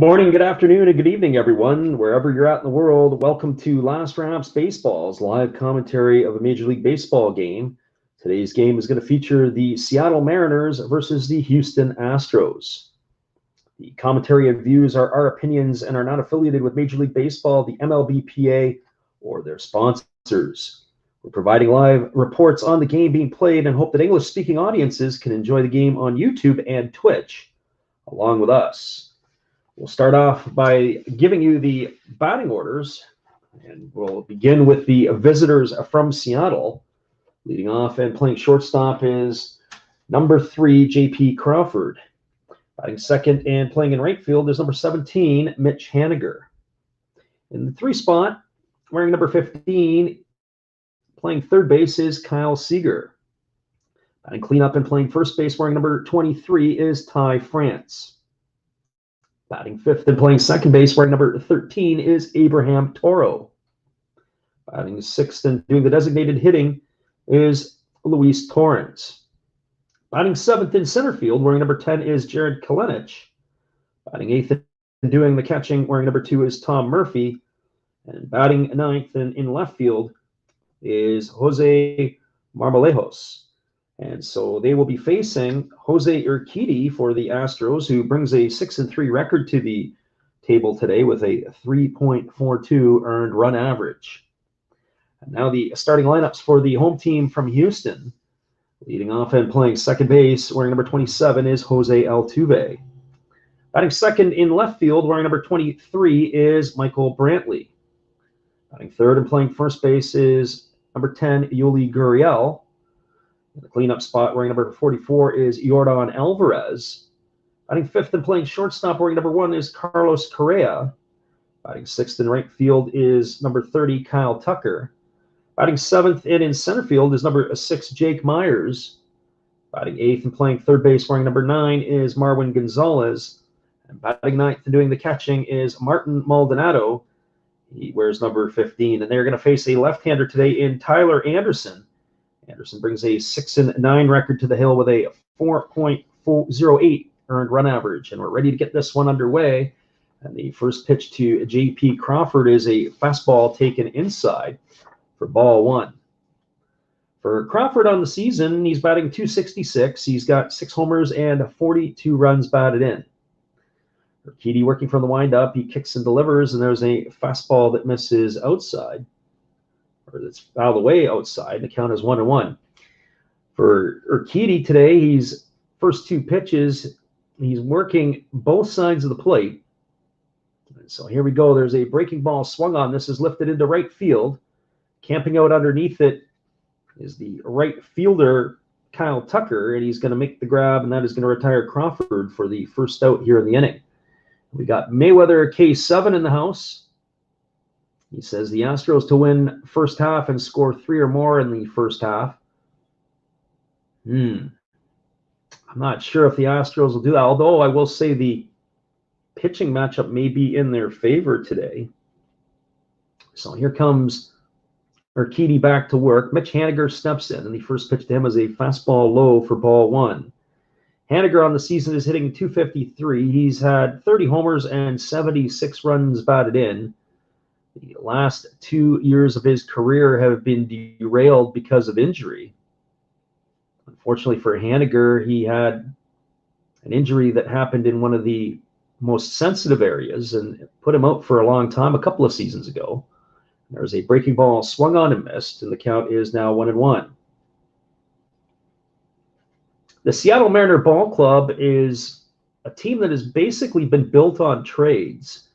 Morning, good afternoon, and good evening, everyone. Wherever you're at in the world, welcome to Last Wraps Baseball's live commentary of a Major League Baseball game. Today's game is going to feature the Seattle Mariners versus the Houston Astros. The commentary and views are our opinions and are not affiliated with Major League Baseball, the MLB, or their sponsors. We're providing live reports on the game being played and hope that English-speaking audiences can enjoy the game on YouTube and Twitch along with us. We'll start off by giving you the batting orders, and we'll begin with the visitors from Seattle. Leading off and playing shortstop is number 3, J.P. Crawford. Batting second and playing in right field is number 17, Mitch Haniger. In the 3 spot, wearing number 15, playing third base is Kyle Seager. Batting cleanup and playing first base, wearing number 23, is Ty France. Batting fifth and playing second base, wearing number 13, is Abraham Toro. Batting sixth and doing the designated hitting is Luis Torrens. Batting seventh in center field, wearing number 10, is Jared Kelenic. Batting eighth and doing the catching, wearing number 2, is Tom Murphy. And batting ninth and in left field is Jose Marmolejos. And so they will be facing Jose Urquidy for the Astros, who brings a 6-3 record to the table today with a 3.42 earned run average. And now the starting lineups for the home team from Houston. Leading off and playing second base, wearing number 27, is Jose Altuve. Batting second in left field, wearing number 23, is Michael Brantley. Batting third and playing first base is number 10, Yuli Gurriel. In the cleanup spot, wearing number 44, is Yordan Alvarez. Batting fifth and playing shortstop, wearing number 1, is Carlos Correa. Batting sixth in right field is number 30, Kyle Tucker. Batting seventh and in center field is number 6, Jake Myers. Batting eighth and playing third base, wearing number 9, is Marwin Gonzalez. And batting ninth and doing the catching is Martin Maldonado. He wears number 15. And they're going to face a left-hander today in Tyler Anderson. Anderson brings a 6-9 record to the hill with a 4.08 earned run average. And we're ready to get this one underway. And the first pitch to J.P. Crawford is a fastball taken inside for ball 1. For Crawford on the season, he's batting .266. He's got 6 homers and 42 runs batted in. Urquidy working from the windup. He kicks and delivers, and there's a fastball that misses outside. Or that's out of the way outside. The count is 1-1. For Urquidy today, he's first 2 pitches, he's working both sides of the plate. And so here we go. There's a breaking ball swung on. This is lifted into right field. Camping out underneath it is the right fielder, Kyle Tucker, and he's going to make the grab, and that is going to retire Crawford for the first out here in the inning. We got Mayweather K7 in the house. He says the Astros to win first half and score 3 or more in the first half. I'm not sure if the Astros will do that, although I will say the pitching matchup may be in their favor today. So here comes Urquidy back to work. Mitch Haniger steps in, and the first pitch to him is a fastball low for ball 1. Haniger on the season is hitting .253. He's had 30 homers and 76 runs batted in. The last 2 years of his career have been derailed because of injury. Unfortunately for Haniger, he had an injury that happened in one of the most sensitive areas and put him out for a long time a couple of seasons ago. There's a breaking ball swung on and missed, and the count is now 1-1. The Seattle Mariner Ball Club is a team that has basically been built on trades.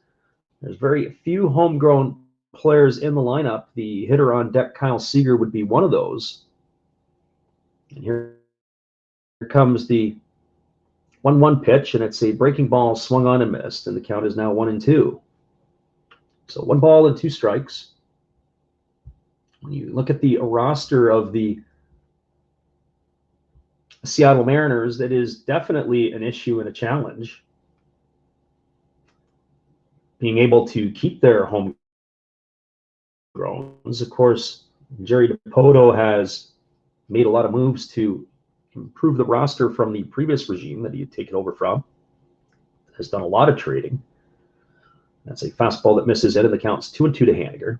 There's very few homegrown players in the lineup. The hitter on deck, Kyle Seager, would be one of those. And here comes the 1-1 pitch, and it's a breaking ball swung on and missed, and the count is now 1-2. So 1 ball and 2 strikes. When you look at the roster of the Seattle Mariners, that is definitely an issue and a challenge. Being able to keep their homegrowns. Of course, Jerry DiPoto has made a lot of moves to improve the roster from the previous regime that he had taken over from. Has done a lot of trading. That's a fastball that misses it, and the count's 2-2 to Haniger.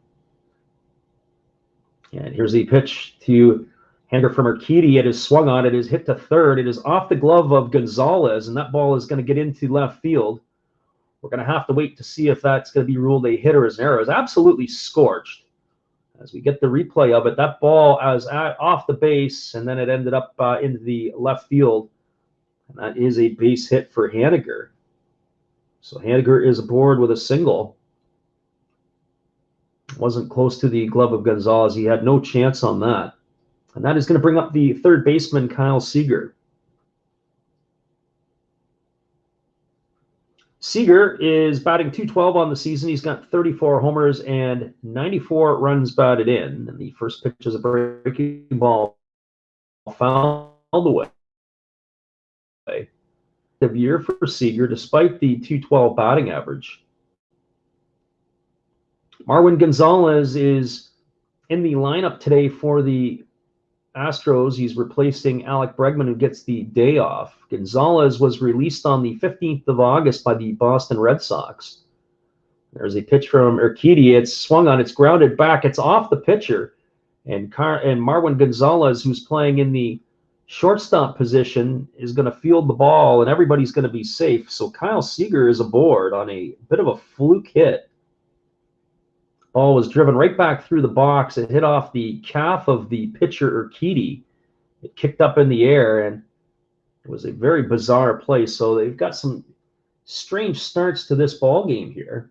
And here's the pitch to Haniger from Urquidy. It is swung on. It is hit to third. It is off the glove of Gonzalez, and that ball is going to get into left field. We're going to have to wait to see if that's going to be ruled a hit or as an error. It's absolutely scorched. As we get the replay of it, that ball was off the base, and then it ended up into the left field. And that is a base hit for Haniger. So Haniger is aboard with a single. Wasn't close to the glove of Gonzalez. He had no chance on that. And that is going to bring up the third baseman, Kyle Seager. Seager is batting .212 on the season. He's got 34 homers and 94 runs batted in. And the first pitch is a breaking ball fouled away. The year for Seager, despite the .212 batting average. Marwin Gonzalez is in the lineup today for the Astros. He's replacing Alec Bregman, who gets the day off. Gonzalez was released on the 15th of August by the Boston Red Sox. There's a pitch from Urquidy. It's swung on. It's grounded back. It's off the pitcher. And Marwin Gonzalez, who's playing in the shortstop position, is going to field the ball, and everybody's going to be safe. So Kyle Seager is aboard on a bit of a fluke hit. Ball was driven right back through the box. It hit off the calf of the pitcher, Urquidy. It kicked up in the air, and it was a very bizarre play. So they've got some strange starts to this ball game here.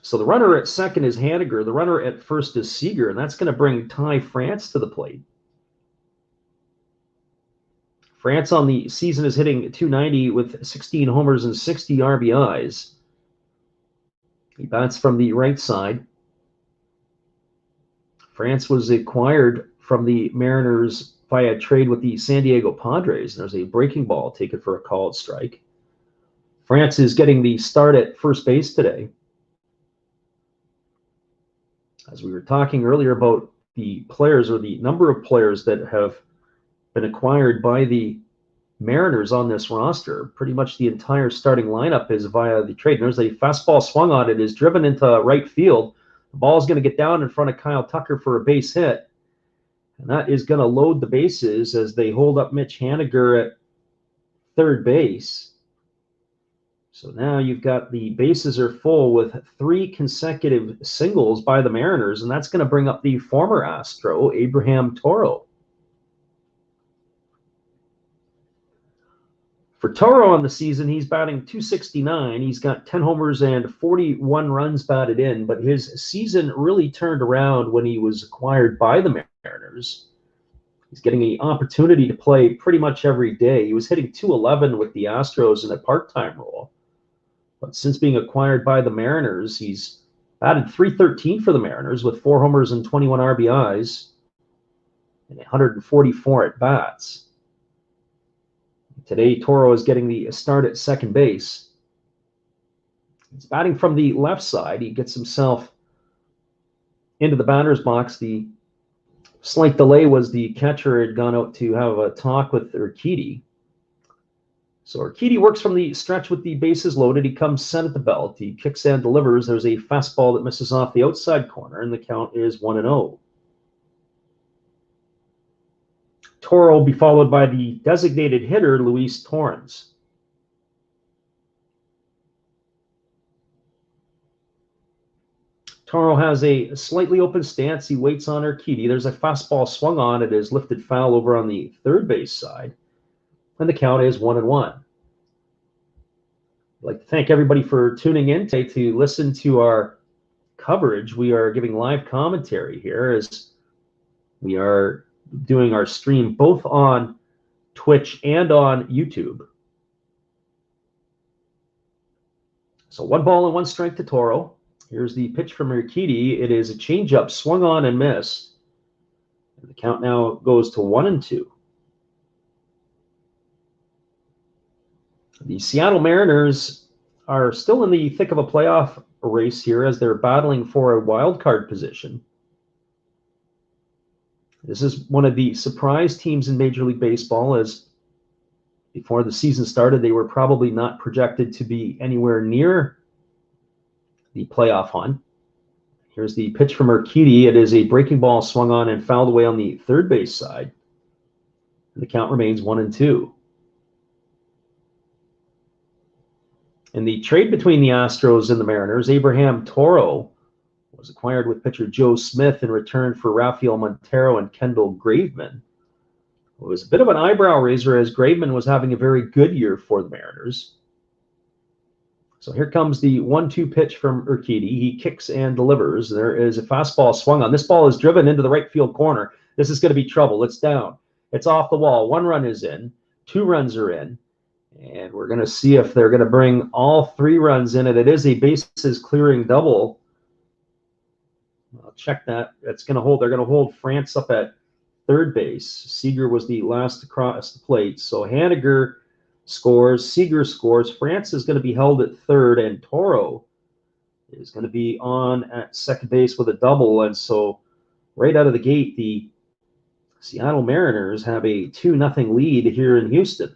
So the runner at second is Haniger. The runner at first is Seager, and that's going to bring Ty France to the plate. France on the season is hitting .290 with 16 homers and 60 RBIs. He bats from the right side. France was acquired from the Mariners via trade with the San Diego Padres. There's a breaking ball taken for a called strike. France is getting the start at first base today. As we were talking earlier about the players, or the number of players that have been acquired by the Mariners on this roster, pretty much the entire starting lineup is via the trade. And there's a fastball swung on. It is driven into right field. The ball is going to get down in front of Kyle Tucker for a base hit. And that is going to load the bases as they hold up Mitch Haniger at third base. So now you've got the bases are full with 3 consecutive singles by the Mariners, and that's going to bring up the former Astro, Abraham Toro. For Toro on the season, he's batting .269. He's got 10 homers and 41 runs batted in, but his season really turned around when he was acquired by the Mariners. He's getting an opportunity to play pretty much every day. He was hitting .211 with the Astros in a part-time role. But since being acquired by the Mariners, he's batted .313 for the Mariners with 4 homers and 21 RBIs and 144 at-bats. Today, Toro is getting the start at second base. He's batting from the left side. He gets himself into the batter's box. The slight delay was the catcher had gone out to have a talk with Urquidy. So Urquidy works from the stretch with the bases loaded. He comes set at the belt. He kicks and delivers. There's a fastball that misses off the outside corner, and the count is 1-0. Toro will be followed by the designated hitter, Luis Torrens. Toro has a slightly open stance. He waits on Urquidy. There's a fastball swung on. It is lifted foul over on the third base side. And the count is 1-1. I'd like to thank everybody for tuning in today to listen to our coverage. We are giving live commentary here as we are doing our stream both on Twitch and on YouTube. So 1 ball and 1 strike to Toro. Here's the pitch from Urquidy. It is a changeup swung on and missed. And the count now goes to 1-2. The Seattle Mariners are still in the thick of a playoff race here as they're battling for a wild card position. This is one of the surprise teams in Major League Baseball as Before the season started, they were probably not projected to be anywhere near the playoff hunt. Here's the pitch from Urquidy. It is a breaking ball swung on and fouled away on the third base side. And the count remains 1-2. In the trade between the Astros and the Mariners, Abraham Toro was acquired with pitcher Joe Smith in return for Rafael Montero and Kendall Graveman. It was a bit of an eyebrow raiser as Graveman was having a very good year for the Mariners. So here comes the 1-2 pitch from Urquidy. He kicks and delivers. There is a fastball swung on. This ball is driven into the right field corner. This is going to be trouble. It's down. It's off the wall. 1 run is in. 2 runs are in. And we're going to see if they're going to bring all 3 runs in. And it is a bases clearing double. I'll check that. It's going to hold. They're going to hold France up at third base. Seager was the last to cross the plate. So Haniger scores. Seager scores. France is going to be held at third. And Toro is going to be on at second base with a double. And so right out of the gate, the Seattle Mariners have a 2-0 lead here in Houston.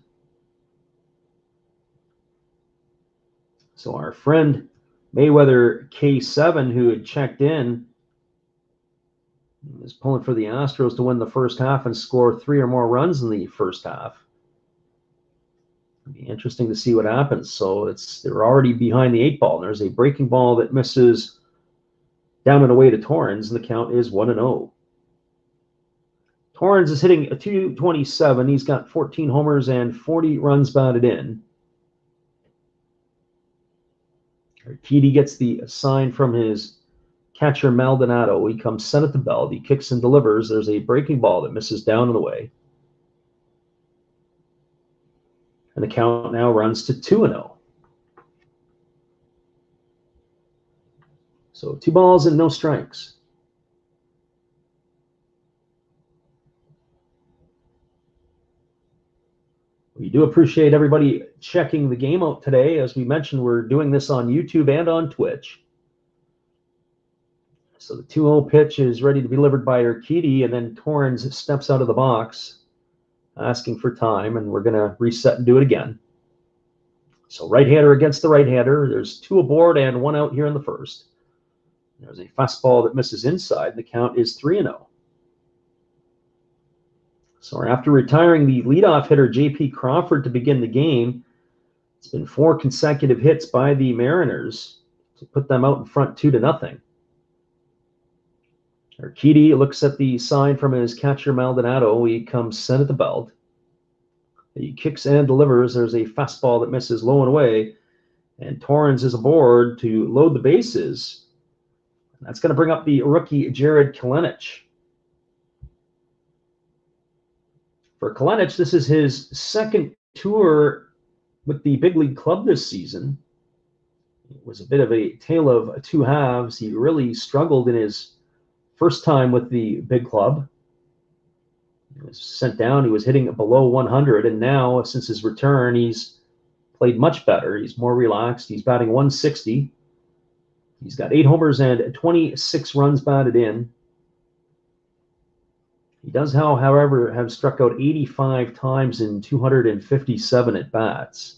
So our friend Mayweather K7, who had checked in, is pulling for the Astros to win the first half and score 3 or more runs in the first half. It'll be interesting to see what happens. So they're already behind the 8 ball. There's a breaking ball that misses down and away to Torrens, and the count is 1-0. Torrens is hitting a .227. He's got 14 homers and 40 runs batted in. Urquidy gets the sign from his catcher Maldonado. He comes set at the belt. He kicks and delivers. There's a breaking ball that misses down and away. And the count now runs to 2-0. So 2 balls and no strikes. We do appreciate everybody checking the game out today. As we mentioned, we're doing this on YouTube and on Twitch. So the 2-0 pitch is ready to be delivered by Urquidy, and then Torrens steps out of the box asking for time, and we're going to reset and do it again. So right-hander against the right-hander. There's 2 aboard and 1 out here in the first. There's a fastball that misses inside. The count is 3-0. So after retiring the leadoff hitter J.P. Crawford to begin the game, it's been 4 consecutive hits by the Mariners to put them out in front 2-0. Urquidy looks at the sign from his catcher Maldonado. He comes set at the belt. He kicks and delivers. There's a fastball that misses low and away, and Torrens is aboard to load the bases. And that's going to bring up the rookie Jared Kelenic. For Kelenic, this is his second tour with the big league club this season. It was a bit of a tale of 2 halves. He really struggled in his first time with the big club. He was sent down. He was hitting below 100, and now, since his return, he's played much better. He's more relaxed. He's batting .160. He's got 8 homers and 26 runs batted in. He does, however, have struck out 85 times in 257 at-bats.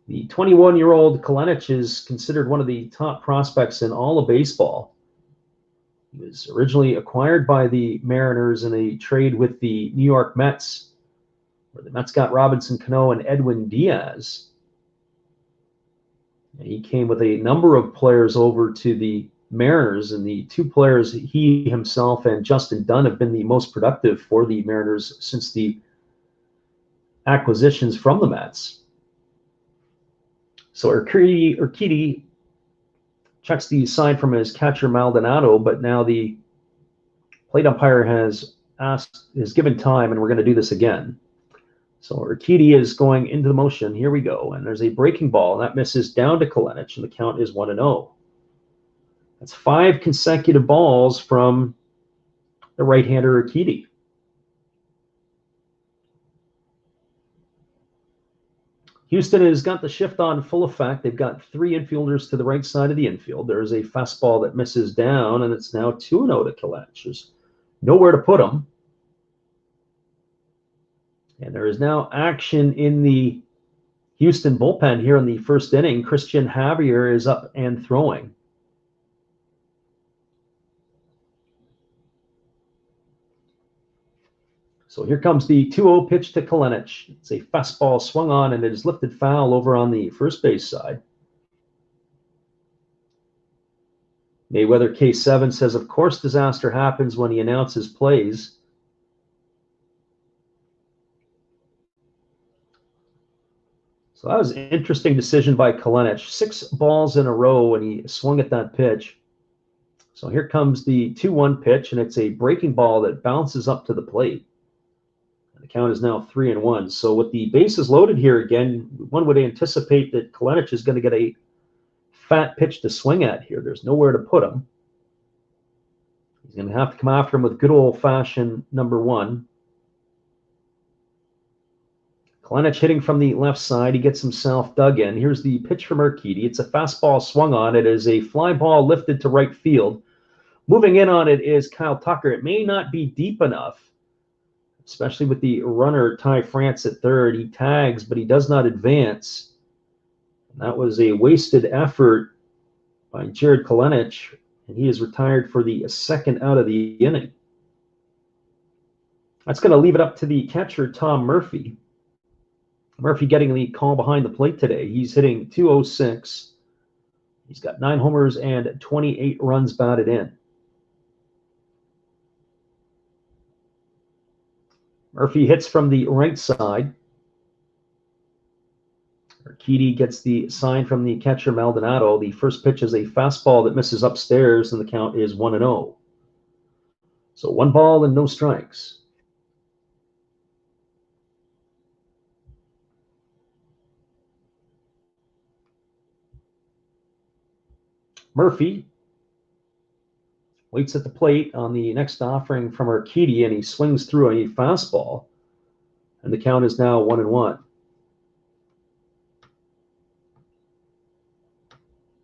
The 21-year-old Kelenic is considered one of the top prospects in all of baseball. He was originally acquired by the Mariners in a trade with the New York Mets, where the Mets got Robinson Cano and Edwin Diaz. And he came with a number of players over to the Mariners, and the 2 players, he himself and Justin Dunn, have been the most productive for the Mariners since the acquisitions from the Mets. So Urquidy checks the sign from his catcher Maldonado, but now the plate umpire has given time, and we're going to do this again. So Urquidy is going into the motion. Here we go, and there's a breaking ball, and that misses down to Kelenic, and the count is 1-0. That's 5 consecutive balls from the right-hander Urquidy. Houston has got the shift on full effect. They've got 3 infielders to the right side of the infield. There's a fastball that misses down, and it's now 2-0 to Kelenic. There's nowhere to put him. And there is now action in the Houston bullpen here in the first inning. Christian Javier is up and throwing. So here comes the 2-0 pitch to Kalenic. It's a fastball swung on, and it is lifted foul over on the first base side. Mayweather K7 says, of course disaster happens when he announces plays. So that was an interesting decision by Kalenic. 6 balls in a row when he swung at that pitch. So here comes the 2-1 pitch, and it's a breaking ball that bounces up to the plate. The count is now 3-1. So with the bases loaded here again, one would anticipate that Kalenic is going to get a fat pitch to swing at here. There's nowhere to put him. He's going to have to come after him with good old-fashioned number 1. Kalenic hitting from the left side. He gets himself dug in. Here's the pitch from Urquidy. It's a fastball swung on. It is a fly ball lifted to right field. Moving in on it is Kyle Tucker. It may not be deep enough, especially with the runner Ty France at third. He tags, but he does not advance. And that was a wasted effort by Jared Kalenic, and he is retired for the second out of the inning. That's going to leave it up to the catcher, Tom Murphy. Murphy getting the call behind the plate today. He's hitting .206. He's got 9 homers and 28 runs batted in. Murphy hits from the right side. Urquidy gets the sign from the catcher, Maldonado. The first pitch is a fastball that misses upstairs, and the count is 1-0. So 1 ball and no strikes. Murphy waits at the plate on the next offering from Urquidy, and he swings through a fastball, and the count is now 1-1.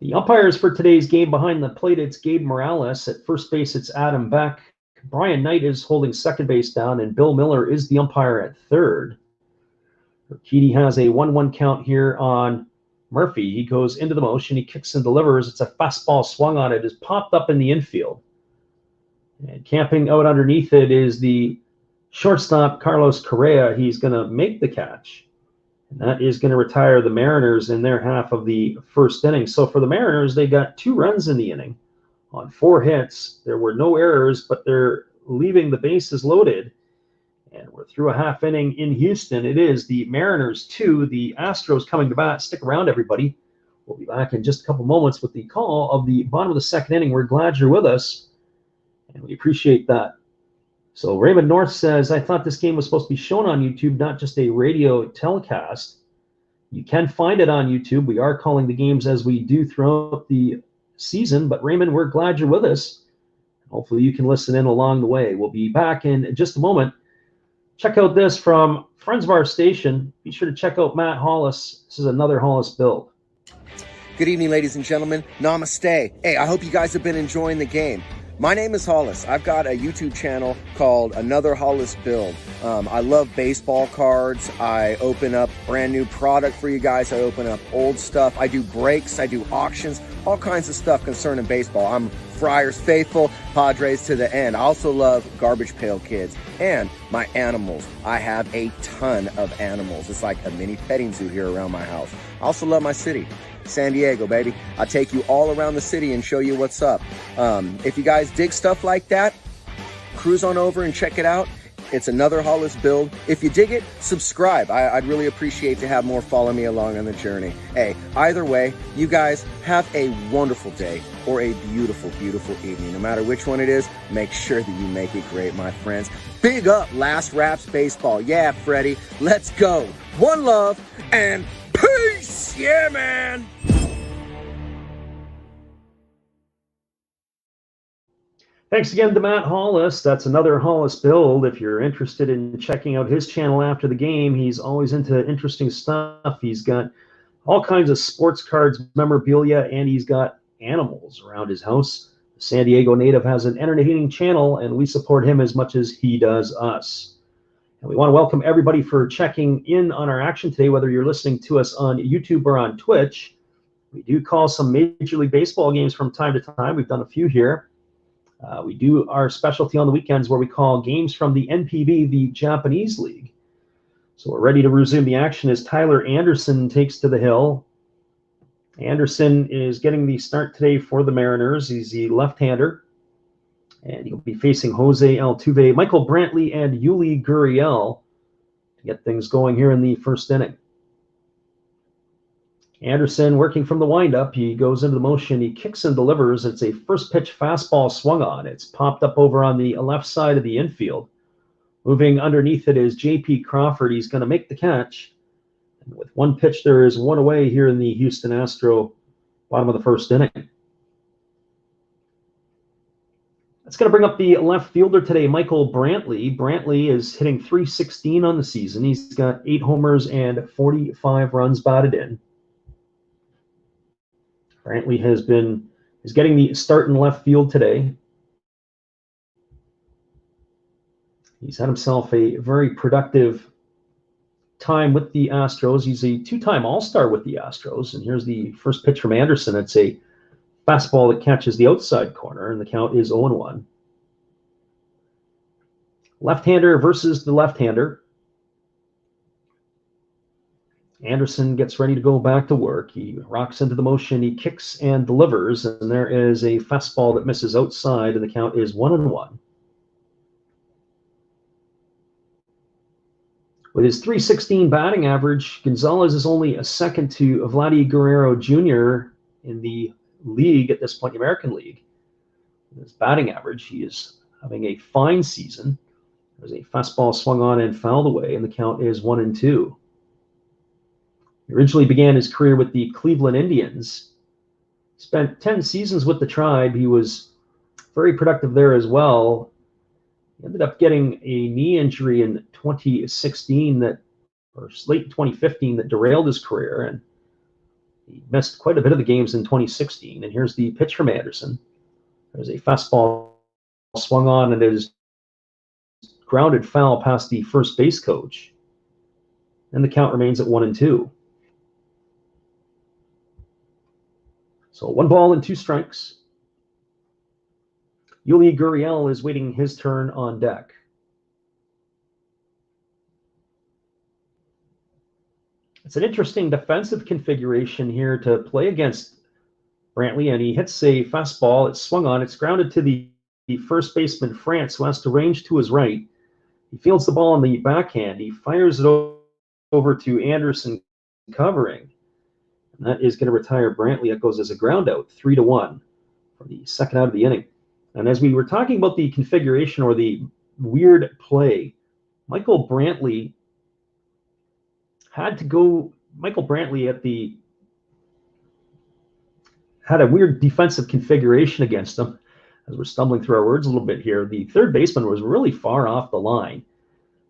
The umpires for today's game behind the plate, it's Gabe Morales. At first base, it's Adam Beck. Brian Knight is holding second base down, and Bill Miller is the umpire at third. Urquidy has a 1-1 count here on Murphy. He goes into the motion. He kicks and delivers. It's a fastball swung on. It is popped up in the infield. And camping out underneath it is the shortstop, Carlos Correa. He's going to make the catch. And that is going to retire the Mariners in their half of the first inning. So for the Mariners, they got 2 runs in the inning on 4 hits. There were no errors, but they're leaving the bases loaded. And we're through a half inning in Houston. It is the Mariners 2, the Astros coming to bat. Stick around, everybody. We'll be back in just a couple moments with the call of the bottom of the second inning. We're glad you're with us, and we appreciate that. So Raymond North says, I thought this game was supposed to be shown on YouTube, not just a radio telecast. You can find it on YouTube. We are calling the games as we do throughout the season. But Raymond, we're glad you're with us. Hopefully you can listen in along the way. We'll be back in just a moment. Check out this from friends of our station. Be sure to check out Matt Hollis. This is another Hollis build. Good evening, ladies and gentlemen. Namaste. Hey, I hope you guys have been enjoying the game. My name is Hollis. I've got a YouTube channel called Another Hollis Build. I love baseball cards. I open up brand new product for you guys. I open up old stuff. I do breaks. I do auctions. All kinds of stuff concerning baseball. I'm Friars faithful, Padres to the end. I also love Garbage Pail Kids and my animals. I have a ton of animals. It's like a mini petting zoo here around my house. I also love my city, San Diego, baby. I take you all around the city and show you what's up. If you guys dig stuff like that, cruise on over and check it out. It's Another Hollis Build. If you dig it, subscribe. I'd really appreciate to have more follow me along on the journey. Hey, either way, you guys have a wonderful day or a beautiful, beautiful evening. No matter which one it is, make sure that you make it great, my friends. Big up Last Raps Baseball. Yeah, Freddie, let's go. One love and peace. Yeah, man. Thanks again to Matt Hollis. That's Another Hollis Build. If you're interested in checking out his channel after the game, he's always into interesting stuff. He's got all kinds of sports cards, memorabilia, and he's got animals around his house. The San Diego native has an entertaining channel, and we support him as much as he does us. And we want to welcome everybody for checking in on our action today, whether you're listening to us on YouTube or on Twitch. We do call some Major League Baseball games from time to time. We've done a few here. We do our specialty on the weekends where we call games from the NPB, the Japanese League. So we're ready to resume the action as Tyler Anderson takes to the hill. Anderson is getting the start today for the Mariners. He's the left-hander. And he'll be facing Jose Altuve, Michael Brantley, and Yuli Gurriel to get things going here in the first inning. Anderson working from the windup. He goes into the motion. He kicks and delivers. It's a first pitch fastball swung on. It's popped up over on the left side of the infield. Moving underneath it is J.P. Crawford. He's going to make the catch. And with one pitch, there is one away here in the Houston Astros bottom of the first inning. That's going to bring up the left fielder today, Michael Brantley. Brantley is hitting .316 on the season. He's got 8 homers and 45 runs batted in. Brantley is getting the start in left field today. He's had himself a very productive time with the Astros. He's a 2-time All-Star with the Astros. And here's the first pitch from Anderson. It's a fastball that catches the outside corner, and the count is 0-1. Left-hander versus the left-hander. Anderson gets ready to go back to work. He rocks into the motion. He kicks and delivers, and there is a fastball that misses outside, and the count is 1-1. With his .316 batting average, Gonzalez is only a second to Vladdy Guerrero Jr. in the league at this point, the American League. With his batting average, he is having a fine season. There's a fastball swung on and fouled away, and the count is 1-2. He originally began his career with the Cleveland Indians. Spent 10 seasons with the Tribe. He was very productive there as well. He ended up getting a knee injury in 2016 or late 2015 that derailed his career, and he missed quite a bit of the games in 2016. And here's the pitch from Anderson. There's a fastball swung on, and it is grounded foul past the first base coach. And the count remains at 1-2. So 1 ball and 2 strikes. Yuli Gurriel is waiting his turn on deck. It's an interesting defensive configuration here to play against Brantley, and he hits a fastball. It's swung on. It's grounded to the first baseman, France, who has to range to his right. He fields the ball on the backhand. He fires it over to Anderson covering. And that is going to retire Brantley. That goes as a ground out, 3-1 for the second out of the inning. And as we were talking about the configuration or the weird play, Michael Brantley had a weird defensive configuration against him. As we're stumbling through our words a little bit here, the third baseman was really far off the line.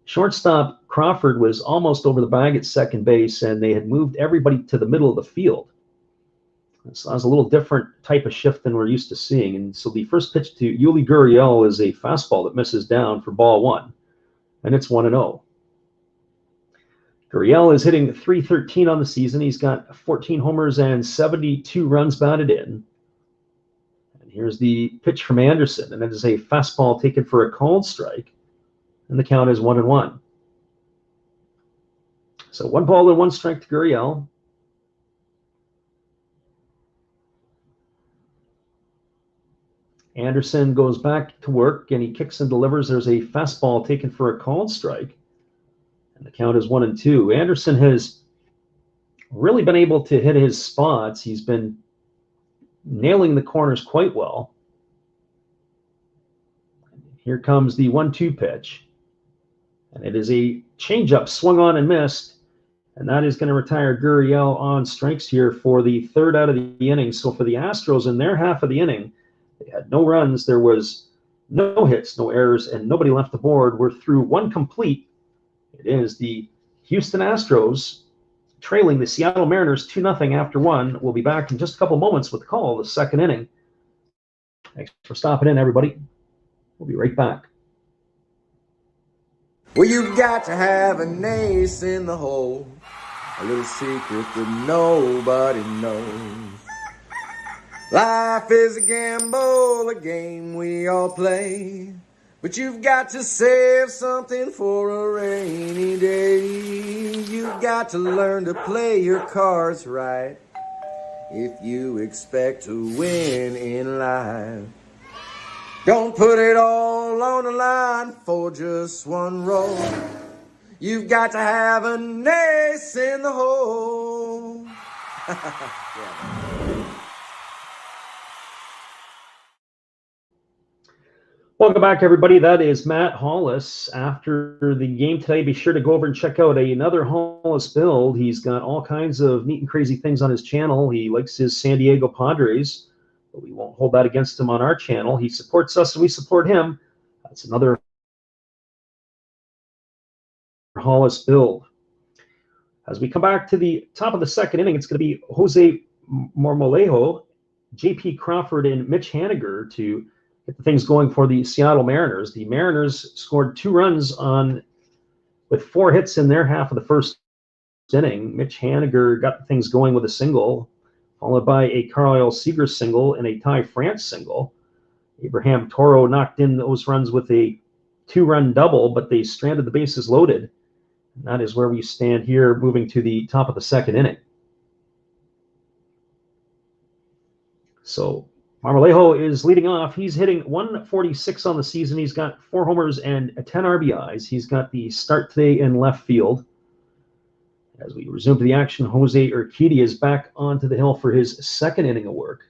Shortstop Crawford was almost over the bag at second base, and they had moved everybody to the middle of the field. So that was a little different type of shift than we're used to seeing. And so the first pitch to Yuli Gurriel is a fastball that misses down for ball 1, and it's 1-0. Gurriel is hitting .313 on the season. He's got 14 homers and 72 runs batted in. And here's the pitch from Anderson, and it is a fastball taken for a called strike, and the count is 1-1. So 1 ball and 1 strike to Gurriel. Anderson goes back to work, and he kicks and delivers. There's a fastball taken for a called strike, and the count is 1-2. Anderson has really been able to hit his spots. He's been nailing the corners quite well. Here comes the 1-2 pitch, and it is a changeup swung on and missed, and that is going to retire Gurriel on strikes here for the third out of the inning. So for the Astros in their half of the inning, they had no runs, there was no hits, no errors, and nobody left the board. We're through 1 complete. It is the Houston Astros trailing the Seattle Mariners 2-0 after 1. We'll be back in just a couple moments with the call of the second inning. Thanks for stopping in, everybody. We'll be right back. Well, you've got to have an ace in the hole, a little secret that nobody knows. Life is a gamble, a game we all play, but you've got to save something for a rainy day. You've got to learn to play your cards right if you expect to win in life. Don't put it all on the line for just one roll. You've got to have an ace in the hole. Welcome back, everybody. That is Matt Hollis. After the game today, be sure to go over and check out another Hollis build. He's got all kinds of neat and crazy things on his channel. He likes his San Diego Padres, but we won't hold that against him on our channel. He supports us and we support him. That's another Hollis build. As we come back to the top of the second inning, it's going to be Jose Marmolejo, J.P. Crawford, and Mitch Haniger to get the things going for the Seattle Mariners. The Mariners scored 2 runs with 4 hits in their half of the first inning. Mitch Haniger got things going with a single, followed by a Carlisle Seager single and a Ty France single. Abraham Toro knocked in those runs with a 2-run double, but they stranded the bases loaded. And that is where we stand here, moving to the top of the second inning. So Marmolejo is leading off. He's hitting 146 on the season. He's got 4 homers and 10 RBIs. He's got the start today in left field. As we resume to the action, Jose Urquidy is back onto the hill for his second inning of work.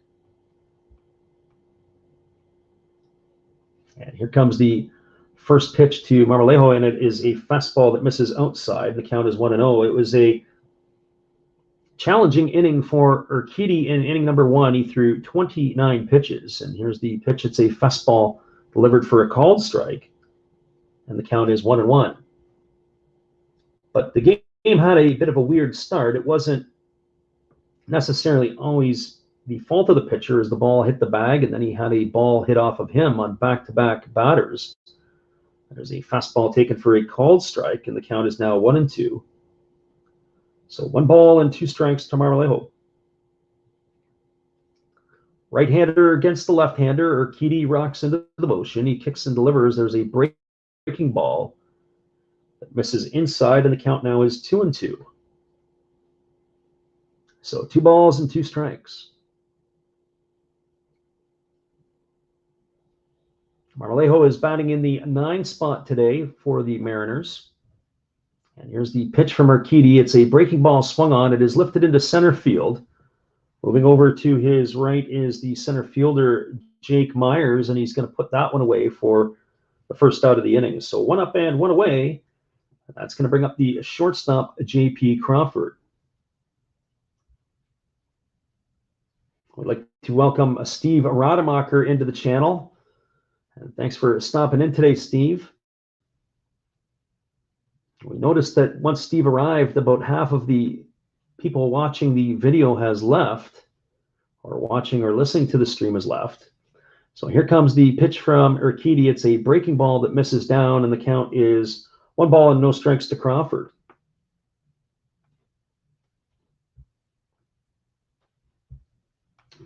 And here comes the first pitch to Marmolejo, and it is a fastball that misses outside. The count is 1-0. It was a challenging inning for Urquidy in inning number 1. He threw 29 pitches, and here's the pitch. It's a fastball delivered for a called strike, and the count is 1-1. But the game had a bit of a weird start. It wasn't necessarily always the fault of the pitcher, as the ball hit the bag, and then he had a ball hit off of him on back-to-back batters. There's a fastball taken for a called strike, and the count is now 1-2. So 1 ball and 2 strikes to Marmolejo. Right-hander against the left-hander. Urquidy rocks into the motion. He kicks and delivers. There's a breaking ball that misses inside, and the count now is 2-2. So 2 balls and 2 strikes. Marmolejo is batting in the 9 spot today for the Mariners. And here's the pitch from Urquidy. It's a breaking ball swung on. It is lifted into center field. Moving over to his right is the center fielder, Jake Myers, and he's going to put that one away for the first out of the inning. So 1 up and 1 away. That's going to bring up the shortstop, J.P. Crawford. I'd like to welcome Steve Rademacher into the channel. And thanks for stopping in today, Steve. We noticed that once Steve arrived, about half of the people watching the video has left, or watching or listening to the stream has left. So here comes the pitch from Urquidy. It's a breaking ball that misses down, and the count is 1 ball and no strikes to Crawford.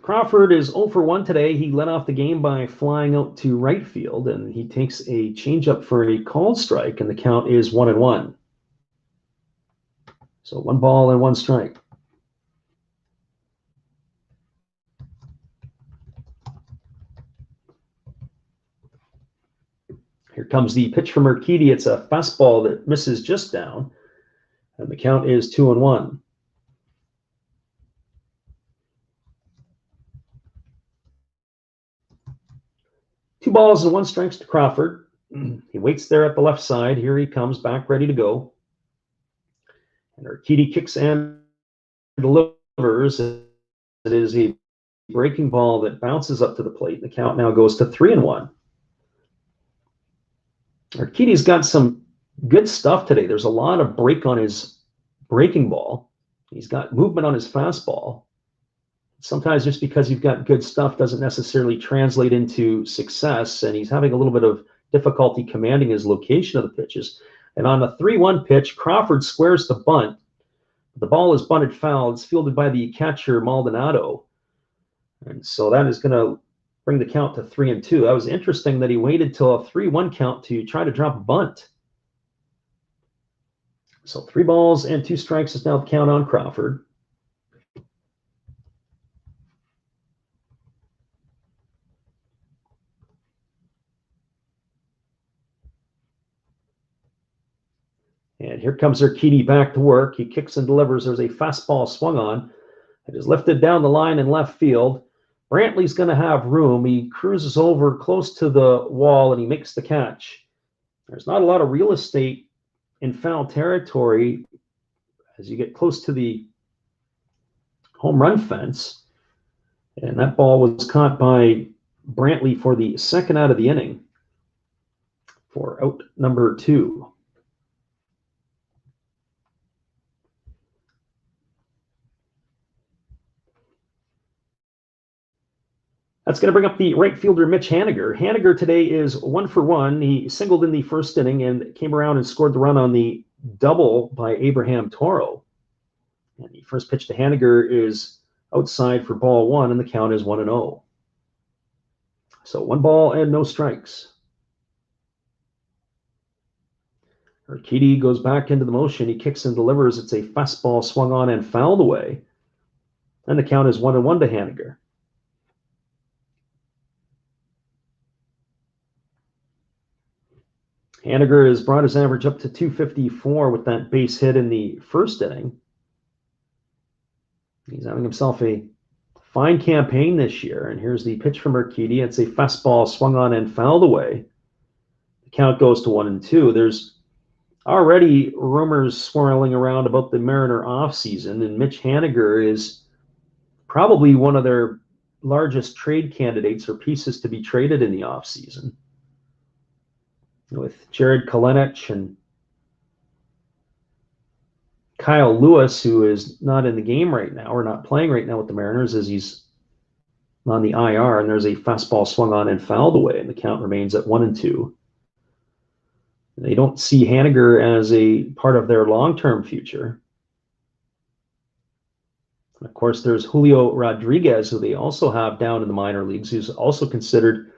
Crawford is 0 for 1 today. He led off the game by flying out to right field, and he takes a changeup for a called strike, and the count is 1-1. So 1 ball and 1 strike. Here comes the pitch from Urquidy. It's a fastball that misses just down, and the count is 2-1. Two balls and 1 strikes to Crawford. He waits there at the left side. Here he comes back, ready to go. And Urquidy kicks and delivers. It is a breaking ball that bounces up to the plate. The count now goes to 3-1. Urquidy's got some good stuff today. There's a lot of break on his breaking ball. He's got movement on his fastball. Sometimes just because you've got good stuff doesn't necessarily translate into success, and he's having a little bit of difficulty commanding his location of the pitches. And on the 3-1 pitch, Crawford squares the bunt. The ball is bunted foul. It's fielded by the catcher, Maldonado. And so that is going to bring the count to 3-2. That was interesting that he waited till a 3-1 count to try to drop a bunt. So 3 balls and 2 strikes is now the count on Crawford. And here comes Urquidy back to work. He kicks and delivers. There's a fastball swung on. It is lifted down the line in left field. Brantley's going to have room. He cruises over close to the wall and he makes the catch. There's not a lot of real estate in foul territory as you get close to the home run fence. And that ball was caught by Brantley for the second out of the inning for out number 2. That's going to bring up the right fielder, Mitch Haniger. Haniger today is 1 for 1. He singled in the first inning and came around and scored the run on the double by Abraham Toro. And the first pitch to Haniger is outside for ball 1, and the count is 1-0. So 1 ball and no strikes. Urquidy goes back into the motion. He kicks and delivers. It's a fastball swung on and fouled away. And the count is 1-1 to Haniger. Haniger has brought his average up to 254 with that base hit in the first inning. He's having himself a fine campaign this year. And here's the pitch from Urquidy. It's a fastball swung on and fouled away. The count goes to 1-2. There's already rumors swirling around about the Mariner offseason, and Mitch Haniger is probably one of their largest trade candidates or pieces to be traded in the offseason. With Jared Kalenich and Kyle Lewis, who is not in the game right now, or not playing right now with the Mariners, as he's on the IR, and there's a fastball swung on and fouled away, and the count remains at 1-2. They don't see Haniger as a part of their long-term future. And of course, there's Julio Rodriguez, who they also have down in the minor leagues, who's also considered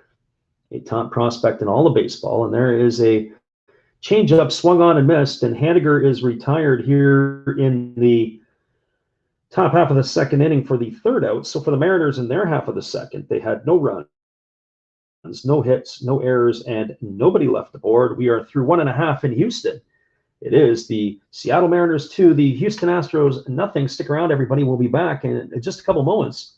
a top prospect in all of baseball. And there is a changeup swung on and missed, and Haniger is retired here in the top half of the second inning for the third out. So for the Mariners in their half of the second, they had no runs, no hits, no errors, and nobody left aboard. We are through 1.5 in Houston. It is the Seattle Mariners 2, the Houston Astros nothing. Stick around, everybody. We'll be back in just a couple moments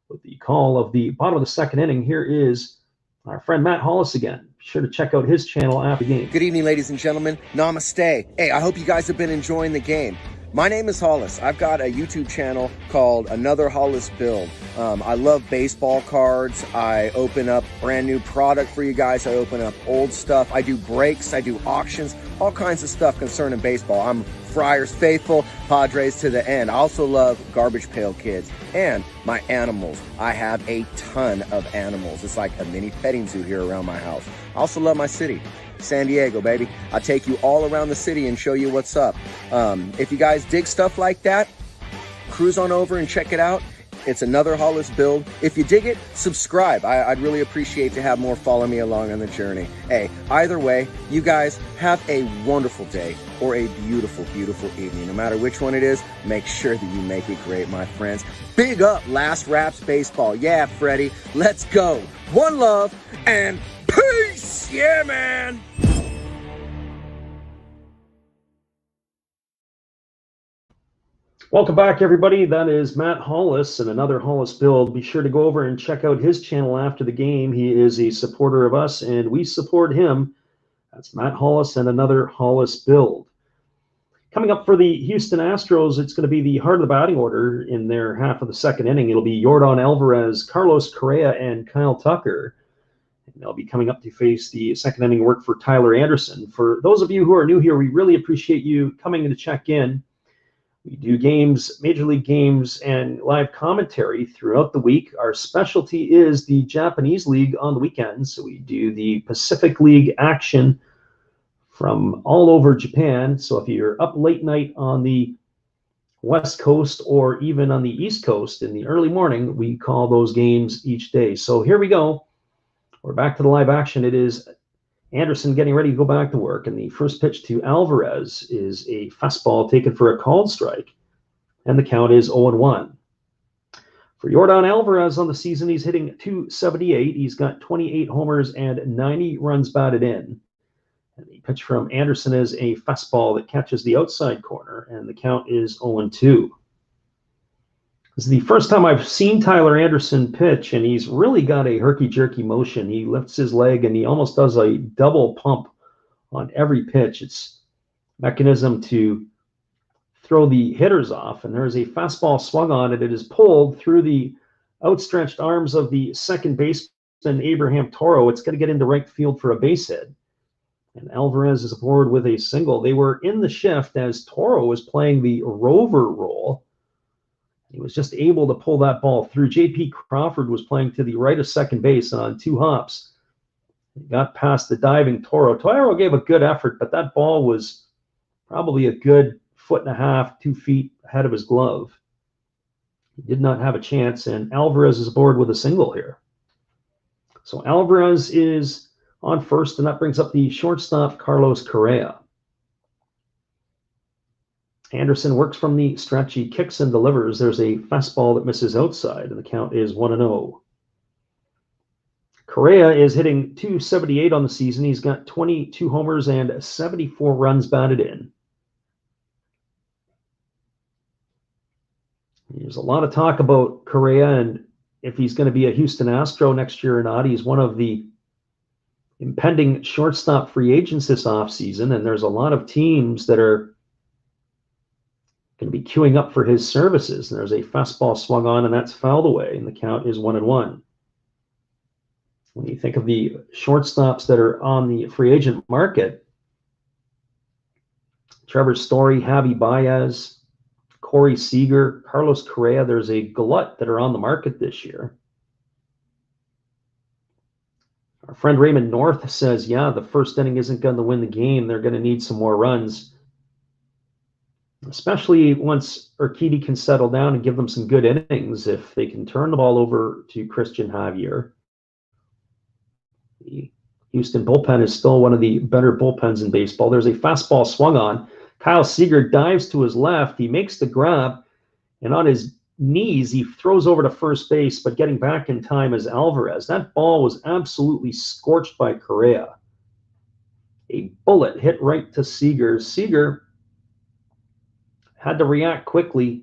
with the call of the bottom of the second inning. Here is our friend Matt Hollis again. Be sure to check out his channel after the game. Good evening, ladies and gentlemen. Namaste. Hey, I hope you guys have been enjoying the game. My name is Hollis. I've got a YouTube channel called Another Hollis Build. I love baseball cards. I open up brand new product for you guys. I open up old stuff. I do breaks. I do auctions. All kinds of stuff concerning baseball. I'm Friars faithful, Padres to the end. I also love Garbage Pail Kids and my animals. I have a ton of animals. It's like a mini petting zoo here around my house. I also love my city, San Diego, baby. I'll take you all around the city and show you what's up. If you guys dig stuff like that, cruise on over and check it out. It's Another Hollis Build. If you dig it, subscribe. I'd really appreciate to have more follow me along on the journey. Hey, either way, you guys have a wonderful day or a beautiful, beautiful evening. No matter which one it is, make sure that you make it great, my friends. Big up Last Raps Baseball. Yeah, Freddie, let's go. One love and peace. Yeah, man. Welcome back, everybody. That is Matt Hollis and Another Hollis Build. Be sure to go over and check out his channel after the game. He is a supporter of us, and we support him. That's Matt Hollis and Another Hollis Build. Coming up for the Houston Astros, it's going to be the heart of the batting order in their half of the second inning. It'll be Yordan Alvarez, Carlos Correa, and Kyle Tucker. And they'll be coming up to face the second inning work for Tyler Anderson. For those of you who are new here, we really appreciate you coming in to check in. We do games, major league games, and live commentary throughout the week. Our specialty is the Japanese League on the weekends. So we do the Pacific League action from all over Japan. So if you're up late night on the West Coast or even on the East Coast in the early morning, we call those games each day. So here we go. We're back to the live action. It is Anderson getting ready to go back to work, and the first pitch to Alvarez is a fastball taken for a called strike, and the count is 0-1. For Yordan Alvarez on the season, he's hitting .278. He's got 28 homers and 90 runs batted in. And the pitch from Anderson is a fastball that catches the outside corner, and the count is 0-2. This is the first time I've seen Tyler Anderson pitch, and he's really got a herky-jerky motion. He lifts his leg, and he almost does a double pump on every pitch. It's a mechanism to throw the hitters off, and there's a fastball swung on it. It is pulled through the outstretched arms of the second baseman, Abraham Toro. It's going to get into right field for a base hit. And Alvarez is aboard with a single. They were in the shift as Toro was playing the rover role. He was just able to pull that ball through. J.P. Crawford was playing to the right of second base, and on two hops, he got past the diving Toro. Toro gave a good effort, but that ball was probably a good 1.5 to 2 feet ahead of his glove. He did not have a chance, and Alvarez is aboard with a single here. So Alvarez is on first, and that brings up the shortstop, Carlos Correa. Anderson works from the stretch. He kicks and delivers. There's a fastball that misses outside, and the count is 1-0. Correa is hitting .278 on the season. He's got 22 homers and 74 runs batted in. There's a lot of talk about Correa and if he's going to be a Houston Astro next year or not. He's one of the impending shortstop free agents this offseason, and there's a lot of teams that are going to be queuing up for his services. And there's a fastball swung on, and that's fouled away, and the count is 1-1. When you think of the shortstops that are on the free agent market, Trevor Story, Javi Baez, Corey Seager, Carlos Correa, there's a glut that are on the market this year. Our friend Raymond North says, yeah, the first inning isn't going to win the game. They're going to need some more runs, especially once Urquidy can settle down and give them some good innings. If they can turn the ball over to Christian Javier, the Houston bullpen is still one of the better bullpens in baseball. There's a fastball swung on. Kyle Seager dives to his left. He makes the grab, and on his knees, he throws over to first base, but getting back in time is Alvarez. That ball was absolutely scorched by Correa. A bullet hit right to Seager. Seager had to react quickly.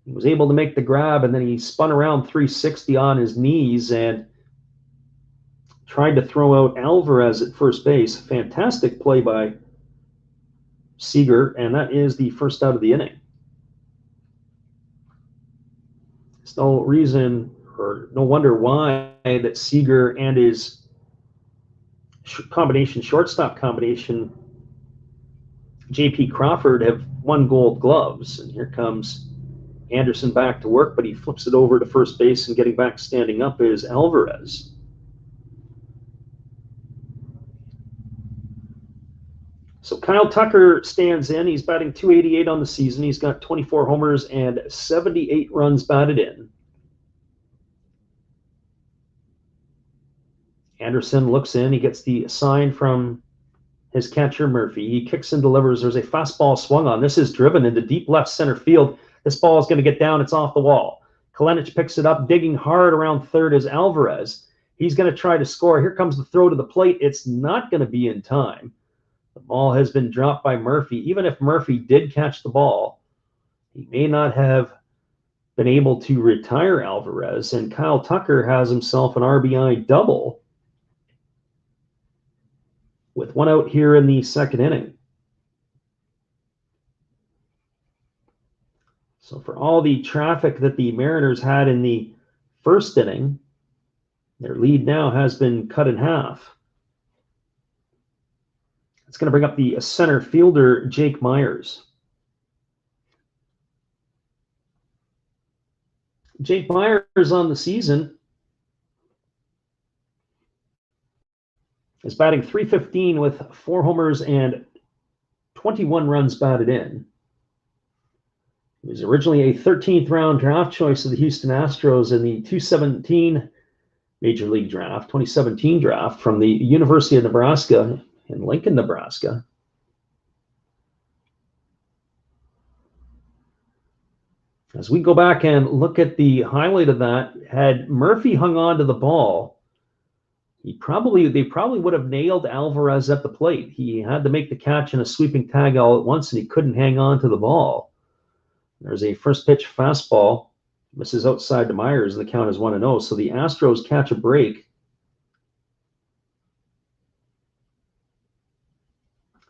He was able to make the grab, and then he spun around 360 on his knees and tried to throw out Alvarez at first base. Fantastic play by Seager, and that is the first out of the inning. There's no reason or no wonder why that Seager and his shortstop combination, J.P. Crawford, have won gold gloves. And here comes Anderson back to work, but he flips it over to first base, and getting back standing up is Alvarez. So Kyle Tucker stands in. He's batting .288 on the season. He's got 24 homers and 78 runs batted in. Anderson looks in. He gets the sign from his catcher, Murphy. He kicks and delivers. There's a fastball swung on. This is driven into deep left center field. This ball is going to get down. It's off the wall. Kalenic picks it up. Digging hard around third is Alvarez. He's going to try to score. Here comes the throw to the plate. It's not going to be in time. The ball has been dropped by Murphy. Even if Murphy did catch the ball, he may not have been able to retire Alvarez, and Kyle Tucker has himself an RBI double with one out here in the second inning. So for all the traffic that the Mariners had in the first inning, their lead now has been cut in half. It's going to bring up the center fielder, Jake Myers. Jake Myers on the season is batting .315 with 4 homers and 21 runs batted in. He was originally a 13th round draft choice of the Houston Astros in the 2017 Major League Draft, 2017 draft from the University of Nebraska in Lincoln, Nebraska. As we go back and look at the highlight of that, had Murphy hung on to the ball, they probably would have nailed Alvarez at the plate. He had to make the catch and a sweeping tag all at once, and he couldn't hang on to the ball. There's a first pitch fastball, misses outside to Myers, and the count is 1-0. So the Astros catch a break.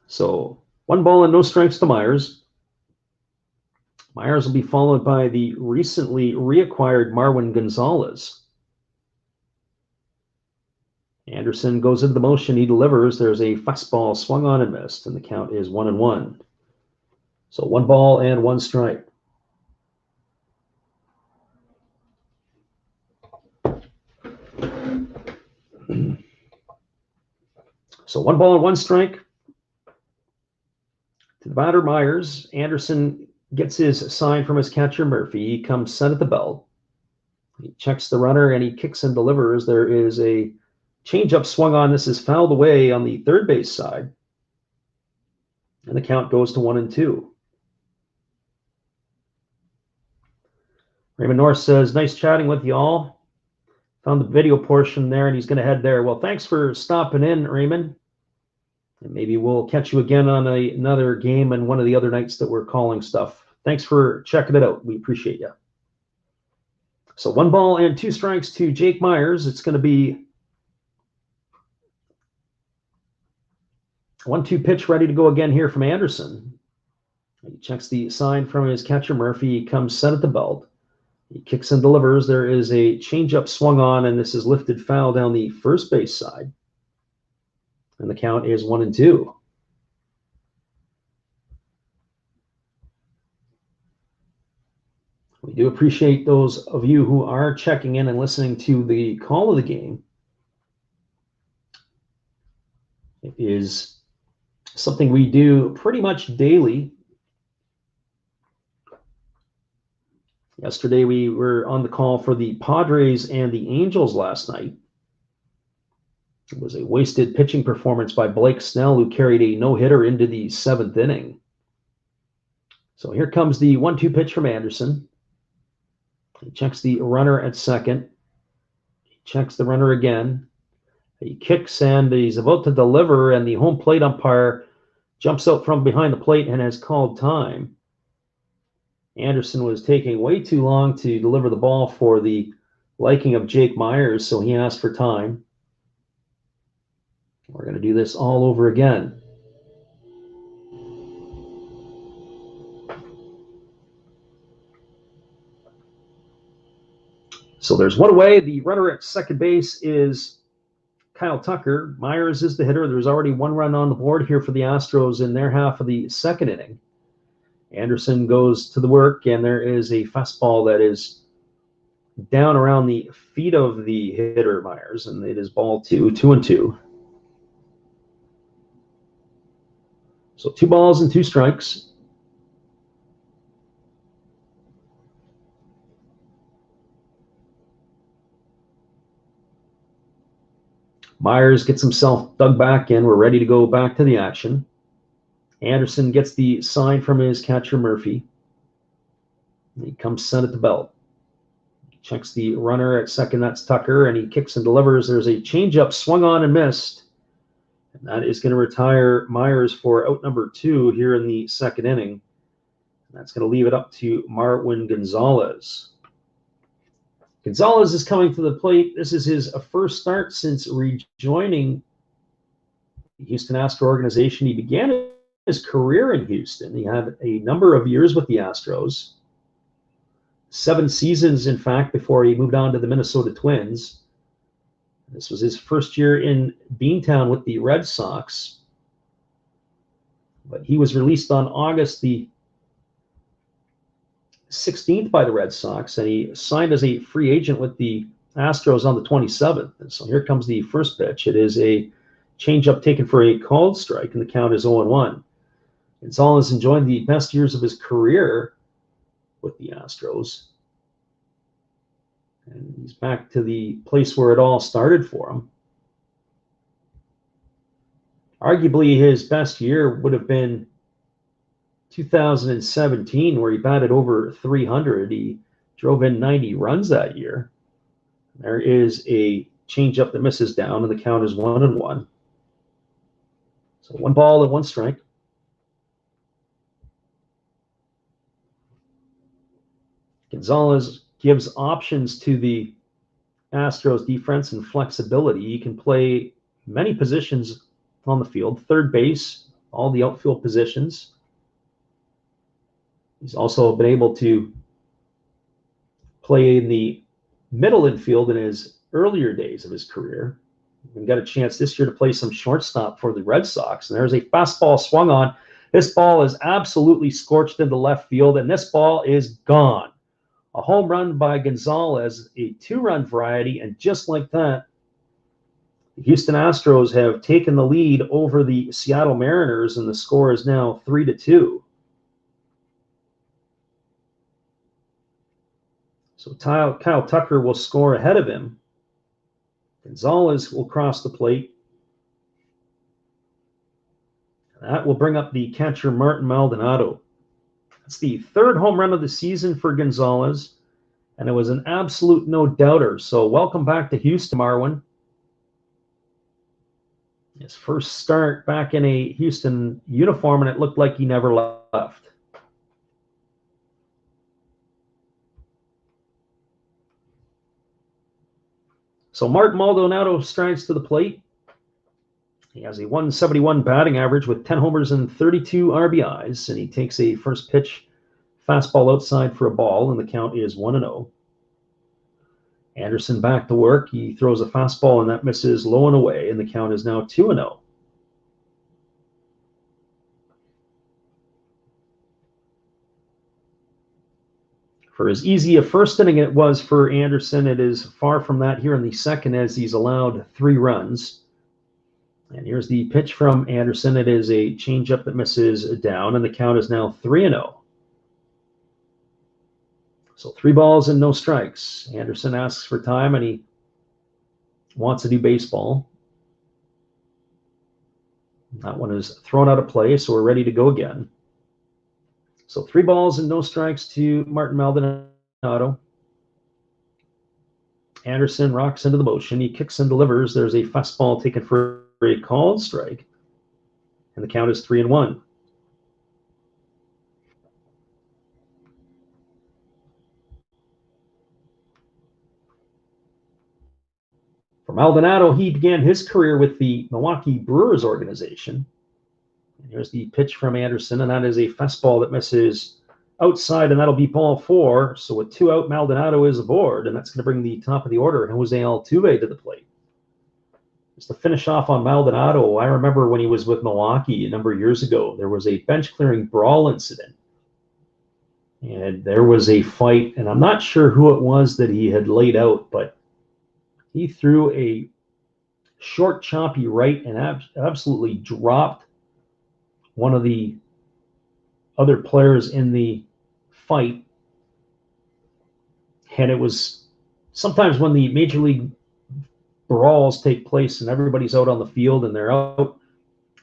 So 1 ball and no strikes to Myers. Myers will be followed by the recently reacquired Marwin Gonzalez. Anderson goes into the motion. He delivers. There's a fastball swung on and missed, and the count is 1-1. So 1 ball and 1 strike. So 1 ball and 1 strike. To the batter, Myers. Anderson gets his sign from his catcher, Murphy. He comes set at the belt. He checks the runner, and he kicks and delivers. There is a changeup swung on. This is fouled away on the third base side. And the count goes to 1-2. Raymond North says, nice chatting with you all. Found the video portion there, and he's going to head there. Well, thanks for stopping in, Raymond. And maybe we'll catch you again on another game and one of the other nights that we're calling stuff. Thanks for checking it out. We appreciate you. So 1 ball and 2 strikes to Jake Myers. It's going to be 1-2 pitch ready to go again here from Anderson. He checks the sign from his catcher, Murphy. He comes set at the belt. He kicks and delivers. There is a changeup swung on, and this is lifted foul down the first base side. And the count is 1-2. We do appreciate those of you who are checking in and listening to the call of the game. It is something we do pretty much daily. Yesterday, we were on the call for the Padres and the Angels last night. It was a wasted pitching performance by Blake Snell, who carried a no-hitter into the 7th inning. So here comes the 1-2 pitch from Anderson. He checks the runner at second. He checks the runner again. He kicks, and he's about to deliver, and the home plate umpire jumps out from behind the plate and has called time. Anderson was taking way too long to deliver the ball for the liking of Jake Myers, so he asked for time. We're going to do this all over again. So there's 1 away. The runner at second base is Kyle Tucker. Myers is the hitter. There's already 1 run on the board here for the Astros in their half of the 2nd inning. Anderson goes to the work, and there is a fastball that is down around the feet of the hitter, Myers, and it is ball 2, 2-2. So 2 balls and 2 strikes. Myers gets himself dug back in. We're ready to go back to the action. Anderson gets the sign from his catcher, Murphy. He comes set at the belt. He checks the runner at second. That's Tucker, and he kicks and delivers. There's a changeup swung on and missed. And that is going to retire Myers for out number 2 here in the 2nd inning. And that's going to leave it up to Marwin Gonzalez. Gonzalez is coming to the plate. This is his first start since rejoining the Houston Astros organization. He began his career in Houston. He had a number of years with the Astros. 7 seasons, in fact, before he moved on to the Minnesota Twins. This was his first year in Beantown with the Red Sox. But he was released on August the 16th by the Red Sox, and he signed as a free agent with the Astros on the 27th. And so here comes the first pitch. It is a changeup taken for a called strike, and the count is 0-1. Gonzalez enjoyed the best years of his career with the Astros. And he's back to the place where it all started for him. Arguably, his best year would have been 2017, where he batted over 300. He drove in 90 runs that year. There is a changeup that misses down, and the count is 1-1. So 1 ball and 1 strike. Gonzalez gives options to the Astros defense and flexibility. He can play many positions on the field, third base, all the outfield positions. He's also been able to play in the middle infield in his earlier days of his career. He got a chance this year to play some shortstop for the Red Sox. And there's a fastball swung on. This ball is absolutely scorched into left field, and this ball is gone. A home run by Gonzalez, a 2-run variety, and just like that, the Houston Astros have taken the lead over the Seattle Mariners, and the score is now 3-2. So Kyle Tucker will score ahead of him. Gonzalez will cross the plate. That will bring up the catcher, Martin Maldonado. That's the 3rd home run of the season for Gonzalez, and it was an absolute no-doubter. So welcome back to Houston, Marwin. His first start back in a Houston uniform, and it looked like he never left. So Martin Maldonado strides to the plate. He has a 171 batting average with 10 homers and 32 RBIs, and he takes a first pitch fastball outside for a ball, and the count is 1-0. Anderson back to work. He throws a fastball, and that misses low and away, and the count is now 2-0. For as easy a first inning it was for Anderson, it is far from that here in the second, as he's allowed 3 runs. And here's the pitch from Anderson. It is a changeup that misses down, and the count is now 3-0. So 3 balls and no strikes. Anderson asks for time, and he wants to do baseball. That one is thrown out of play, so we're ready to go again. So 3 balls and no strikes to Martin Maldonado. Anderson rocks into the motion. He kicks and delivers. There's a fastball taken for a called strike, and the count is 3-1. For Maldonado, he began his career with the Milwaukee Brewers organization. And here's the pitch from Anderson, and that is a fastball that misses outside, and that'll be ball 4. So with 2 out, Maldonado is aboard, and that's going to bring the top of the order, Jose Altuve, to the plate. Just to finish off on Maldonado, I remember when he was with Milwaukee a number of years ago, there was a bench-clearing brawl incident. And there was a fight, and I'm not sure who it was that he had laid out, but he threw a short, choppy right and absolutely dropped one of the other players in the fight. And it was sometimes when the Major League brawls take place and everybody's out on the field and they're out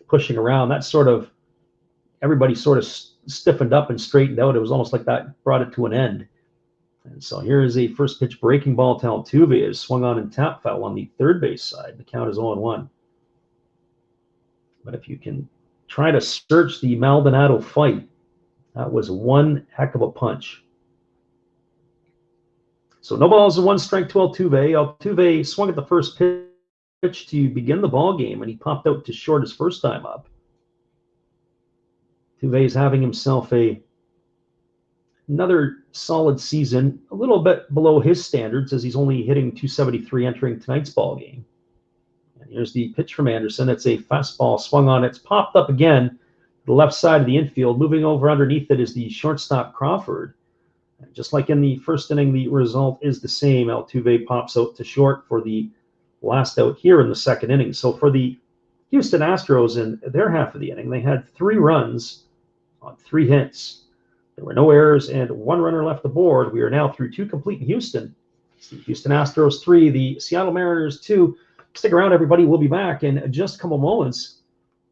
pushing around, that sort of, everybody sort of stiffened up and straightened out. It was almost like that brought it to an end. And so here is a first pitch breaking ball to Altuve. Is swung on and tap foul on the third base side. The count is 0-1. But if you can try to search the Maldonado fight, that was one heck of a punch. So no balls and 1 strike to Altuve. Altuve swung at the first pitch to begin the ball game, and he popped out to short his first time up. Altuve is having himself another solid season, a little bit below his standards, as he's only hitting 273 entering tonight's ball game. And here's the pitch from Anderson. It's a fastball swung on. It's popped up again to the left side of the infield. Moving over underneath it is the shortstop Crawford. And just like in the first inning, the result is the same. Altuve pops out to short for the last out here in the second inning. So for the Houston Astros in their half of the inning. They had 3 runs on 3 hits. There were no errors and 1 runner left aboard. We are now through 2 complete in Houston. It's the Houston Astros 3, the Seattle Mariners 2. Stick around, everybody. We'll be back in just a couple moments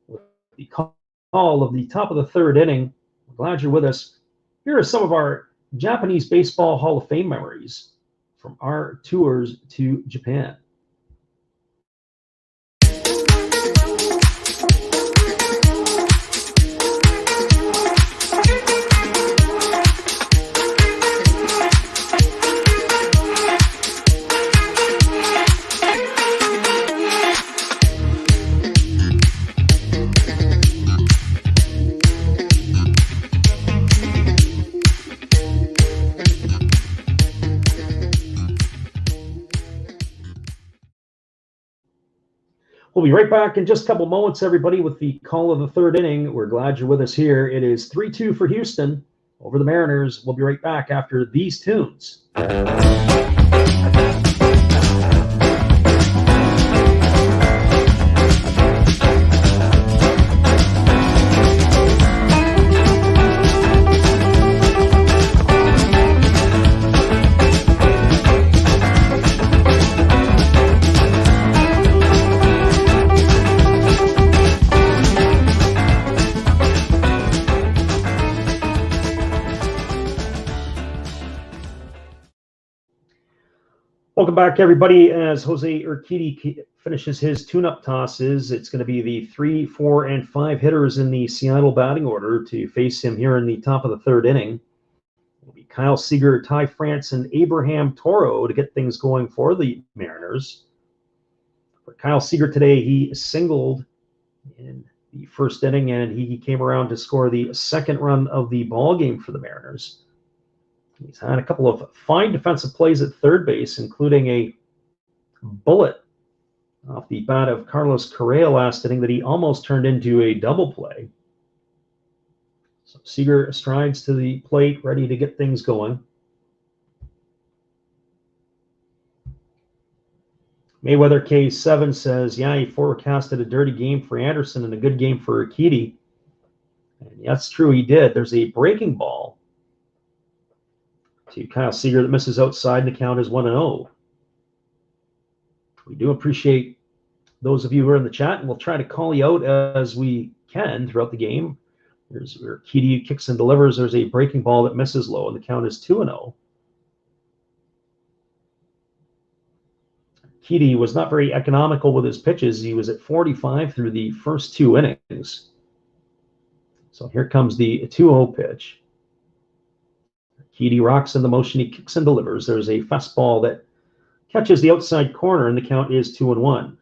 with the call of the top of the 3rd inning. We're glad you're with us. Here are some of our Japanese Baseball Hall of Fame memories from our tours to Japan. We'll be right back in just a couple moments, everybody, with the call of the 3rd inning. We're glad you're with us here. It is 3-2 for Houston over the Mariners. We'll be right back after these tunes. Welcome back, everybody. As Jose Urquidy finishes his tune-up tosses, it's going to be the 3, 4, and 5 hitters in the Seattle batting order to face him here in the top of the 3rd inning. It'll be Kyle Seager, Ty France, and Abraham Toro to get things going for the Mariners. For Kyle Seager today, he singled in the 1st inning, and he came around to score the 2nd run of the ball game for the Mariners. He's had a couple of fine defensive plays at 3rd base, including a bullet off the bat of Carlos Correa last inning that he almost turned into a double play. So Seager strides to the plate, ready to get things going. Mayweather K7 says, yeah, he forecasted a dirty game for Anderson and a good game for Urquidy. And that's true, he did. There's a breaking ball to Kyle Seager that misses outside, and the count is 1-0. We do appreciate those of you who are in the chat, and we'll try to call you out as we can throughout the game. There's where Urquidy kicks and delivers. There's a breaking ball that misses low, and the count is 2-0. Urquidy was not very economical with his pitches. He was at 45 through the first 2 innings. So here comes the 2-0 pitch. Urquidy rocks in the motion. He kicks and delivers. There's a fastball that catches the outside corner, and the count is 2-1.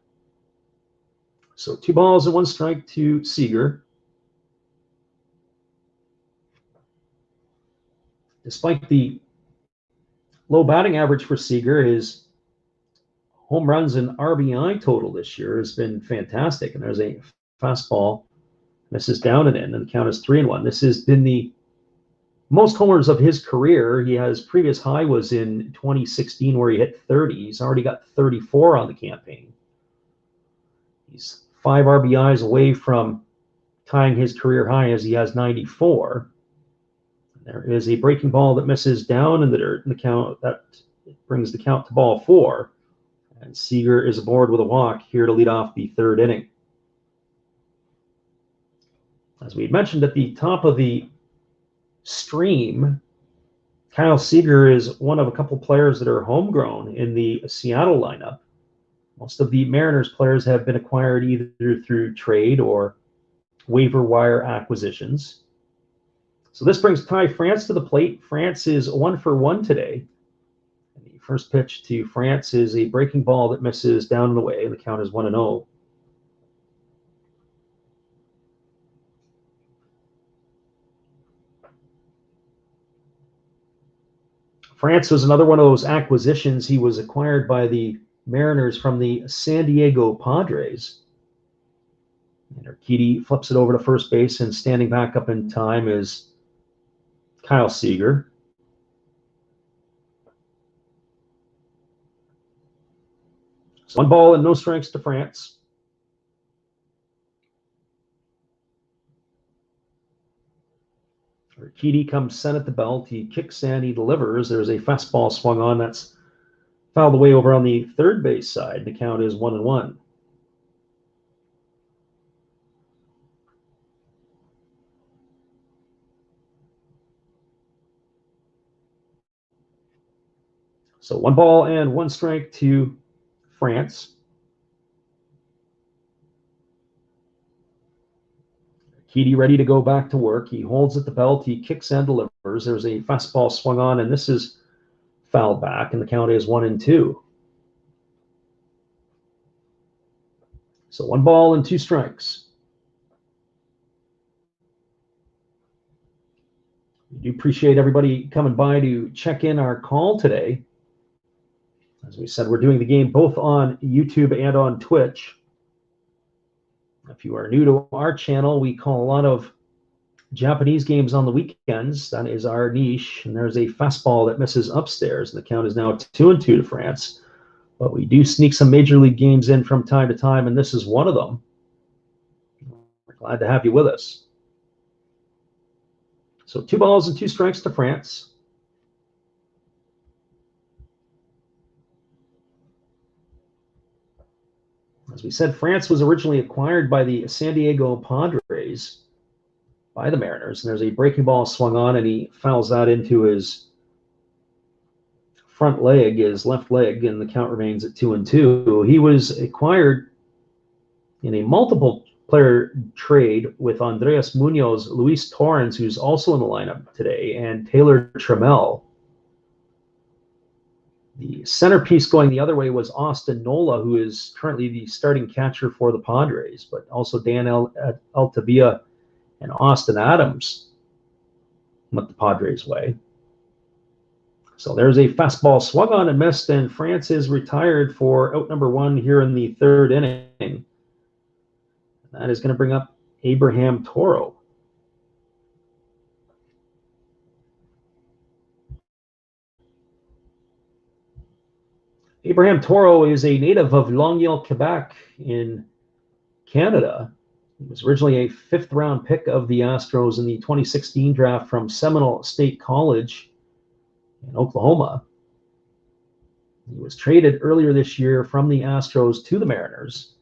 So 2 balls and 1 strike to Seager. Despite the low batting average for Seager, his home runs and RBI total this year has been fantastic. And there's a fastball. Misses down and in, and the count is 3-1. This has been the most homers of his career. His previous high was in 2016 where he hit 30. He's already got 34 on the campaign. He's 5 RBIs away from tying his career high as he has 94. There is a breaking ball that misses down in the dirt, and the count that brings the count to ball 4. And Seager is aboard with a walk here to lead off the 3rd inning. As we had mentioned at the top of the stream, Kyle Seager is one of a couple players that are homegrown in the Seattle lineup. Most of the Mariners players have been acquired either through trade or waiver wire acquisitions. So this brings Ty France to the plate. France is 1 for 1 today. And the first pitch to France is a breaking ball that misses down and away, and the count is 1-0. France was another one of those acquisitions. He was acquired by the Mariners from the San Diego Padres. And Urquidy flips it over to first base, and standing back up in time is Kyle Seager. So 1 ball and no strikes to France. Urquidy comes set at the belt. He kicks and he delivers. There's a fastball swung on. That's fouled away over on the third base side. The count is 1-1. So 1 ball and 1 strike to France. Urquidy ready to go back to work. He holds at the belt. He kicks and delivers. There's a fastball swung on, and this is fouled back, and the count is 1-2. So 1 ball and 2 strikes. We do appreciate everybody coming by to check in our call today. As we said, we're doing the game both on YouTube and on Twitch. If you are new to our channel, we call a lot of Japanese games on the weekends. That is our niche. And there's a fastball that misses upstairs. And the count is now 2-2 to France. But we do sneak some Major League games in from time to time, and this is one of them. We're glad to have you with us. So 2 balls and 2 strikes to France. As we said, France was originally acquired by the San Diego Padres by the Mariners. And there's a breaking ball swung on, and he fouls that into his front leg, his left leg, and the count remains at 2-2. He was acquired in a multiple player trade with Andres Munoz, Luis Torrens, who's also in the lineup today, and Taylor Trammell. The centerpiece going the other way was Austin Nola, who is currently the starting catcher for the Padres, but also Dan Altavia and Austin Adams went the Padres' way. So there's a fastball swung on and missed, and France is retired for out number 1 here in the 3rd inning. That is going to bring up Abraham Toro. Abraham Toro is a native of Longueuil, Quebec in Canada. He was originally a 5th-round pick of the Astros in the 2016 draft from Seminole State College in Oklahoma. He was traded earlier this year from the Astros to the Mariners.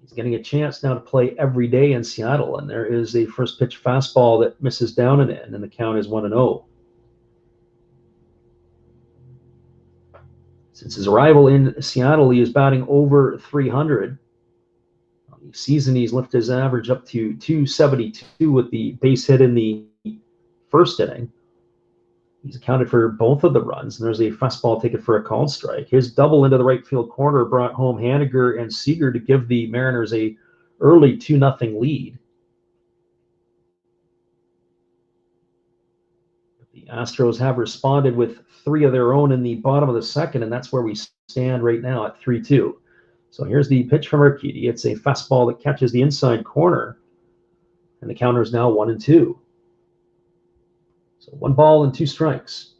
He's getting a chance now to play every day in Seattle, and there is a first pitch fastball that misses down and in, and the count is 1-0. Since his arrival in Seattle, he is batting over 300. On the season, he's lifted his average up to 272 with the base hit in the 1st inning. He's accounted for both of the runs, and there's a fastball taken for a called strike. His double into the right field corner brought home Haniger and Seager to give the Mariners a early 2-0 lead. The Astros have responded with 3 of their own in the bottom of the 2nd, and that's where we stand right now at 3-2. So here's the pitch from Urquidy. It's a fastball that catches the inside corner, and the counter is now 1-2. So 1 ball and 2 strikes.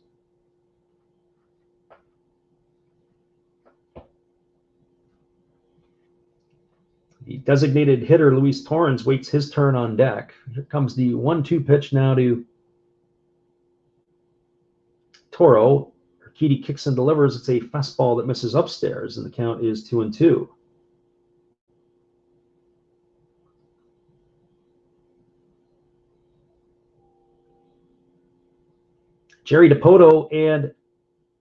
The designated hitter, Luis Torrens, waits his turn on deck. Here comes the 1-2 pitch now to Toro. Urquidy kicks and delivers. It's a fastball that misses upstairs, and the count is 2-2. Jerry DiPoto and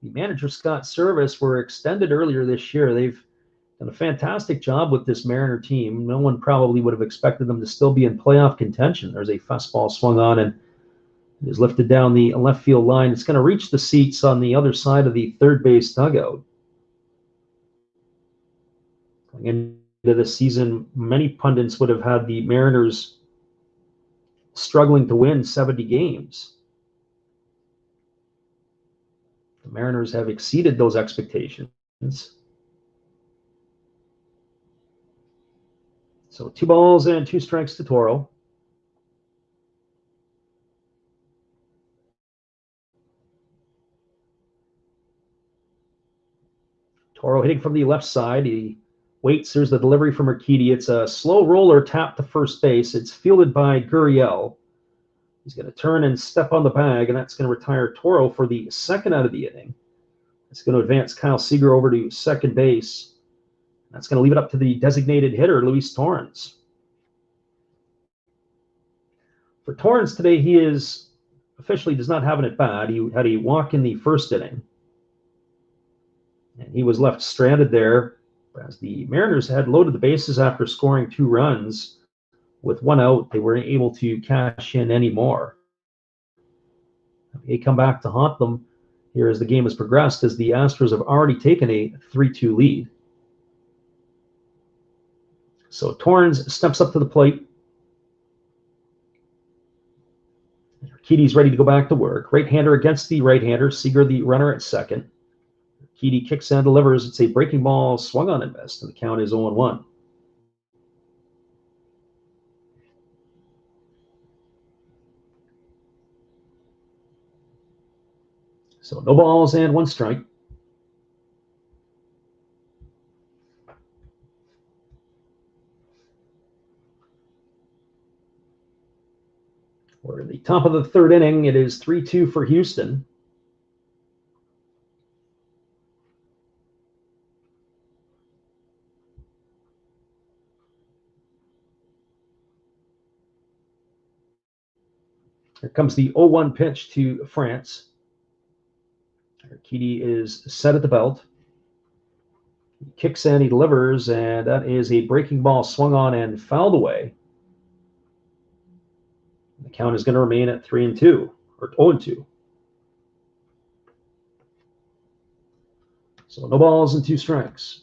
the manager Scott Service were extended earlier this year. They've done a fantastic job with this Mariner team. No one probably would have expected them to still be in playoff contention. There's a fastball swung on and it is lifted down the left field line. It's going to reach the seats on the other side of the third base dugout. Going into the season, many pundits would have had the Mariners struggling to win 70 games. The Mariners have exceeded those expectations. So 2 balls and 2 strikes to Toro. Toro hitting from the left side. He waits. There's the delivery from Urquidy. It's a slow roller tap to first base. It's fielded by Gurriel. He's going to turn and step on the bag, and that's going to retire Toro for the second out of the inning. It's going to advance Kyle Seager over to second base. That's going to leave it up to the designated hitter, Luis Torrens. For Torrens today, he is officially does not have an at-bat. He had a walk in the first inning, and he was left stranded there as the Mariners had loaded the bases after scoring 2 runs. With 1 out, they weren't able to cash in anymore. They come back to haunt them here as the game has progressed, as the Astros have already taken a 3-2 lead. So Torrens steps up to the plate. Urquidy's ready to go back to work. Right-hander against the right-hander. Seager, the runner at second. Urquidy kicks and delivers. It's a breaking ball, swung on and missed, and the count is 0-1. So no balls and 1 strike. We're in the top of the 3rd inning. It is 3-2 for Houston. Here comes the 0-1 pitch to France. Urquidy is set at the belt. He kicks and he delivers, and that is a breaking ball swung on and fouled away. The count is going to remain at 3-2, or 0-2. So no balls and 2 strikes.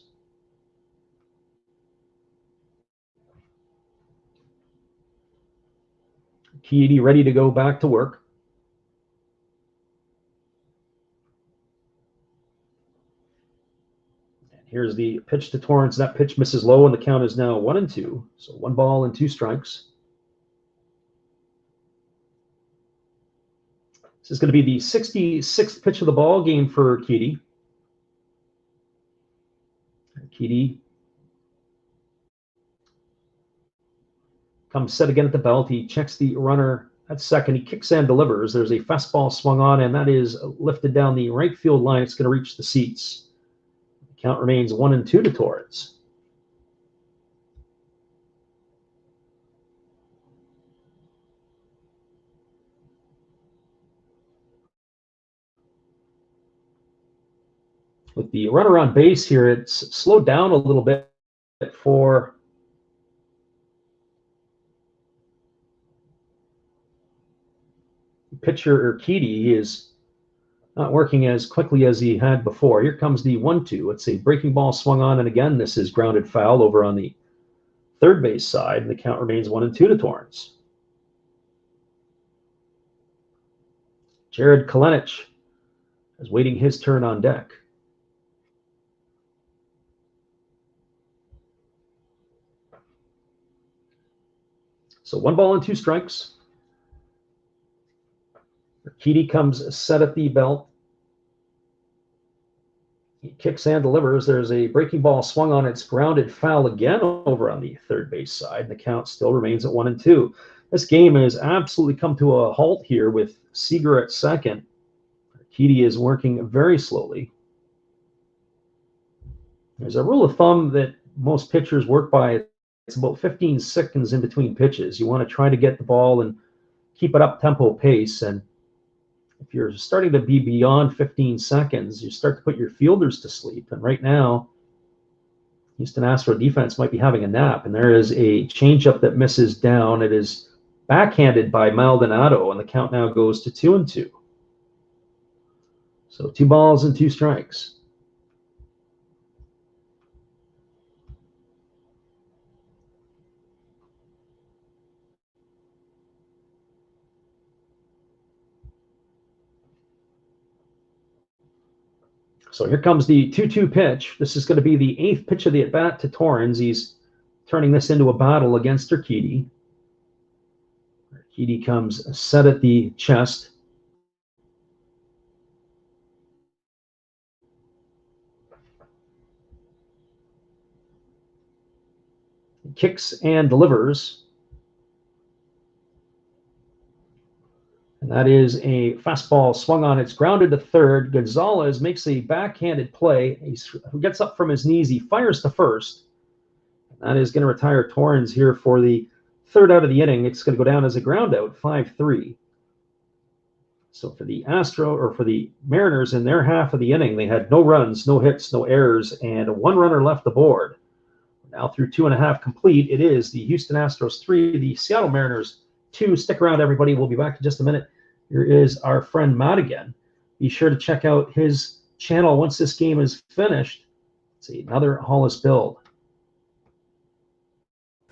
Urquidy ready to go back to work. Here's the pitch to Torrens. That pitch misses low, and the count is now 1-2. So 1 ball and 2 strikes. This is going to be the 66th pitch of the ball game for Urquidy. Urquidy comes set again at the belt. He checks the runner at second. He kicks and delivers. There's a fastball swung on, and that is lifted down the right field line. It's going to reach the seats. Count remains 1-2 to Torrens. With the runner on base here, it's slowed down a little bit for pitcher Urquidy. He is not working as quickly as he had before. Here comes the 1-2. It's a breaking ball swung on, and again, this is grounded foul over on the third base side, and the count remains 1-2 to Torrens. Jared Kalenich is waiting his turn on deck. So 1 ball and 2 strikes. Urquidy comes set at the belt. He kicks and delivers. There's a breaking ball swung on. It's grounded foul again over on the third base side. The count still remains at 1-2. This game has absolutely come to a halt here with Seager at second. Urquidy is working very slowly. There's a rule of thumb that most pitchers work by. It's about 15 seconds in between pitches. You want to try to get the ball and keep it up-tempo pace, and if you're starting to be beyond 15 seconds, you start to put your fielders to sleep. And right now, Houston Astros defense might be having a nap. And there is a changeup that misses down. It is backhanded by Maldonado, and the count now goes to 2-2. So 2 balls and 2 strikes. So here comes the 2-2 pitch. This is going to be the 8th pitch of the at-bat to Torrens. He's turning this into a battle against Urquidy. Urquidy comes set at the chest. He kicks and delivers. And that is a fastball swung on. It's grounded to third. Gonzalez makes a backhanded play. He gets up from his knees. He fires to first. That is going to retire Torrens here for the third out of the inning. It's going to go down as a ground out, 5-3. So for the for the Mariners in their half of the inning, they had no runs, no hits, no errors, and one runner left aboard. Now through 2.5 complete, it is the Houston Astros 3, the Seattle Mariners 2. Stick around, everybody. We'll be back in just a minute. Here is our friend Matt again. Be sure to check out his channel once this game is finished. Let's see, another Hollis build.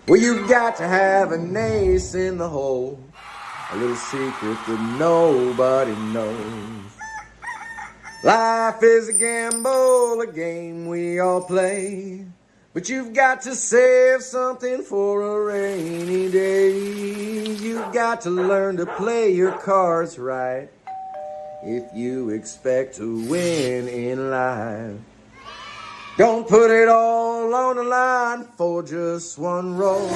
Well, you've got to have an ace in the hole, a little secret that nobody knows. Life is a gamble, a game we all play, but you've got to save something for a rainy day. You've got to learn to play your cards right if you expect to win in life. Don't put it all on the line for just one roll.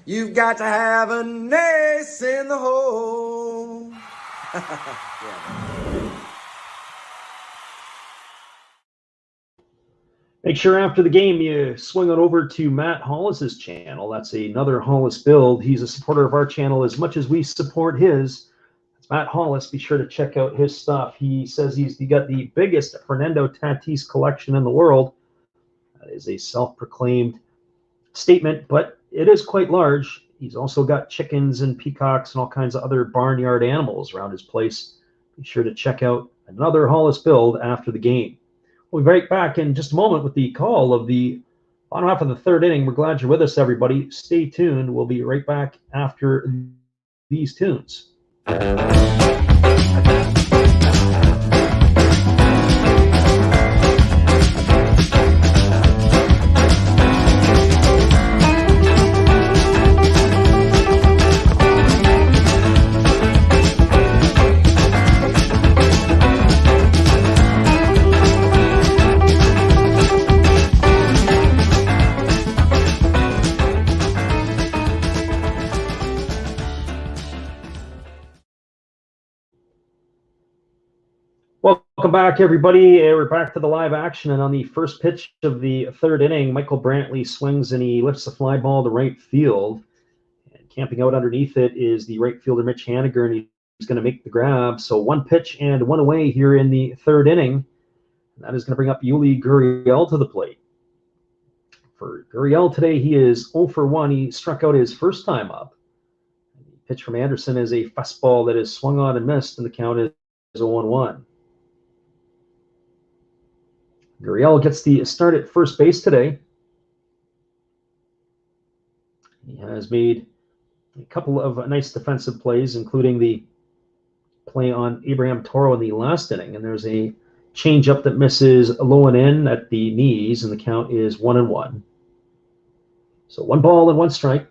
You've got to have an ace in the hole. Make sure after the game you swing on over to Matt Hollis's channel. That's another Hollis build. He's a supporter of our channel as much as we support his. It's Matt Hollis. Be sure to check out his stuff. He says he got the biggest Fernando Tatis collection in the world. That is a self-proclaimed statement, but it is quite large. He's also got chickens and peacocks and all kinds of other barnyard animals around his place. Be sure to check out another Hollis build after the game. We'll be right back in just a moment with the call of the bottom half of the third inning. We're glad you're with us, everybody. Stay tuned. We'll be right back after these tunes. Welcome back, everybody. We're back to the live action, and on the first pitch of the third inning, Michael Brantley swings and he lifts the fly ball to right field. And camping out underneath it is the right fielder Mitch Haniger, and he's going to make the grab. So one pitch and one away here in the third inning. And that is going to bring up Yuli Gurriel to the plate. For Gurriel today, he is 0 for 1. He struck out his first time up. The pitch from Anderson is a fastball that is swung on and missed, and the count is 0-1. Gurriel gets the start at first base today. He has made a couple of nice defensive plays, including the play on Abraham Toro in the last inning. And there's a changeup that misses low and in at the knees, and the count is 1-1. So 1 ball and 1 strike.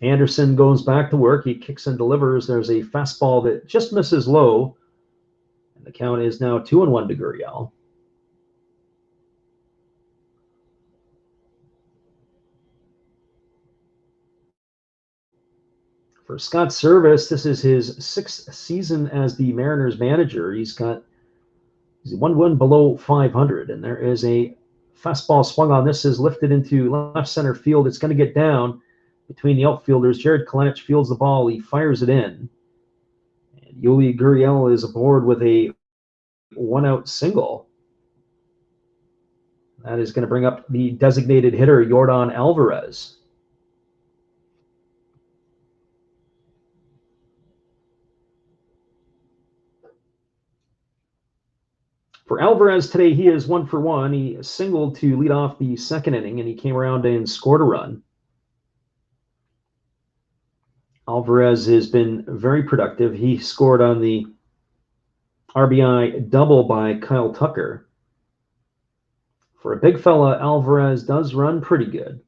Anderson goes back to work. He kicks and delivers. There's a fastball that just misses low. And the count is now 2-1 to Gurriel. For Scott Service, this is his 6th season as the Mariners manager. He's 1 below 500, and there is a fastball swung on. This is lifted into left center field. It's going to get down between the outfielders. Jared Kalanich fields the ball. He fires it in. And Yuli Gurriel is aboard with a 1-out single. That is going to bring up the designated hitter, Yordan Alvarez. For Alvarez today, he is 1 for 1. He singled to lead off the second inning, and he came around and scored a run. Alvarez has been very productive. He scored on the RBI double by Kyle Tucker. For a big fella, Alvarez does run pretty good.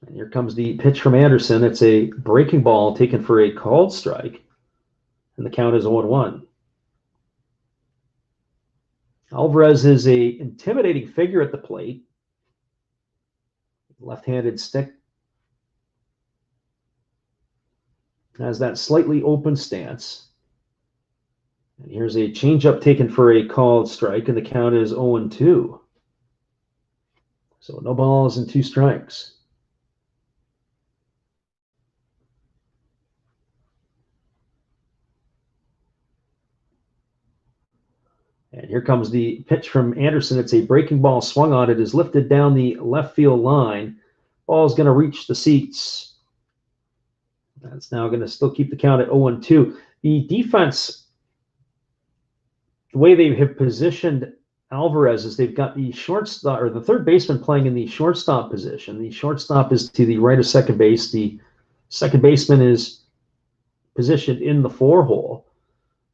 And here comes the pitch from Anderson. It's a breaking ball taken for a called strike, and the count is 0-1. Alvarez is a intimidating figure at the plate. Left-handed stick. Has that slightly open stance. And here's a changeup taken for a called strike, and the count is 0-2. So no balls and 2 strikes. And here comes the pitch from Anderson. It's a breaking ball swung on. It is lifted down the left field line. Ball is going to reach the seats. That's now going to still keep the count at 0-2. The defense, the way they have positioned Alvarez is they've got the shortstop or the third baseman playing in the shortstop position. The shortstop is to the right of second base. The second baseman is positioned in the 4-hole.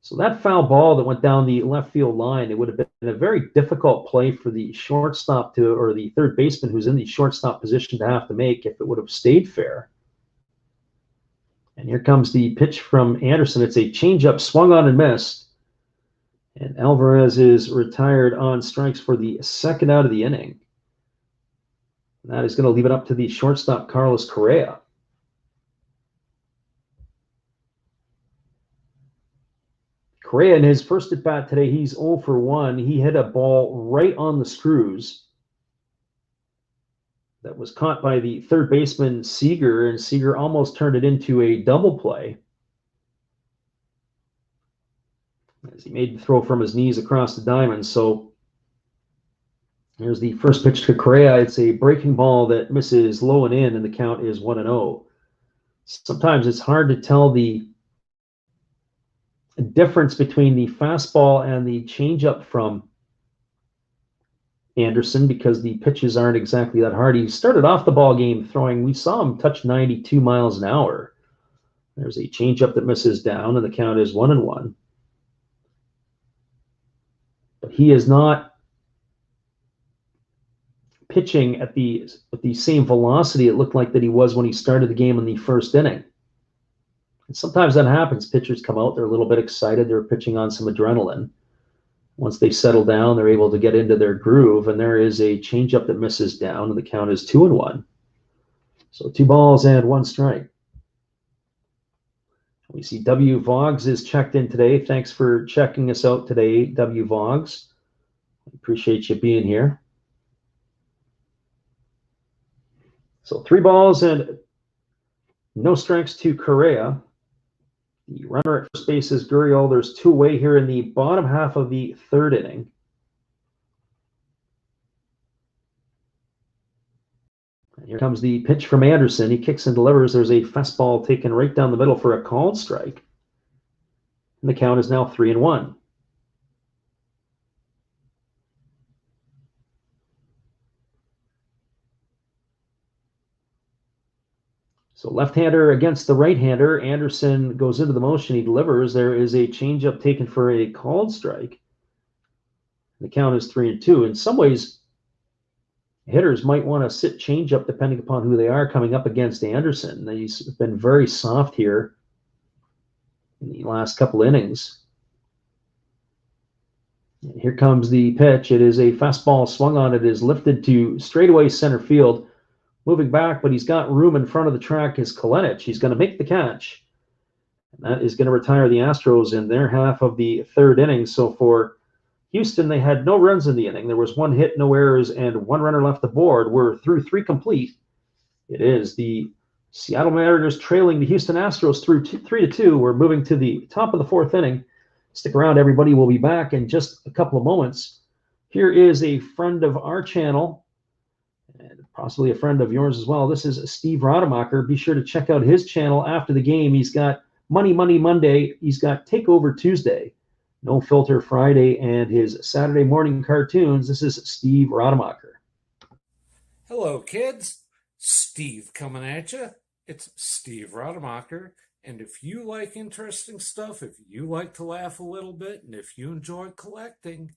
So that foul ball that went down the left field line, it would have been a very difficult play for the shortstop to, or the third baseman who's in the shortstop position to have to make if it would have stayed fair. And here comes the pitch from Anderson. It's a changeup swung on and missed. And Alvarez is retired on strikes for the second out of the inning. And that is going to leave it up to the shortstop, Carlos Correa. Correa, in his first at bat today, he's 0 for 1. He hit a ball right on the screws that was caught by the third baseman, Seager, and Seager almost turned it into a double play as he made the throw from his knees across the diamond. So here's the first pitch to Correa. It's a breaking ball that misses low and in, and the count is 1-0. Sometimes it's hard to tell the difference between the fastball and the changeup from Anderson because the pitches aren't exactly that hard. He started off the ball game throwing, we saw him touch 92 miles an hour. There's a changeup that misses down, and the count is 1-1. But he is not pitching at the same velocity it looked like that he was when he started the game in the first inning. And sometimes that happens. Pitchers come out, they're a little bit excited, they're pitching on some adrenaline. Once they settle down, they're able to get into their groove, and there is a changeup that misses down, and the count is 2-1. So 2 balls and 1 strike. We see W. Voggs is checked in today. Thanks for checking us out today, W. Voggs. Appreciate you being here. So 3 balls and no strikes to Correa. The runner at first base is Gurriel. There's 2 away here in the bottom half of the 3rd inning. And here comes the pitch from Anderson. He kicks and delivers. There's a fastball taken right down the middle for a called strike. And the count is now 3-1. So left-hander against the right-hander. Anderson goes into the motion. He delivers. There is a changeup taken for a called strike. The count is 3-2. In some ways, hitters might want to sit changeup depending upon who they are coming up against Anderson. He's been very soft here in the last couple innings. And here comes the pitch. It is a fastball swung on. It is lifted to straightaway center field. Moving back, but he's got room in front of the track is Kalenic. He's going to make the catch. And that is going to retire the Astros in their half of the 3rd inning. So for Houston, they had no runs in the inning. There was 1 hit, no errors, and 1 runner left aboard. We're through 3 complete. It is the Seattle Mariners trailing the Houston Astros through 3-2. We're moving to the top of the 4th inning. Stick around, everybody. We'll be back in just a couple of moments. Here is a friend of our channel, and possibly a friend of yours as well. This is Steve Rademacher. Be sure to check out his channel after the game. He's got Money Monday. He's got Takeover Tuesday, No Filter Friday, and his Saturday morning cartoons. This is Steve Rademacher. Hello, kids. Steve coming at you. It's Steve Rademacher. And if you like interesting stuff, if you like to laugh a little bit, and if you enjoy collecting,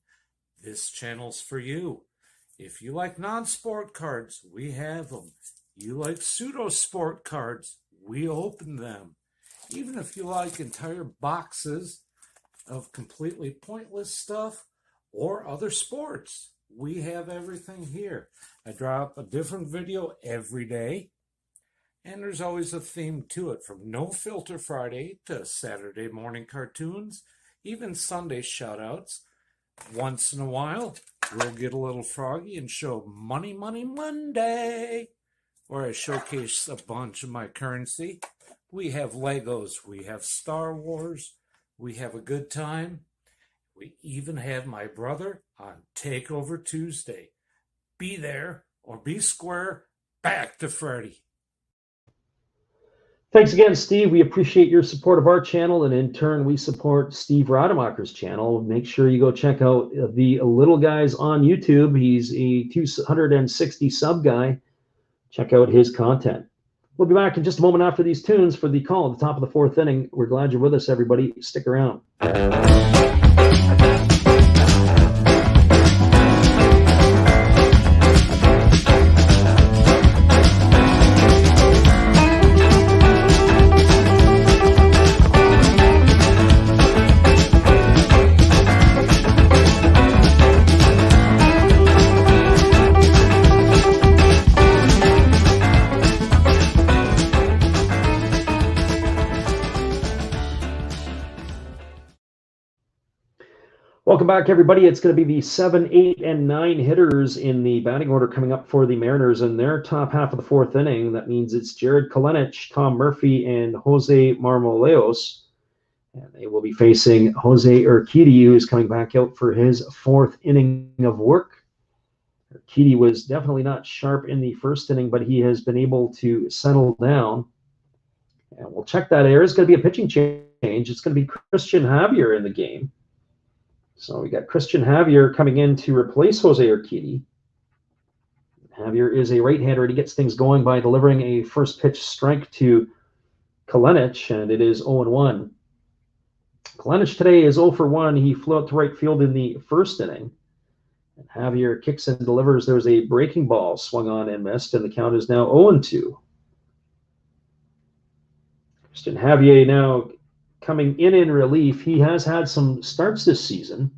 this channel's for you. If you like non-sport cards, we have them. You like pseudo-sport cards, we open them. Even if you like entire boxes of completely pointless stuff, or other sports. We have everything here. I drop a different video every day, and there's always a theme to it, from No Filter Friday to Saturday morning cartoons, even Sunday shoutouts. Once in a while, we'll get a little froggy and show Money Money Monday, where I showcase a bunch of my currency. We have Legos, we have Star Wars, we have a good time. We even have my brother on Takeover Tuesday. Be there or be square. Back to Freddy. Thanks again, Steve. We appreciate your support of our channel, and in turn, we support Steve Rademacher's channel. Make sure you go check out the Little Guys on YouTube. He's a 260 sub guy. Check out his content. We'll be back in just a moment after these tunes for the call at the top of the fourth inning. We're glad you're with us, everybody. Stick around. Welcome back, everybody. It's going to be the 7, 8, and 9 hitters in the batting order coming up for the Mariners in their top half of the fourth inning. That means it's Jared Kelenic, Tom Murphy, and Jose Marmoleos. And they will be facing Jose Urquidy, who's coming back out for his fourth inning of work. Urquidy was definitely not sharp in the first inning, but he has been able to settle down. And we'll check that air. It's going to be a pitching change. It's going to be Christian Javier in the game. So we got Christian Javier coming in to replace Jose Urquidy. Javier is a right-hander, and he gets things going by delivering a first pitch strike to Kelenic, and it is 0-1. Kelenic today is 0 for 1. He flew out to right field in the first inning. And Javier kicks and delivers. There's a breaking ball swung on and missed, and the count is now 0-2. Christian Javier now coming in relief. He has had some starts this season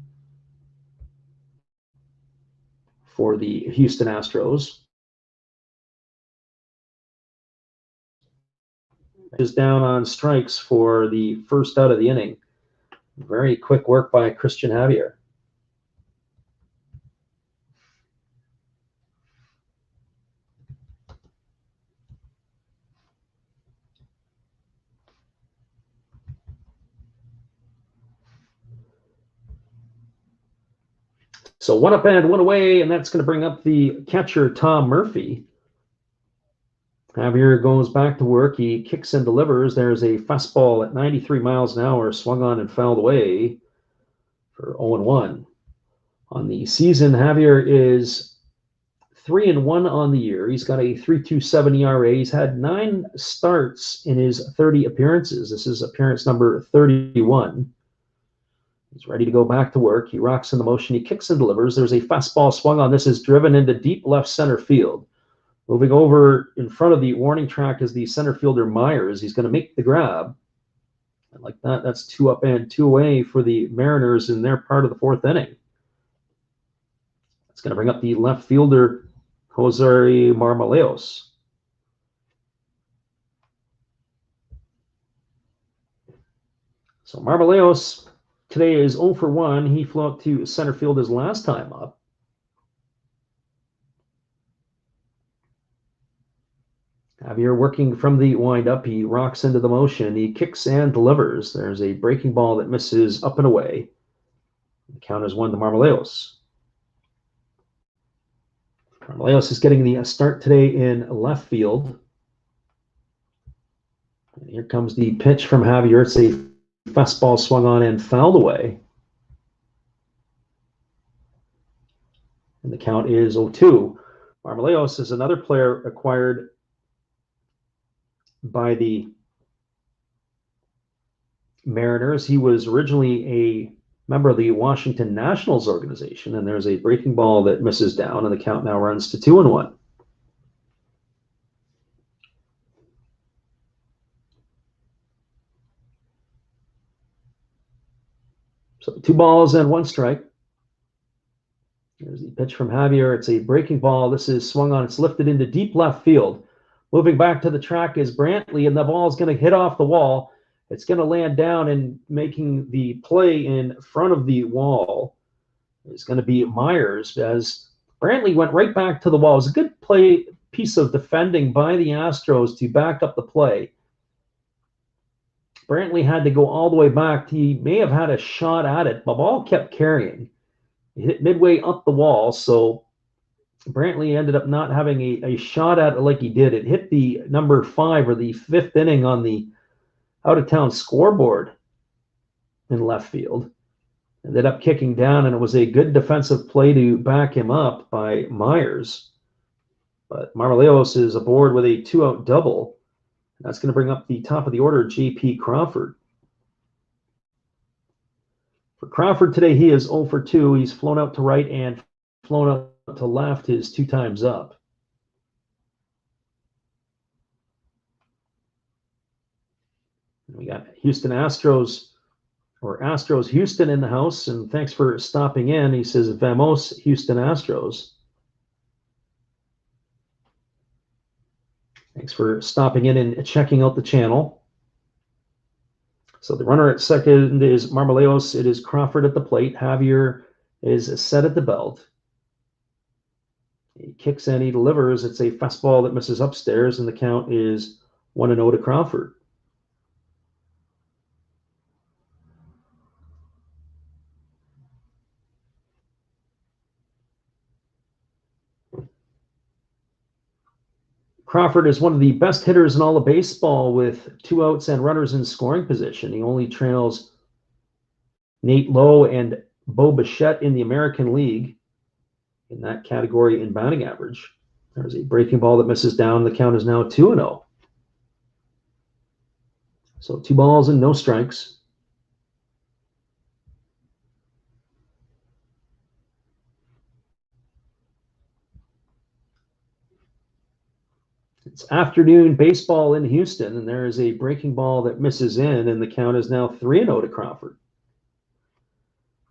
for the Houston Astros. Is down on strikes for the first out of the inning. Very quick work by Christian Javier. So one up and one away, and that's going to bring up the catcher, Tom Murphy. Javier goes back to work. He kicks and delivers. There's a fastball at 93 miles an hour, swung on and fouled away for 0-1. On the season, Javier is 3-1 on the year. He's got a 3.27 ERA. He's had 9 starts in his 30 appearances. This is appearance number 31. He's ready to go back to work. He rocks in the motion. He kicks and delivers. There's a fastball swung on. This is driven into deep left center field. Moving over in front of the warning track is the center fielder Myers. He's going to make the grab. And like that, that's 2 up and 2 away for the Mariners in their part of the fourth inning. It's going to bring up the left fielder, Jose Marmoleos. So Marmoleos today is 0 for 1. He flew out to center field his last time up. Javier working from the windup. He rocks into the motion. He kicks and delivers. There's a breaking ball that misses up and away. The count is 1 to Marmoleos. Marmoleos is getting the start today in left field. And here comes the pitch from Javier. It's a fastball swung on and fouled away. And the count is 0-2. Marmoleos is another player acquired by the Mariners. He was originally a member of the Washington Nationals organization, and there's a breaking ball that misses down, and the count now runs to 2-1. So 2 balls and 1 strike. There's the pitch from Javier. It's a breaking ball. This is swung on. It's lifted into deep left field. Moving back to the track is Brantley, and the ball is going to hit off the wall. It's going to land down, and making the play in front of the wall is going to be Myers, as Brantley went right back to the wall. It was a good piece of defending by the Astros to back up the play. Brantley had to go all the way back. He may have had a shot at it. The ball kept carrying. It hit midway up the wall, so Brantley ended up not having a shot at it like he did. It hit the number 5 or the 5th inning on the out-of-town scoreboard in left field. Ended up kicking down, and it was a good defensive play to back him up by Myers. But Marmolejos is aboard with a 2-out double. That's going to bring up the top of the order, J.P. Crawford. For Crawford today, he is 0 for 2. He's flown out to right and flown out to left his 2 times up. And we got Houston Astros, or Astros Houston in the house, and thanks for stopping in. He says, Vamos, Houston Astros. Thanks for stopping in and checking out the channel. So the runner at second is Marmolejos. It is Crawford at the plate. Javier is set at the belt. He kicks and he delivers. It's a fastball that misses upstairs, and the count is 1-0 to Crawford. Crawford is one of the best hitters in all of baseball with 2 outs and runners in scoring position. He only trails Nate Lowe and Bo Bichette in the American League in that category in batting average. There's a breaking ball that misses down. The count is now 2-0. So 2 balls and no strikes. It's afternoon baseball in Houston, and there is a breaking ball that misses in, and the count is now 3-0 to Crawford.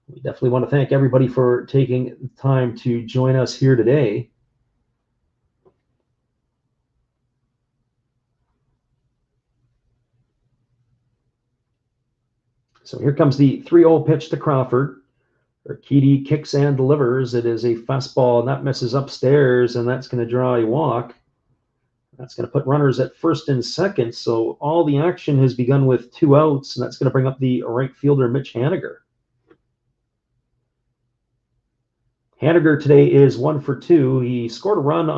We definitely want to thank everybody for taking the time to join us here today. So here comes the 3-0 pitch to Crawford. Urquidy kicks and delivers. It is a fastball, and that misses upstairs, and that's going to draw a walk. That's going to put runners at first and second. So all the action has begun with 2 outs, and that's going to bring up the right fielder, Mitch Haniger. Haniger today is 1 for 2. He scored a run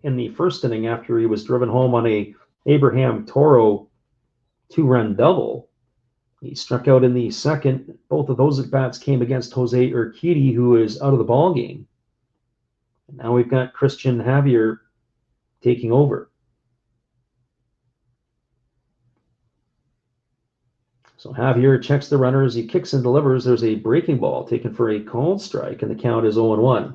in the first inning after he was driven home on a Abraham Toro 2-run double. He struck out in the second. Both of those at-bats came against Jose Urquidy, who is out of the ball game. And now we've got Christian Javier taking over. So Javier checks the runners. He kicks and delivers. There's a breaking ball taken for a called strike, and the count is 0-1.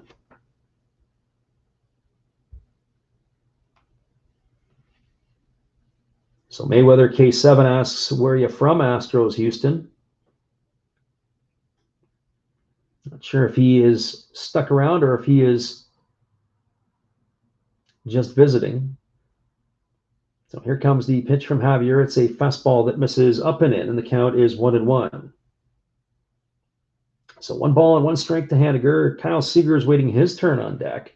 So Mayweather K7 asks, where are you from, Astros Houston? Not sure if he is stuck around or if he is just visiting. So here comes the pitch from Javier. It's a fastball that misses up and in, and the count is 1-1. So 1 ball and 1 strike to Haniger. Kyle Seager is waiting his turn on deck.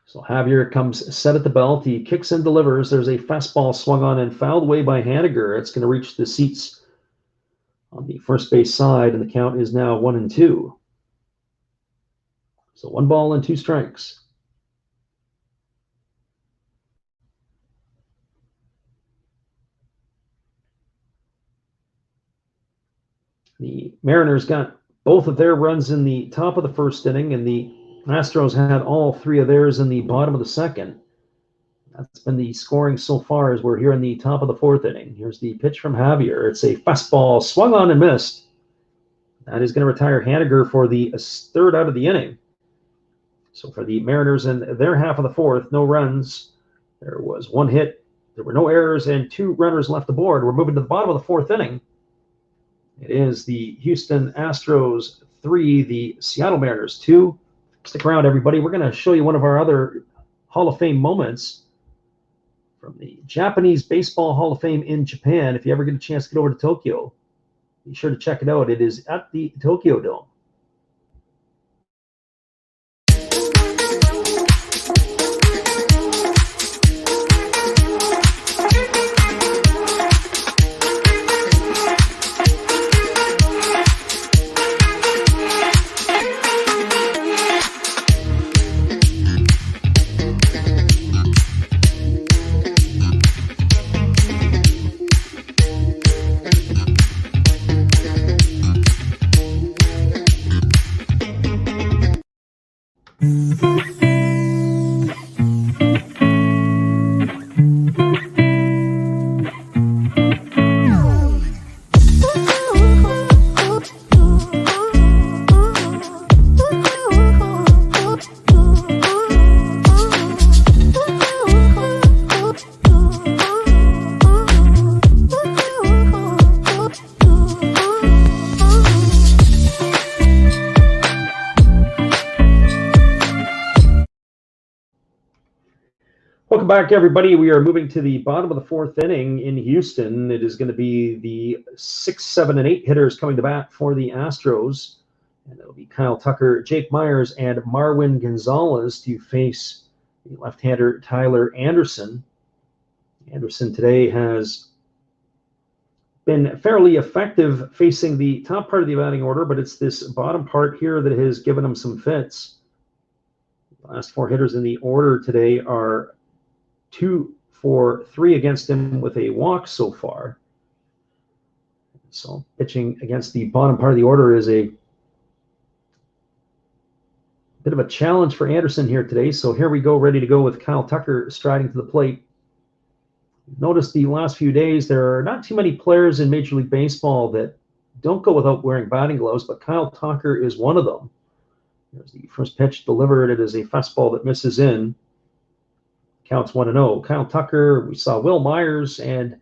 So Javier comes set at the belt. He kicks and delivers. There's a fastball swung on and fouled away by Haniger. It's going to reach the seats on the first base side, and the count is now 1-2. So 1 ball and 2 strikes. The Mariners got both of their runs in the top of the first inning, and the Astros had all 3 of theirs in the bottom of the second. That's been the scoring so far as we're here in the top of the 4th inning. Here's the pitch from Javier. It's a fastball swung on and missed. That is going to retire Haniger for the 3rd out of the inning. So for the Mariners in their half of the 4th, no runs, There was one hit. There were no errors and 2 runners left aboard. We're moving to the bottom of the 4th inning. It is the Houston Astros 3, the Seattle Mariners 2. Stick around, everybody. We're going to show you one of our other Hall of Fame moments from the Japanese Baseball Hall of Fame in Japan. If you ever get a chance to get over to Tokyo, be sure to check it out. It is at the Tokyo Dome. Welcome back, everybody. We are moving to the bottom of the 4th inning in Houston. It is going to be the 6, 7, and 8 hitters coming to bat for the Astros. And it'll be Kyle Tucker, Jake Myers, and Marwin Gonzalez to face the left-hander Tyler Anderson. Anderson today has been fairly effective facing the top part of the batting order, but it's this bottom part here that has given him some fits. The last 4 hitters in the order today are 2 for 3 against him with a walk so far. So pitching against the bottom part of the order is a bit of a challenge for Anderson here today. So here we go, ready to go with Kyle Tucker striding to the plate. Notice the last few days there are not too many players in Major League Baseball that don't go without wearing batting gloves, but Kyle Tucker is one of them. There's the first pitch delivered. It is a fastball that misses in. Counts 1-0. Kyle Tucker, we saw Will Myers, and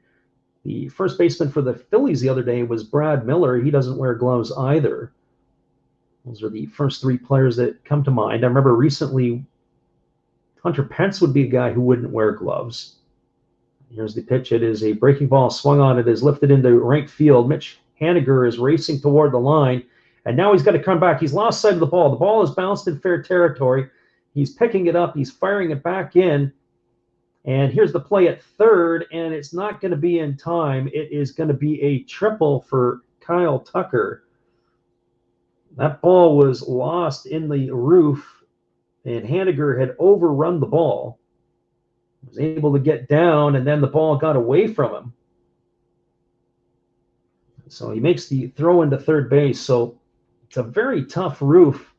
the first baseman for the Phillies the other day was Brad Miller. He doesn't wear gloves either. Those are the first 3 players that come to mind. I remember recently Hunter Pence would be a guy who wouldn't wear gloves. Here's the pitch. It is a breaking ball swung on. It is lifted into right field. Mitch Haniger is racing toward the line, and now he's got to come back. He's lost sight of the ball. The ball is bounced in fair territory. He's picking it up. He's firing it back in. And here's the play at third, and it's not going to be in time. It is going to be a triple for Kyle Tucker. That ball was lost in the roof, and Haniger had overrun the ball. Was able to get down, and then the ball got away from him. So he makes the throw into third base. So it's a very tough roof.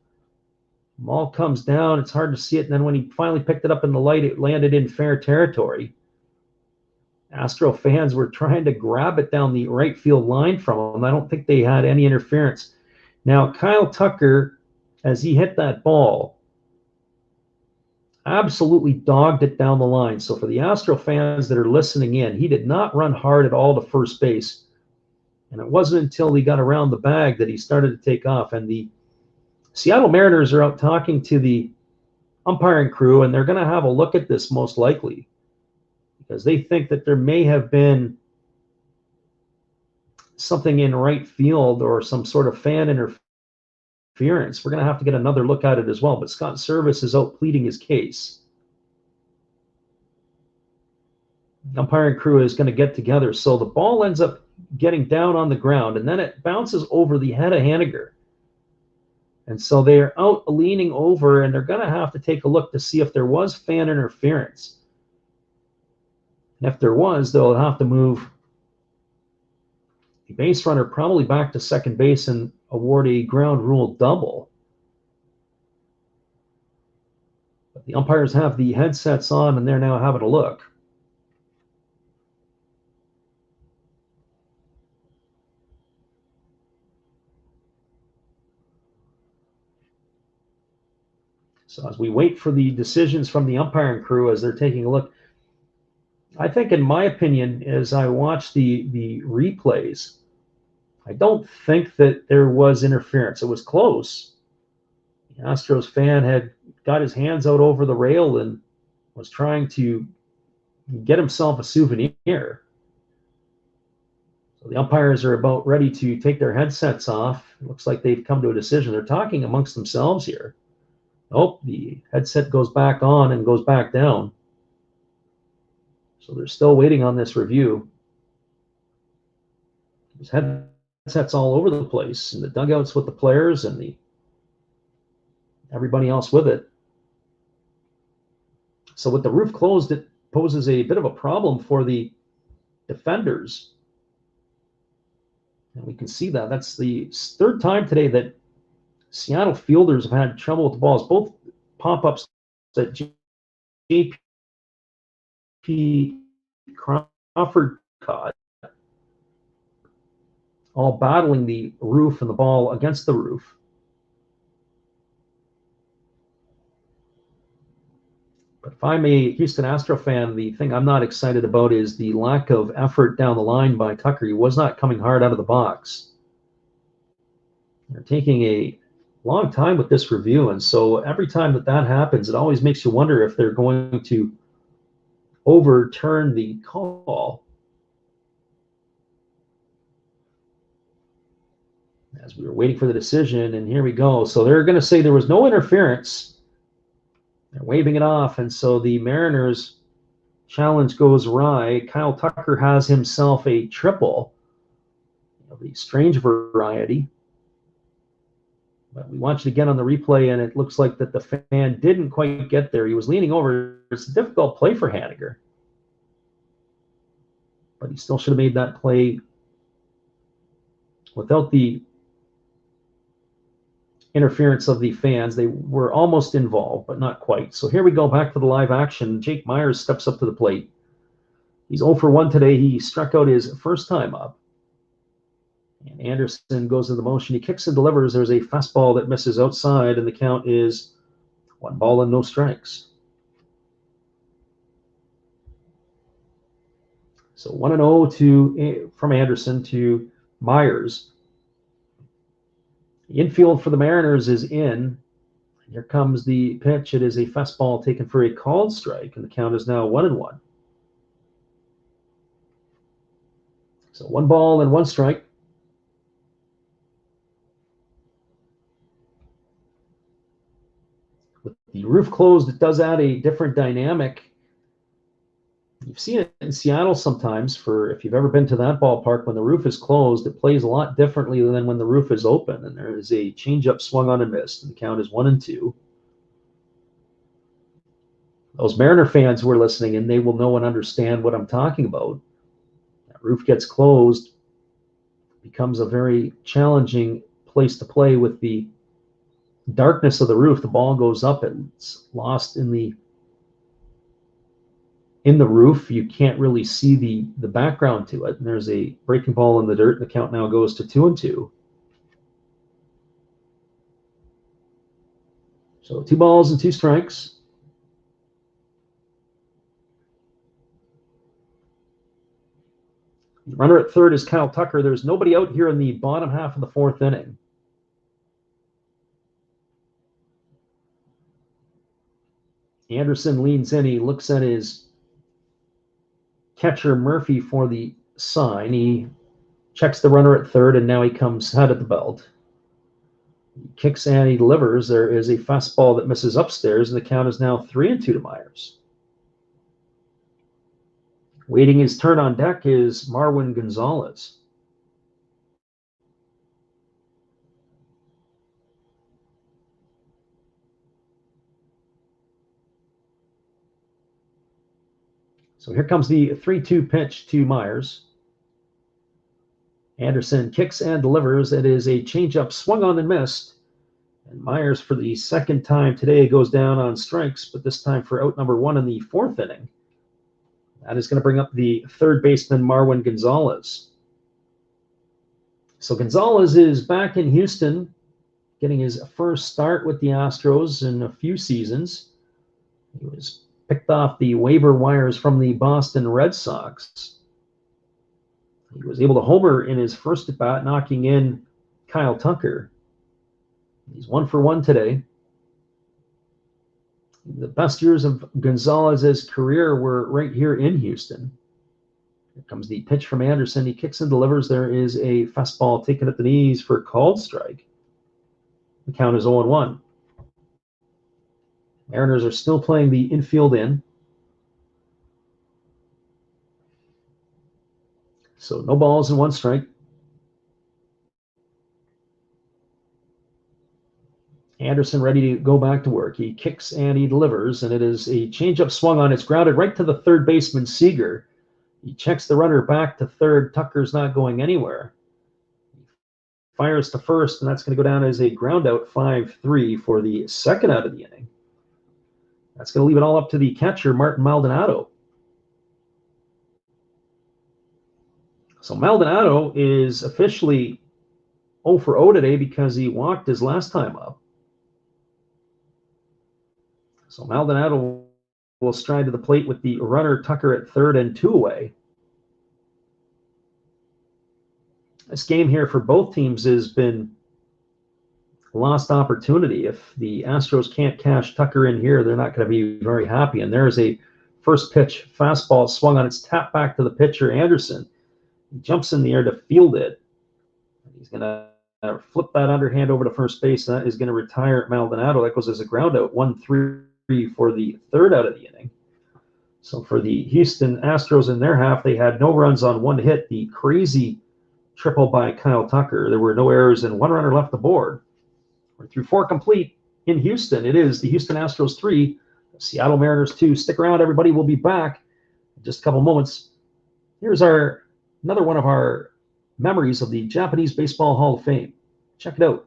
Ball comes down. It's hard to see it. And then when he finally picked it up in the light, it landed in fair territory. Astro fans were trying to grab it down the right field line from him. I don't think they had any interference. Now, Kyle Tucker, as he hit that ball, absolutely dogged it down the line. So for the Astro fans that are listening in, he did not run hard at all to first base. And it wasn't until he got around the bag that he started to take off. And the Seattle Mariners are out talking to the umpiring crew, and they're going to have a look at this most likely because they think that there may have been something in right field or some sort of fan interference. We're going to have to get another look at it as well, but Scott Service is out pleading his case. The umpiring crew is going to get together. So the ball ends up getting down on the ground, and then it bounces over the head of Haniger. And so they're out leaning over, and they're going to have to take a look to see if there was fan interference. And if there was, they'll have to move the base runner probably back to second base and award a ground rule double. But the umpires have the headsets on, and they're now having a look. So as we wait for the decisions from the umpiring crew as they're taking a look, I think, in my opinion, as I watch the replays, I don't think that there was interference. It was close. The Astros fan had got his hands out over the rail and was trying to get himself a souvenir. So the umpires are about ready to take their headsets off. It looks like they've come to a decision. They're talking amongst themselves here. Oh, the headset goes back on and goes back down. So they're still waiting on this review. There's headsets all over the place, in the dugouts with the players and everybody else with it. So with the roof closed, it poses a bit of a problem for the defenders. And we can see that. That's the third time today that Seattle fielders have had trouble with the balls. Both pop-ups that J.P. Crawford caught, all battling the roof and the ball against the roof. But if I'm a Houston Astro fan, the thing I'm not excited about is the lack of effort down the line by Tucker. He was not coming hard out of the box. They're taking a long time with this review, and so every time that happens, it always makes you wonder if they're going to overturn the call. As we were waiting for the decision, and here we go. So they're going to say there was no interference. They're waving it off, and so the Mariners' challenge goes awry. Kyle Tucker has himself a triple of the strange variety. But we watched it again on the replay, and it looks like that the fan didn't quite get there. He was leaning over. It's a difficult play for Haniger, but he still should have made that play without the interference of the fans. They were almost involved, but not quite. So here we go back to the live action. Jake Myers steps up to the plate. He's 0 for 1 today. He struck out his first time up. And Anderson goes into motion. He kicks and delivers. There's a fastball that misses outside, and the count is 1 ball and no strikes. So 1-0 from Anderson to Myers. The infield for the Mariners is in. Here comes the pitch. It is a fastball taken for a called strike, and the count is now 1-1. So 1 ball and 1 strike. With the roof closed, it does add a different dynamic. You've seen it in Seattle sometimes. If you've ever been to that ballpark, when the roof is closed, it plays a lot differently than when the roof is open. And there is a changeup swung on and missed, and the count is 1-2. Those Mariner fans who are listening, and they will know and understand what I'm talking about. That roof gets closed, becomes a very challenging place to play with the darkness of the roof. The ball goes up, it's lost in the roof. You can't really see the background to it. And there's a breaking ball in the dirt, and the count now goes to 2-2. So 2 balls and 2 strikes. The runner at third is Kyle Tucker. There's nobody out here in the bottom half of the 4th inning. Anderson leans in. He looks at his catcher Murphy for the sign. He checks the runner at third, and now he comes head at the belt. He kicks and he delivers. There is a fastball that misses upstairs, and the count is now 3-2 to Myers. Waiting his turn on deck is Marwin Gonzalez. So here comes the 3-2 pitch to Myers. Anderson kicks and delivers. It is a changeup swung on and missed. And Myers, for the second time today, goes down on strikes, but this time for out number 1 in the 4th inning. That is going to bring up the third baseman, Marwin Gonzalez. So Gonzalez is back in Houston, getting his first start with the Astros in a few seasons. He was picked off the waiver wires from the Boston Red Sox. He was able to homer in his first at bat, knocking in Kyle Tucker. He's 1 for 1 today. The best years of Gonzalez's career were right here in Houston. Here comes the pitch from Anderson. He kicks and delivers. There is a fastball taken at the knees for a called strike. The count is 0-1. Mariners are still playing the infield in. So no balls and 1 strike. Anderson ready to go back to work. He kicks and he delivers, and it is a changeup swung on. It's grounded right to the third baseman, Seager. He checks the runner back to third. Tucker's not going anywhere. Fires to first, and that's going to go down as a ground out, 5-3 for the second out of the inning. That's going to leave it all up to the catcher, Martin Maldonado. So Maldonado is officially 0 for 0 today because he walked his last time up. So Maldonado will stride to the plate with the runner Tucker at third and 2 away. This game here for both teams has been a lost opportunity. If the Astros can't cash Tucker in here, they're not going to be very happy. And there is a first pitch fastball swung on. It's tapped back to the pitcher, Anderson. He jumps in the air to field it. He's going to flip that underhand over to first base. That is going to retire Maldonado. That goes as a ground out, 1-3 for the third out of the inning. So for the Houston Astros in their half, they had no runs on 1 hit. The crazy triple by Kyle Tucker. There were no errors and 1 runner left aboard. We're through 4 complete in Houston. It is the Houston Astros 3, Seattle Mariners 2. Stick around, everybody. We'll be back in just a couple moments. Here's another one of our memories of the Japanese Baseball Hall of Fame. Check it out.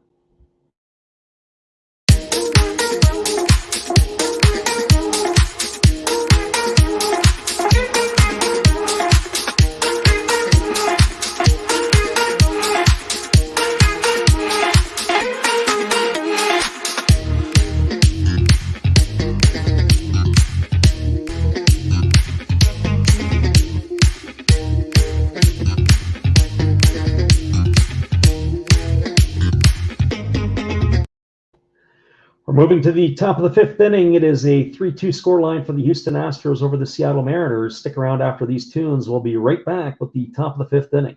We're moving to the top of the 5th inning. It is a 3-2 scoreline for the Houston Astros over the Seattle Mariners. Stick around after these tunes. We'll be right back with the top of the 5th inning.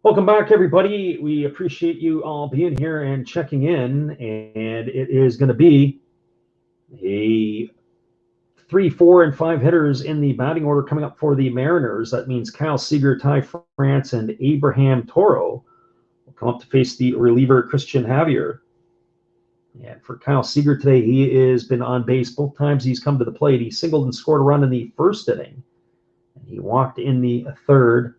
Welcome back, everybody. We appreciate you all being here and checking in. And it is going to be a 3, 4, and 5 hitters in the batting order coming up for the Mariners. That means Kyle Seager, Ty France, and Abraham Toro will come up to face the reliever Christian Javier. And for Kyle Seager today, he has been on base both times he's come to the plate. He singled and scored a run in the first inning, and he walked in the third.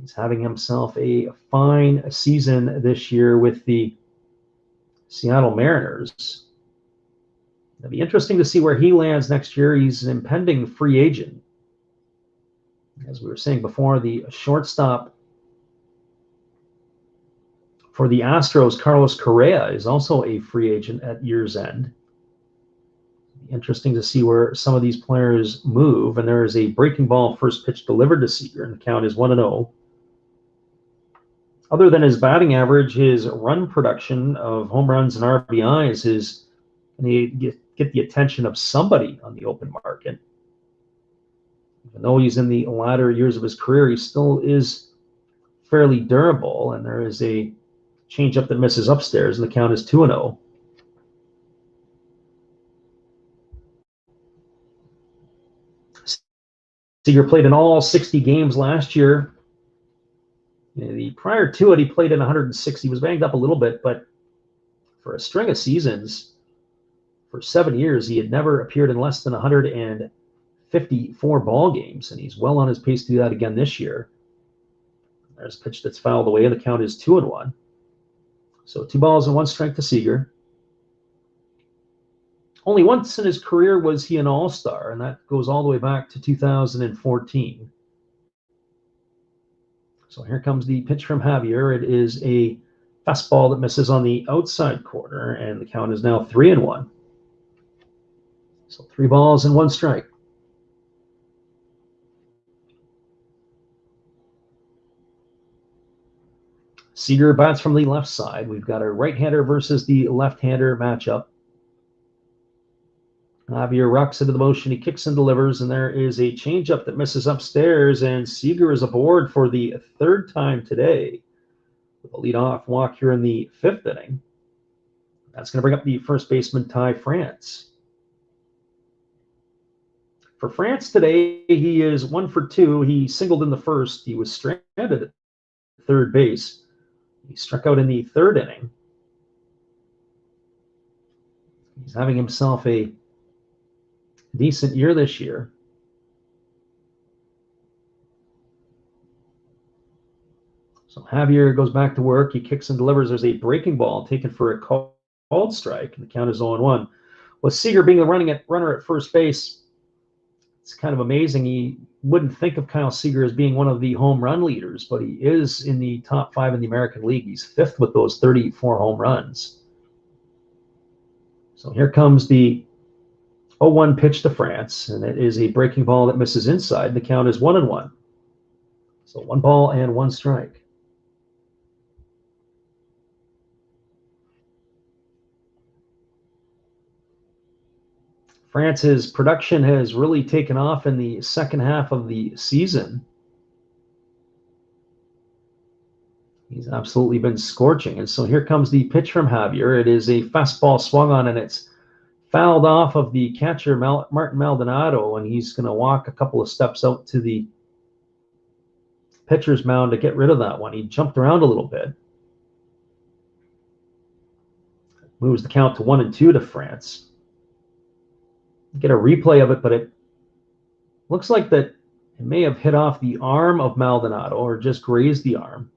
He's having himself a fine season this year with the Seattle Mariners. It'll be interesting to see where he lands next year. He's an impending free agent. As we were saying before, the shortstop for the Astros, Carlos Correa, is also a free agent at year's end. It'll be interesting to see where some of these players move. And there is a breaking ball first pitch delivered to Seager, and the count is 1-0. Other than his batting average, his run production of home runs and RBIs is going to get the attention of somebody on the open market. Even though he's in the latter years of his career, he still is fairly durable, and there is a changeup that misses upstairs, and the count is 2-0. Seager played in all 60 games last year. The prior to it, he played in 160. He was banged up a little bit, but for a string of seasons For 7 years, he had never appeared in less than 154 ball games, and he's well on his pace to do that again this year. There's a pitch that's fouled away, and the count is 2-1. So 2 balls and 1 strike to Seager. Only once in his career was he an all-star, and that goes all the way back to 2014. So here comes the pitch from Javier. It is a fastball that misses on the outside corner, and the count is now 3-1. So 3 balls and 1 strike. Seager bats from the left side. We've got a right-hander versus the left-hander matchup. Javier rocks into the motion. He kicks and delivers, and there is a changeup that misses upstairs, and Seager is aboard for the 3rd time today with a leadoff walk here in the 5th inning. That's going to bring up the first baseman, Ty France. For France today, he is 1 for 2. He singled in the first. He was stranded at third base. He struck out in the 3rd inning. He's having himself a decent year this year. So Javier goes back to work. He kicks and delivers. There's a breaking ball taken for a called strike, and the count is 0-1. With Seager being the runner at first base, it's kind of amazing. You wouldn't think of Kyle Seager as being one of the home run leaders, but he is in the top 5 in the American League. He's 5th with those 34 home runs. So here comes the 0-1 pitch to France, and it is a breaking ball that misses inside. The count is 1-1. So 1 ball and 1 strike. France's production has really taken off in the second half of the season. He's absolutely been scorching. And so here comes the pitch from Javier. It is a fastball swung on, and it's fouled off of the catcher, Martin Maldonado, and he's going to walk a couple of steps out to the pitcher's mound to get rid of that one. He jumped around a little bit. Moves the count to 1-2 to France. Get a replay of it, but it looks like that it may have hit off the arm of Maldonado or just grazed the arm.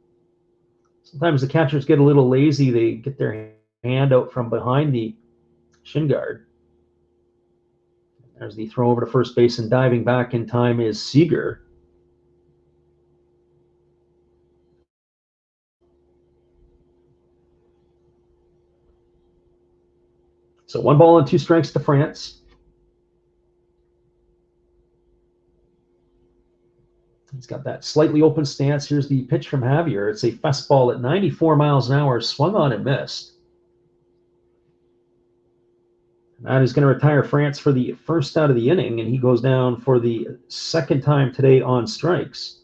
Sometimes the catchers get a little lazy. They get their hand out from behind the shin guard. There's the throw over to first base, and diving back in time is Seager. So 1 ball and 2 strikes to France. He's got that slightly open stance. Here's the pitch from Javier. It's a fastball at 94 miles an hour, swung on and missed. And that is going to retire France for the 1st out of the inning, and he goes down for the 2nd time today on strikes.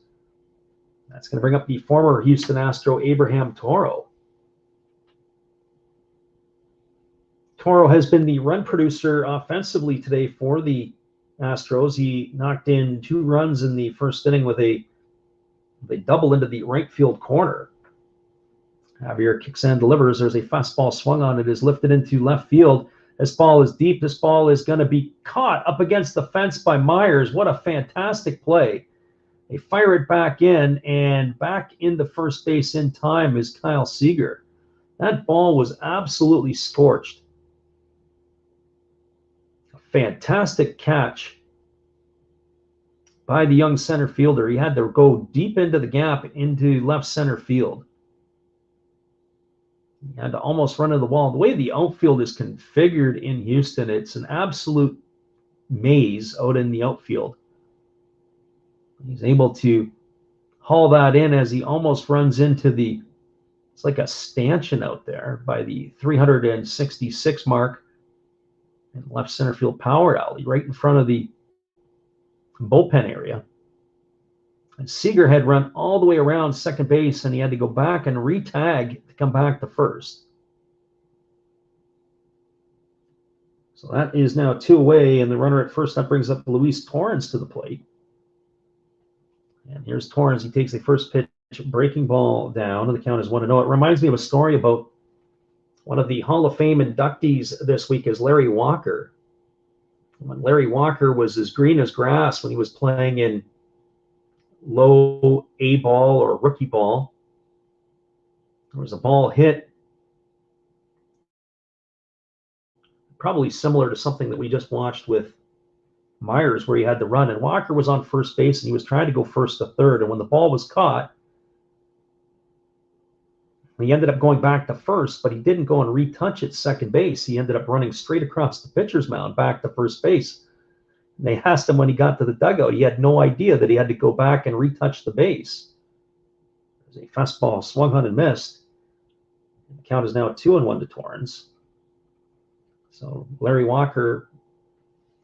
That's going to bring up the former Houston Astro, Abraham Toro. Toro has been the run producer offensively today for the Astros. He knocked in 2 runs in the 1st inning with a double into the right field corner. Javier kicks and delivers. There's a fastball swung on. It is lifted into left field. This ball is deep. This ball is going to be caught up against the fence by Myers. What a fantastic play. They fire it back in, and back into first base in time is Kyle Seager. That ball was absolutely scorched. Fantastic catch by the young center fielder. He had to go deep into the gap into left center field. He had to almost run into the wall. The way the outfield is configured in Houston, it's an absolute maze out in the outfield. He's able to haul that in as he almost runs into it's like a stanchion out there by the 366 mark. And left center field power alley right in front of the bullpen area. And Seager had run all the way around second base, and he had to go back and re-tag to come back to first. So that is now 2 away, and the runner at first, that brings up Luis Torrens to the plate. And here's Torrens. He takes a first pitch breaking ball down, and the count is 1-0. It reminds me of a story about One of the Hall of Fame inductees this week is Larry Walker. When Larry Walker was as green as grass when he was playing in low A ball or rookie ball, there was a ball hit, probably similar to something that we just watched with Myers, where he had to run, and Walker was on first base and he was trying to go first to third, and when the ball was caught, he ended up going back to first, but he didn't go and retouch at second base. He ended up running straight across the pitcher's mound back to first base. And they asked him when he got to the dugout, he had no idea that he had to go back and retouch the base. There's a fastball swung on and missed. The count is now 2-1 to Torrens. So Larry Walker,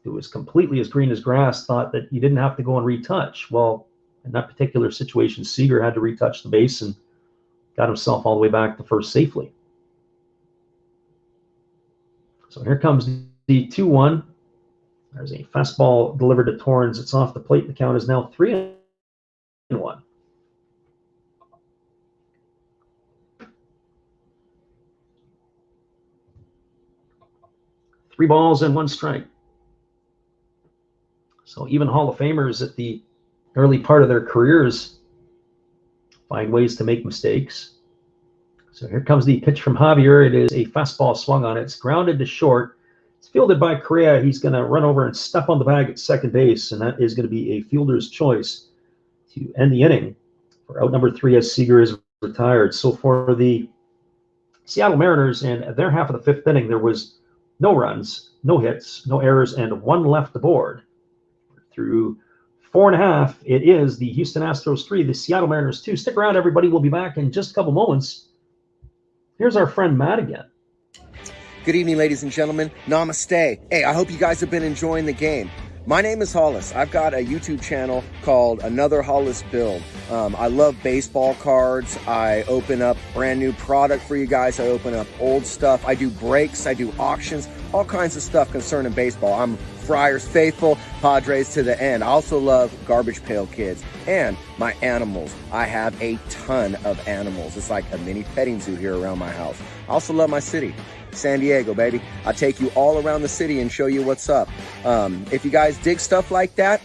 who was completely as green as grass, thought that you didn't have to go and retouch. Well, in that particular situation, Seager had to retouch the base and got himself all the way back to first safely. So here comes the 2-1. There's a fastball delivered to Torrens. It's off the plate. The count is now 3-1. 3 balls and 1 strike. So even Hall of Famers at the early part of their careers find ways to make mistakes. So here comes the pitch from Javier. It is a fastball swung on it. It's grounded to short. It's fielded by Correa. He's going to run over and step on the bag at second base, and that is going to be a fielder's choice to end the inning for out number 3 as Seager is retired. So for the Seattle Mariners and their half of the 5th inning, there was no runs, no hits, no errors, and 1 left aboard. Through 4.5, it is the Houston Astros 3, the Seattle Mariners 2. Stick around, everybody. We'll be back in just a couple moments. Here's our friend Matt again. Good evening, ladies and gentlemen. Namaste. Hey, I hope you guys have been enjoying the game. My name is Hollis. I've got a YouTube channel called Another Hollis Build. I love baseball cards. I open up brand new product for you guys. I open up old stuff. I do breaks. I do auctions, all kinds of stuff concerning baseball. I'm Friars faithful, Padres to the end. I also love Garbage Pail Kids and my animals. I have a ton of animals. It's like a mini petting zoo here around my house. I also love my city. San Diego, baby. I'll take you all around the city and show you what's up. If you guys dig stuff like that,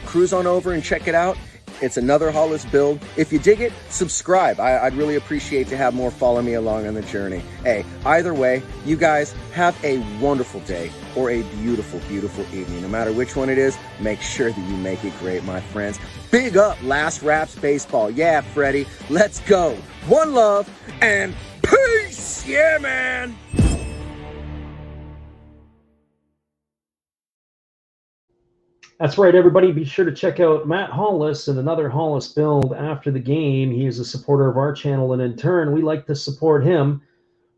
cruise on over and check it out. It's Another Hollis Build. If you dig it, subscribe. I'd really appreciate to have more follow me along on the journey. Hey, either way, you guys have a wonderful day or a beautiful, beautiful evening. No matter which one it is, make sure that you make it great, my friends. Big up Last Raps Baseball. Yeah, Freddie, let's go. One love and peace. Yeah, man. That's right, everybody. Be sure to check out Matt Hollis and Another Hollis Build after the game. He is a supporter of our channel, and in turn, we like to support him.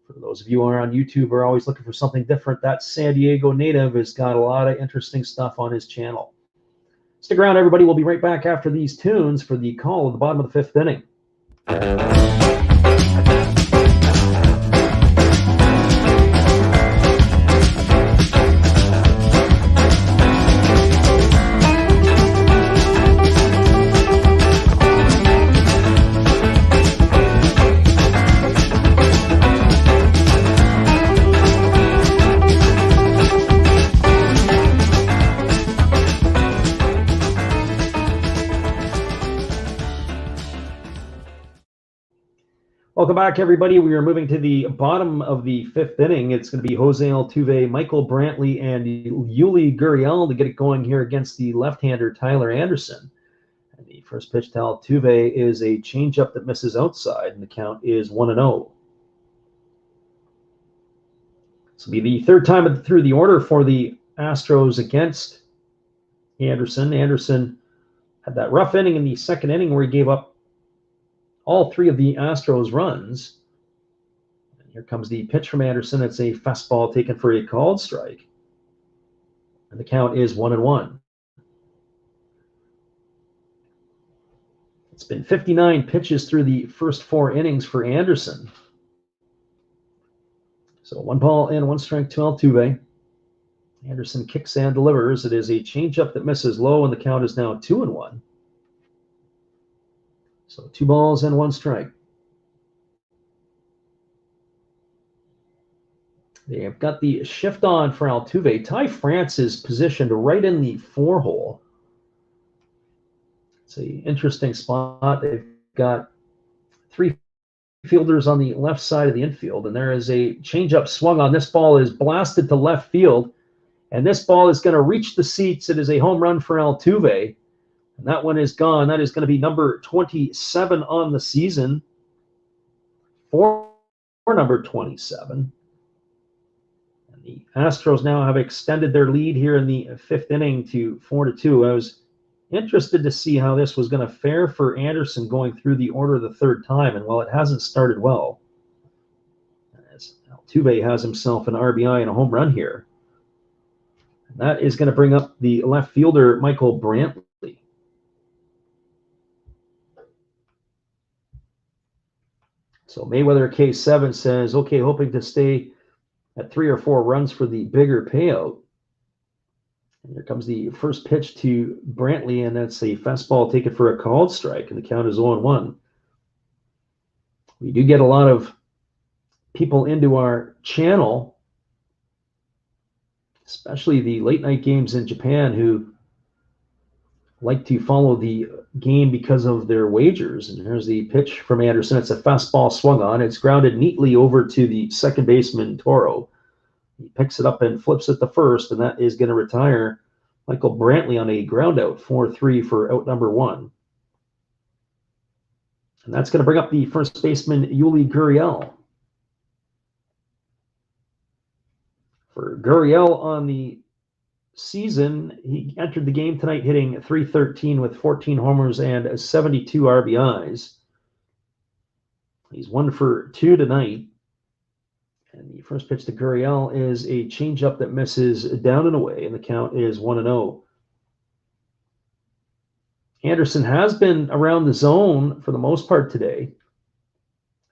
For those of you who are on YouTube are always looking for something different, that San Diego native has got a lot of interesting stuff on his channel. Stick around, everybody. We'll be right back after these tunes for the call at the bottom of the 5th inning. Welcome back, everybody. We are moving to the bottom of the 5th inning. It's going to be Jose Altuve, Michael Brantley, and Yuli Gurriel to get it going here against the left-hander Tyler Anderson. And the first pitch to Altuve is a changeup that misses outside, and the count is 1-0. This will be the 3rd time through the order for the Astros against Anderson. Anderson had that rough inning in the 2nd inning where he gave up all 3 of the Astros runs. And here comes the pitch from Anderson. It's a fastball taken for a called strike. And the count is 1-1. It's been 59 pitches through the first 4 innings for Anderson. So 1 ball and 1 strike to Altuve. Anderson kicks and delivers. It is a changeup that misses low, and the count is now 2-1. So 2 balls and 1 strike. They have got the shift on for Altuve. Ty France is positioned right in the 4-hole. It's an interesting spot. They've got 3 fielders on the left side of the infield, and there is a changeup swung on. This ball is blasted to left field, and this ball is going to reach the seats. It is a home run for Altuve, and that one is gone. That is going to be number 27 on the season for number 27. And the Astros now have extended their lead here in the 5th inning to 4-2. I was interested to see how this was going to fare for Anderson going through the order the 3rd time, and while it hasn't started well, as Altuve has himself an RBI and a home run here, and that is going to bring up the left fielder Michael Brantley. So Mayweather K7 says, okay, hoping to stay at 3 or 4 runs for the bigger payout. And here comes the first pitch to Brantley, and that's a fastball taken for a called strike, and the count is 0-1. We do get a lot of people into our channel, especially the late night games in Japan, who like to follow the game because of their wagers. And here's the pitch from Anderson. It's a fastball swung on. It's grounded neatly over to the second baseman, Toro. He picks it up and flips it to first, and that is going to retire Michael Brantley on a ground out, 4-3 for out number 1. And that's going to bring up the first baseman, Yuli Gurriel. For Gurriel on the season, he entered the game tonight hitting .313 with 14 homers and 72 RBIs. He's 1 for 2 tonight. And the first pitch to Gurriel is a changeup that misses down and away, and the count is 1-0. Anderson has been around the zone for the most part today.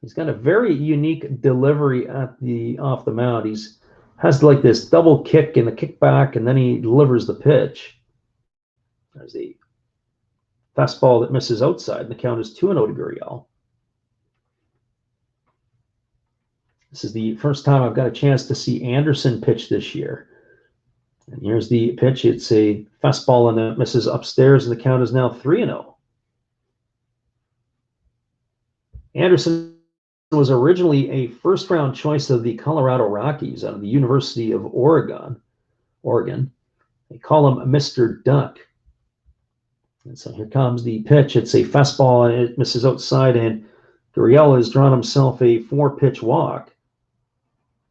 He's got a very unique delivery at the off the mound. He's has like this double kick and a kickback, and then he delivers the pitch. There's a fastball that misses outside, and the count is 2-0 to Gurriel. This is the first time I've got a chance to see Anderson pitch this year. And here's the pitch. It's a fastball, and it misses upstairs, and the count is now 3-0. Anderson was originally a first-round choice of the Colorado Rockies out of the University of Oregon. They call him Mr. Duck. And so here comes the pitch. It's a fastball, and it misses outside, and Gurriel has drawn himself a 4-pitch walk.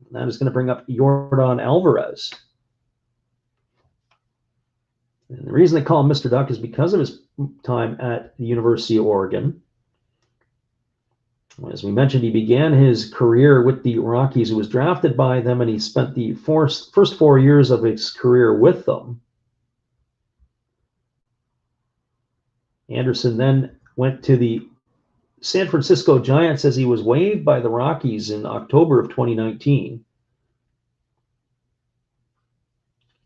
And that is going to bring up Yordan Alvarez. And the reason they call him Mr. Duck is because of his time at the University of Oregon. As we mentioned, he began his career with the Rockies. He was drafted by them, and he spent the first 4 years of his career with them. Anderson then went to the San Francisco Giants as he was waived by the Rockies in October of 2019.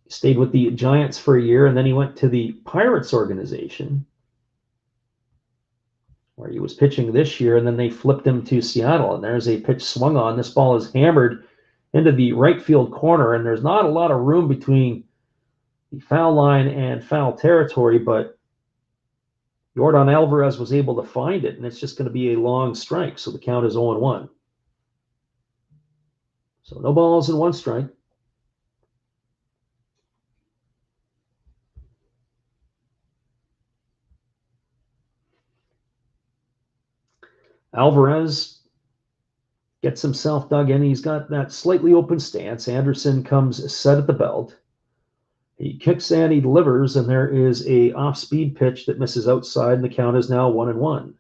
He stayed with the Giants for a year, and then he went to the Pirates organization, where he was pitching this year, and then they flipped him to Seattle, and there's a pitch swung on. This ball is hammered into the right field corner, and there's not a lot of room between the foul line and foul territory, but Yordan Alvarez was able to find it, and it's just going to be a long strike, so the count is 0-1. So no balls and 1 strike. Alvarez gets himself dug in. He's got that slightly open stance. Anderson comes set at the belt. He kicks and he delivers, and there is a off-speed pitch that misses outside, and the count is now 1-1.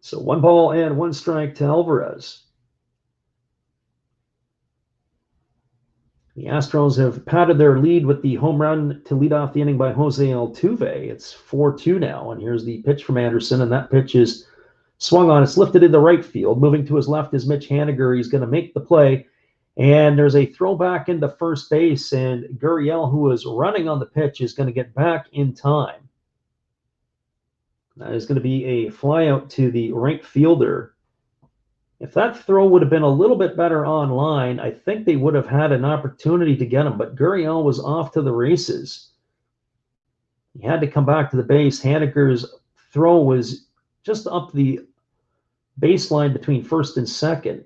So 1 ball and 1 strike to Alvarez. The Astros have padded their lead with the home run to lead off the inning by Jose Altuve. It's 4-2 now, and here's the pitch from Anderson, and that pitch is swung on. It's lifted into right field. Moving to his left is Mitch Haniger. He's going to make the play, and there's a throwback into first base, and Gurriel, who is running on the pitch, is going to get back in time. That is going to be a fly out to the right fielder, If that throw would have been a little bit better online, I think they would have had an opportunity to get him, but Gurriel was off to the races. He had to come back to the base. Haneker's throw was just up the baseline between first and second.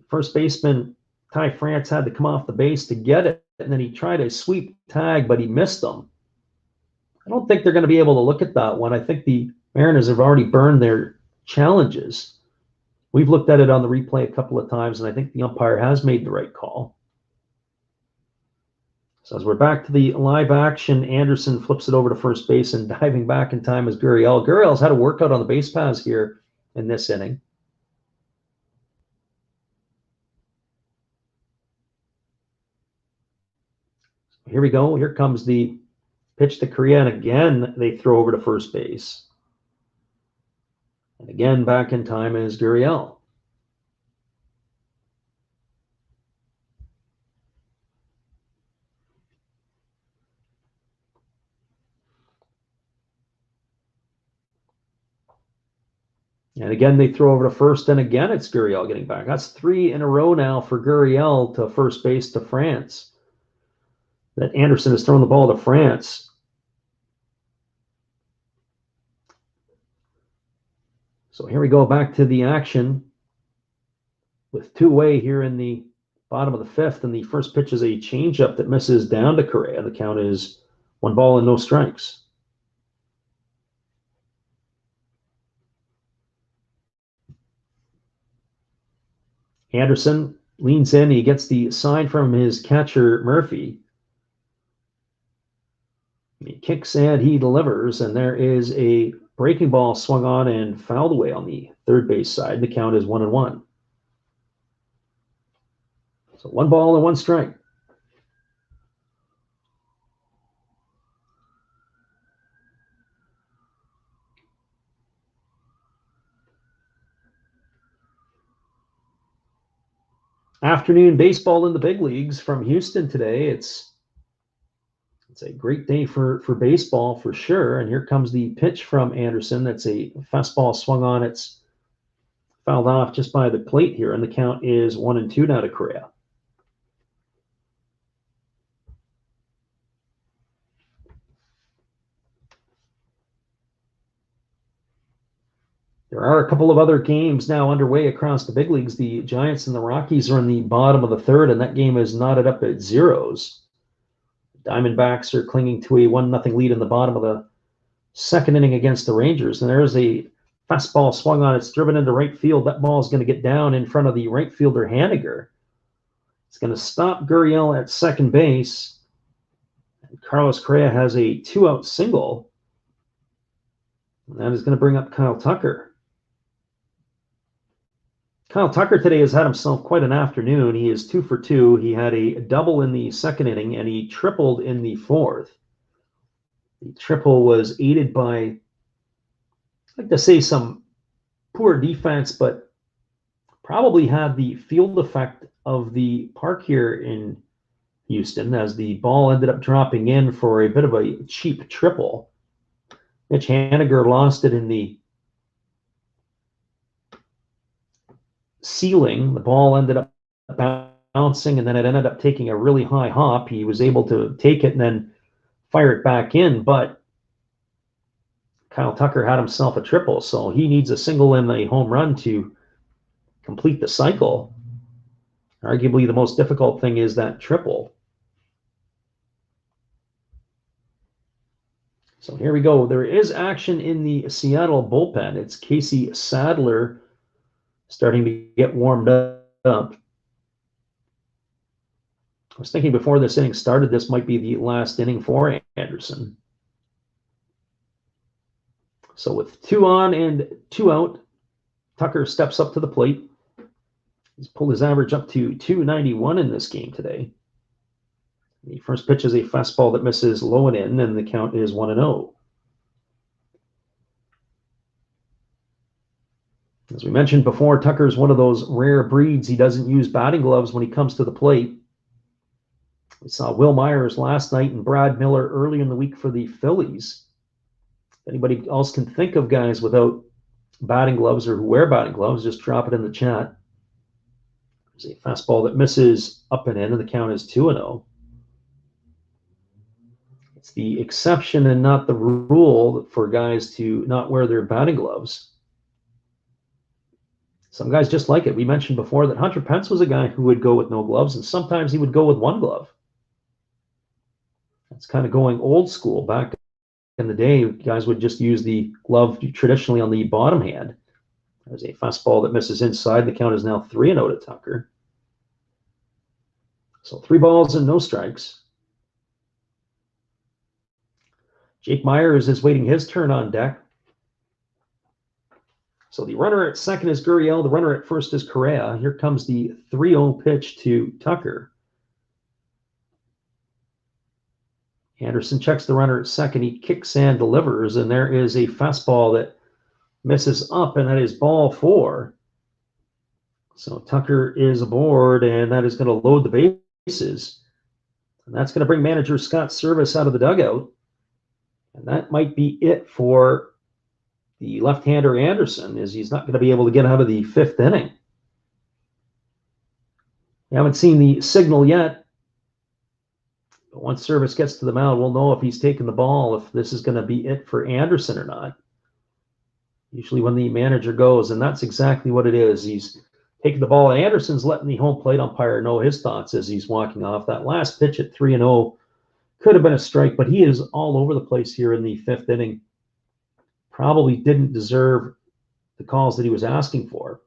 First baseman Ty France had to come off the base to get it, and then he tried a sweep tag, but he missed them. I don't think they're going to be able to look at that one. I think the Mariners have already burned their challenges. We've looked at it on the replay a couple of times, and I think the umpire has made the right call. So as we're back to the live action, Anderson flips it over to first base, and diving back in time is Gurriel. Gurriel's had a workout on the base paths here in this inning. Here we go. Here comes the pitch to Correa, and again they throw over to first base. And again, back in time is Gurriel. And again, they throw over to first, and again, it's Gurriel getting back. That's 3 in a row now for Gurriel to first base to France. That Anderson has thrown the ball to France. So here we go back to the action with 2 away here in the bottom of the 5th, and the first pitch is a changeup that misses down to Correa. The count is 1 ball and no strikes. Anderson leans in. He gets the sign from his catcher, Murphy. He kicks and he delivers, and there is a breaking ball swung on and fouled away on the third base side. The count is 1-1. So 1 ball and 1 strike. Afternoon baseball in the big leagues from Houston today. It's a great day for baseball for sure. And here comes the pitch from Anderson. That's a fastball swung on. It's fouled off just by the plate here, and the count is 1-2 now to Correa. There are a couple of other games now underway across the big leagues. The Giants and the Rockies are in the bottom of the 3rd, and that game is knotted up at zeros. Diamondbacks are clinging to a 1-0 lead in the bottom of the 2nd inning against the Rangers. And there's a fastball swung on. It's driven into right field. That ball is going to get down in front of the right fielder, Haniger. It's going to stop Gurriel at second base. And Carlos Correa has a 2-out single. And that is going to bring up Kyle Tucker. Kyle Tucker today has had himself quite an afternoon. He is 2 for 2. He had a double in the 2nd inning, and he tripled in the 4th. The triple was aided by, I'd like to say, some poor defense, but probably had the field effect of the park here in Houston, as the ball ended up dropping in for a bit of a cheap triple. Mitch Haniger lost it in the ceiling. The ball ended up bouncing, and then it ended up taking a really high hop. He was able to take it and then fire it back in, but Kyle Tucker had himself a triple, so he needs a single and a home run to complete the cycle. Arguably the most difficult thing is that triple. So here we go. There is action in the Seattle bullpen. It's Casey Sadler starting to get warmed up. I was thinking before this inning started, this might be the last inning for Anderson. So with 2 on and 2 out, Tucker steps up to the plate. He's pulled his average up to 291 in this game today. The first pitch is a fastball that misses low and in, and the count is 1-0. As we mentioned before, Tucker's one of those rare breeds. He doesn't use batting gloves when he comes to the plate. We saw Will Myers last night and Brad Miller early in the week for the Phillies. If anybody else can think of guys without batting gloves or who wear batting gloves, just drop it in the chat. There's a fastball that misses up and in, and the count is 2-0. It's the exception and not the rule for guys to not wear their batting gloves. Some guys just like it. We mentioned before that Hunter Pence was a guy who would go with no gloves, and sometimes he would go with one glove. That's kind of going old school. Back in the day, guys would just use the glove traditionally on the bottom hand. There's a fastball that misses inside. The count is now 3-0 to Tucker. So 3 balls and no strikes. Jake Myers is waiting his turn on deck. So the runner at second is Gurriel. The runner at first is Correa. Here comes the 3-0 pitch to Tucker. Anderson checks the runner at second. He kicks and delivers, and there is a fastball that misses up, and that is ball 4. So Tucker is aboard, and that is going to load the bases. And that's going to bring manager Scott Service out of the dugout. And that might be it for the left-hander Anderson, is he's not going to be able to get out of the 5th inning. We haven't seen the signal yet. But once Service gets to the mound, we'll know if he's taken the ball, if this is going to be it for Anderson or not. Usually when the manager goes, and that's exactly what it is. He's taking the ball, and Anderson's letting the home plate umpire know his thoughts as he's walking off. That last pitch at 3-0 could have been a strike, but he is all over the place here in the 5th inning. Probably didn't deserve the calls that he was asking for.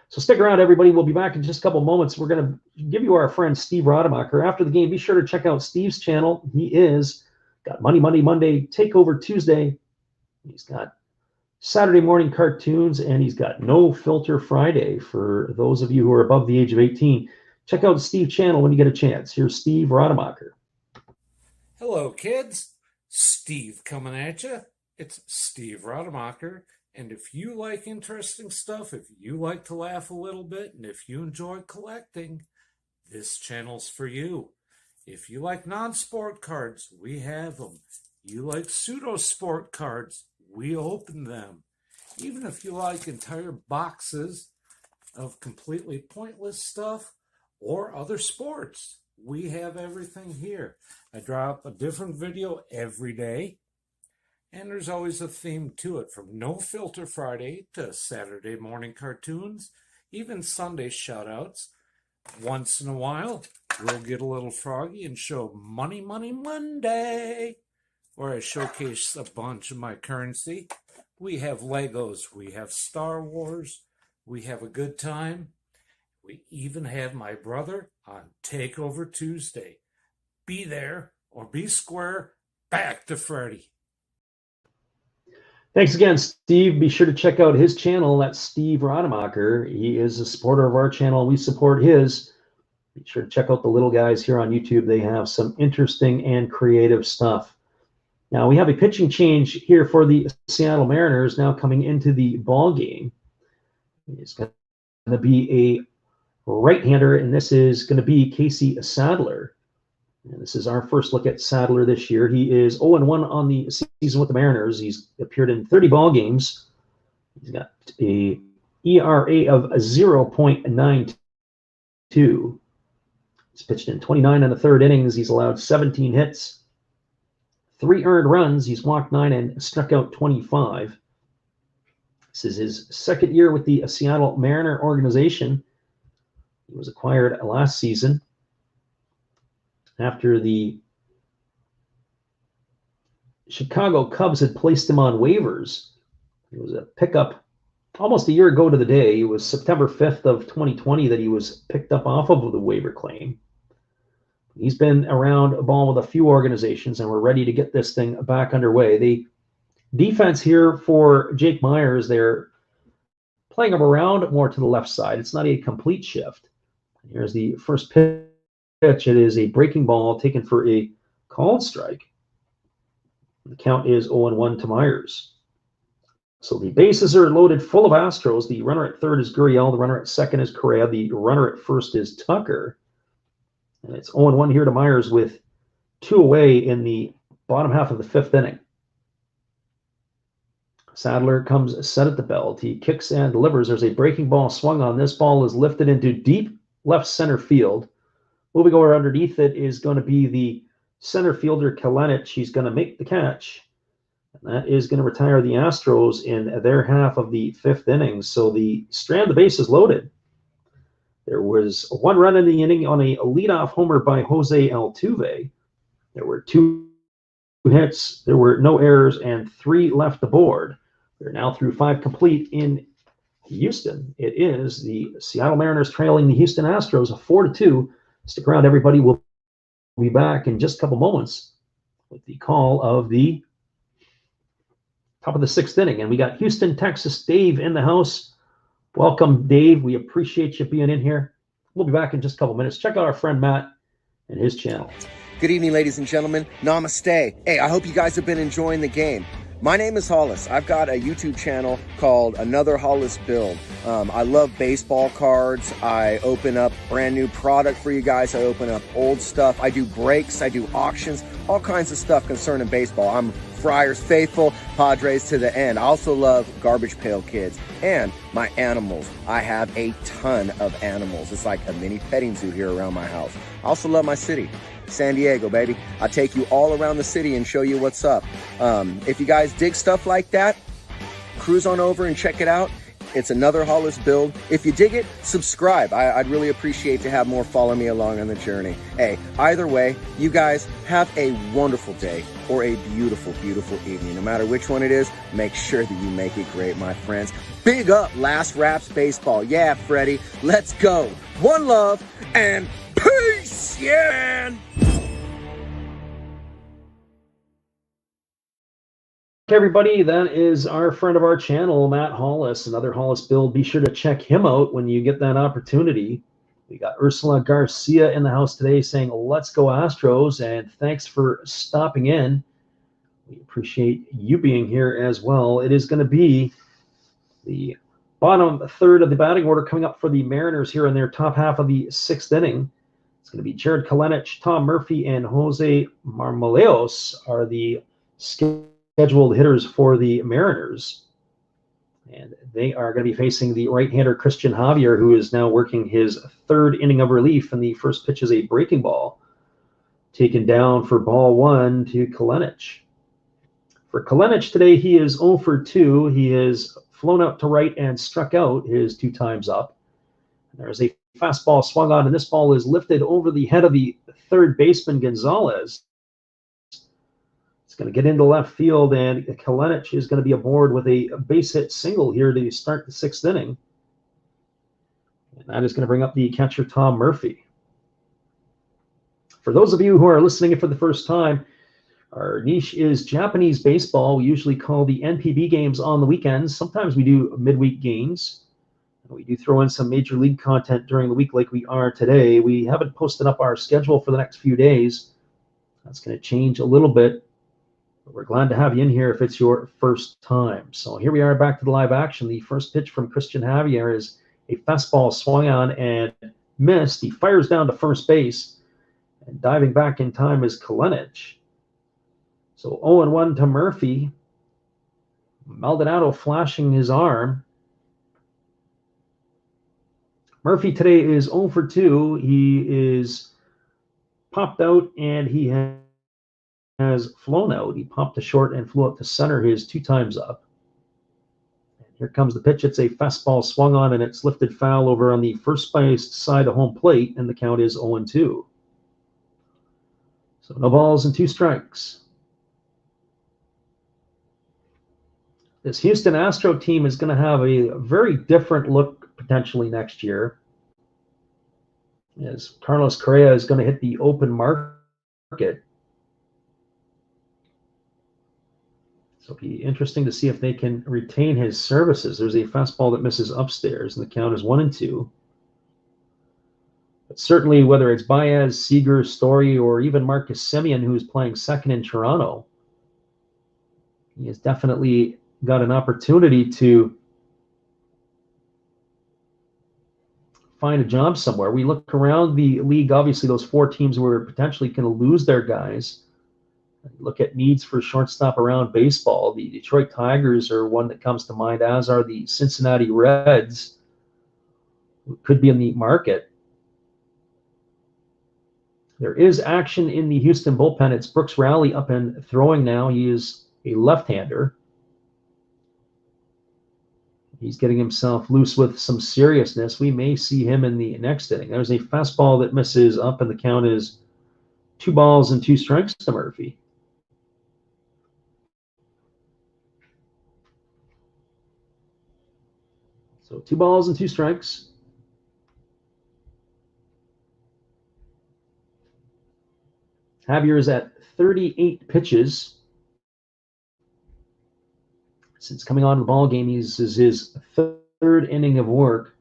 So stick around, everybody. We'll be back in just a couple moments. We're going to give you our friend Steve Rademacher. After the game, be sure to check out Steve's channel. He is got Money Monday, Takeover Tuesday. He's got Saturday morning cartoons, and he's got No Filter Friday for those of you who are above the age of 18. Check out Steve's channel when you get a chance. Here's Steve Rademacher. Hello, kids. Steve coming at you. It's Steve Rademacher, and if you like interesting stuff, if you like to laugh a little bit, and if you enjoy collecting, this channel's for you. If you like non-sport cards, we have them. You like pseudo-sport cards, we open them. Even if you like entire boxes of completely pointless stuff or other sports, we have everything here. I drop a different video every day. And there's always a theme to it, from No Filter Friday to Saturday morning cartoons, even Sunday shoutouts. Once in a while, we'll get a little froggy and show Money Monday, where I showcase a bunch of my currency. We have Legos, we have Star Wars, we have a good time. We even have my brother on Takeover Tuesday. Be there or be square. Back to Freddy. Thanks again, Steve. Be sure to check out his channel. That's Steve Rademacher. He is a supporter of our channel. We support his. Be sure to check out the little guys here on YouTube. They have some interesting and creative stuff. Now, we have a pitching change here for the Seattle Mariners now coming into the ball game. It's going to be a right-hander, and this is going to be Casey Sadler. And this is our first look at Sadler this year. He is 0-1 on the season with the Mariners. He's appeared in 30 ball games. He's got a ERA of 0.92. He's pitched in 29 and a third innings. He's allowed 17 hits, 3 earned runs. He's walked 9 and struck out 25. This is his second year with the Seattle Mariner organization. He was acquired last season after the Chicago Cubs had placed him on waivers. It was a pickup almost a year ago to the day. It was September 5th of 2020 that he was picked up off of the waiver claim. He's been around a ball with a few organizations, and we're ready to get this thing back underway. The defense here for Jake Myers, they're playing him around more to the left side. It's not a complete shift. Here's the first pitch. It is a breaking ball taken for a called strike. The count is 0-1 to Myers. So the bases are loaded full of Astros. The runner at third is Gurriel. The runner at second is Correa. The runner at first is Tucker. And it's 0-1 here to Myers with 2 away in the bottom half of the 5th inning. Sadler comes set at the belt. He kicks and delivers. There's a breaking ball swung on. This ball is lifted into deep left center field. Moving over underneath it is going to be the center fielder, Kalenic. He's going to make the catch. And that is going to retire the Astros in their half of the fifth inning. So the strand, the base is loaded. There was one run in the inning on a leadoff homer by Jose Altuve. There were 2 hits, there were no errors, and 3 left aboard. We're now through 5 complete in Houston. It is the Seattle Mariners trailing the Houston Astros 4-2. Stick around, everybody. We'll be back in just a couple moments with the call of the top of the 6th inning. And we got Houston, Texas, Dave in the house. Welcome, Dave. We appreciate you being in here. We'll be back in just a couple minutes. Check out our friend Matt and his channel. Good evening, ladies and gentlemen. Namaste. Hey, I hope you guys have been enjoying the game. My name is Hollis. I've got a YouTube channel called Another Hollis Build. I love baseball cards. I open up brand new product for you guys. I open up old stuff. I do breaks. I do auctions. All kinds of stuff concerning baseball. I'm Friars faithful, Padres to the end. I also love Garbage Pail Kids and my animals. I have a ton of animals. It's like a mini petting zoo here around my house. I also love my city. San Diego, baby. I take you all around the city and show you what's up. If you guys dig stuff like that, cruise on over and check it out. It's Another Hollis Build. If you dig it, subscribe. I'd really appreciate to have more follow me along on the journey. Hey, either way, you guys have a wonderful day or a beautiful, beautiful evening. No matter which one it is, make sure that you make it great, my friends. Big up Last Raps Baseball. Yeah, Freddie, let's go. One love and peace, yeah, man. Everybody, that is our friend of our channel, Matt Hollis, Another Hollis Build. Be sure to check him out when you get that opportunity. We got Ursula Garcia in the house today saying, let's go Astros, and thanks for stopping in. We appreciate you being here as well. It is going to be the bottom third of the batting order coming up for the Mariners here in their top half of the 6th inning. It's going to be Jared Kalenic, Tom Murphy, and Jose Marmoleos are the scheduled hitters for the Mariners. And they are going to be facing the right-hander Christian Javier, who is now working his 3rd inning of relief. And the first pitch is a breaking ball taken down for ball 1 to Kalenic. For Kalenic today, he is 0 for 2. He has flown out to right and struck out his 2 times up. There's a fastball swung on, and this ball is lifted over the head of the 3rd baseman Gonzalez. It's going to get into left field, and Kalenic is going to be aboard with a base hit single here to start the 6th inning. And that is going to bring up the catcher, Tom Murphy. For those of you who are listening for the first time, our niche is Japanese baseball. We usually call the NPB games on the weekends. Sometimes we do midweek games. We do throw in some major league content during the week like we are today. We haven't posted up our schedule for the next few days. That's going to change a little bit. But we're glad to have you in here if it's your first time. So here we are back to the live action. The first pitch from Christian Javier is a fastball swung on and missed. He fires down to first base. And diving back in time is Kalenic. So 0-1 to Murphy. Maldonado flashing his arm. Murphy today is 0 for 2. He is popped out and he has flown out. He popped to short and flew out to center his 2 times up. And here comes the pitch. It's a fastball swung on, and it's lifted foul over on the first base side of home plate, and the count is 0-2. So no balls and 2 strikes. This Houston Astro team is going to have a very different look potentially next year, as Carlos Correa is going to hit the open market. So it'll be interesting to see if they can retain his services. There's a fastball that misses upstairs, and the count is 1-2. But certainly, whether it's Baez, Seager, Story, or even Marcus Semien, who's playing second in Toronto, he has definitely got an opportunity to find a job somewhere. We look around the league, obviously those 4 teams were potentially going to lose their guys. Look at needs for shortstop around baseball. The Detroit Tigers are one that comes to mind, as are the Cincinnati Reds, who could be in the market. There is action in the Houston bullpen. It's Brooks Rowley up and throwing now. He is a left-hander. He's getting himself loose with some seriousness. We may see him in the next inning. There's a fastball that misses up, and the count is 2-2 to Murphy. So 2-2. Javier is at 38 pitches. Since coming on the ball game, this is his third inning of work.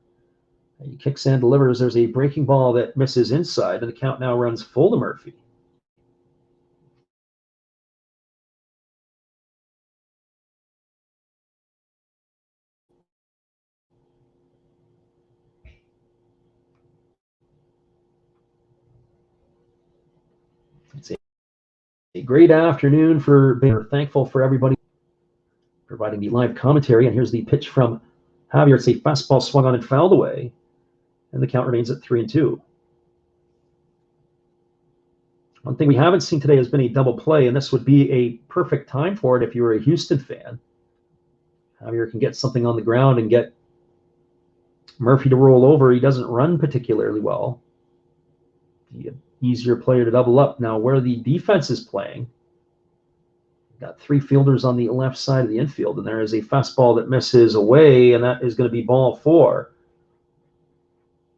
He kicks and delivers. There's a breaking ball that misses inside, and the count now runs full to Murphy. It's a great afternoon for We're thankful for everybody providing the live commentary. And here's the pitch from Javier. It's a fastball swung on and fouled away, and the count remains at 3-2. One thing we haven't seen today has been a double play, and this would be a perfect time for it if you were a Houston fan. Javier can get something on the ground and get Murphy to roll over. He doesn't run particularly well. The easier player to double up. Now, where the defense is playing, got 3 fielders on the left side of the infield, and there is a fastball that misses away, and that is going to be ball 4.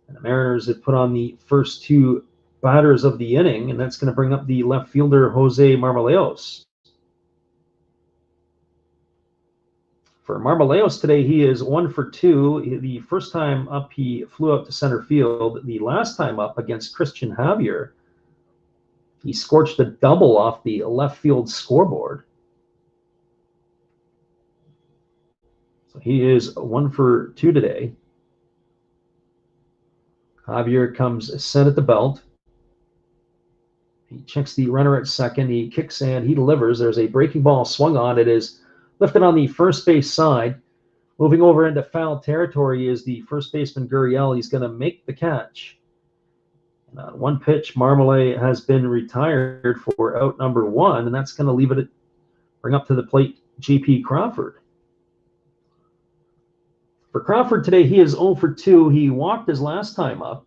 And the Mariners have put on the first 2 batters of the inning, and that's going to bring up the left fielder, Jose Marmoleos. For Marmoleos today, he is 1 for 2. The first time up, he flew out to center field. The last time up against Christian Javier, he scorched a double off the left field scoreboard. So he is 1 for 2 today. Javier comes set at the belt. He checks the runner at second. He kicks and he delivers. There's a breaking ball swung on. It is lifted on the first base side. Moving over into foul territory is the first baseman Gurriel. He's going to make the catch. And on one pitch, Marmolay has been retired for out number 1, and that's going to leave it bring up to the plate J.P. Crawford. For Crawford today, he is 0 for 2. He walked his last time up.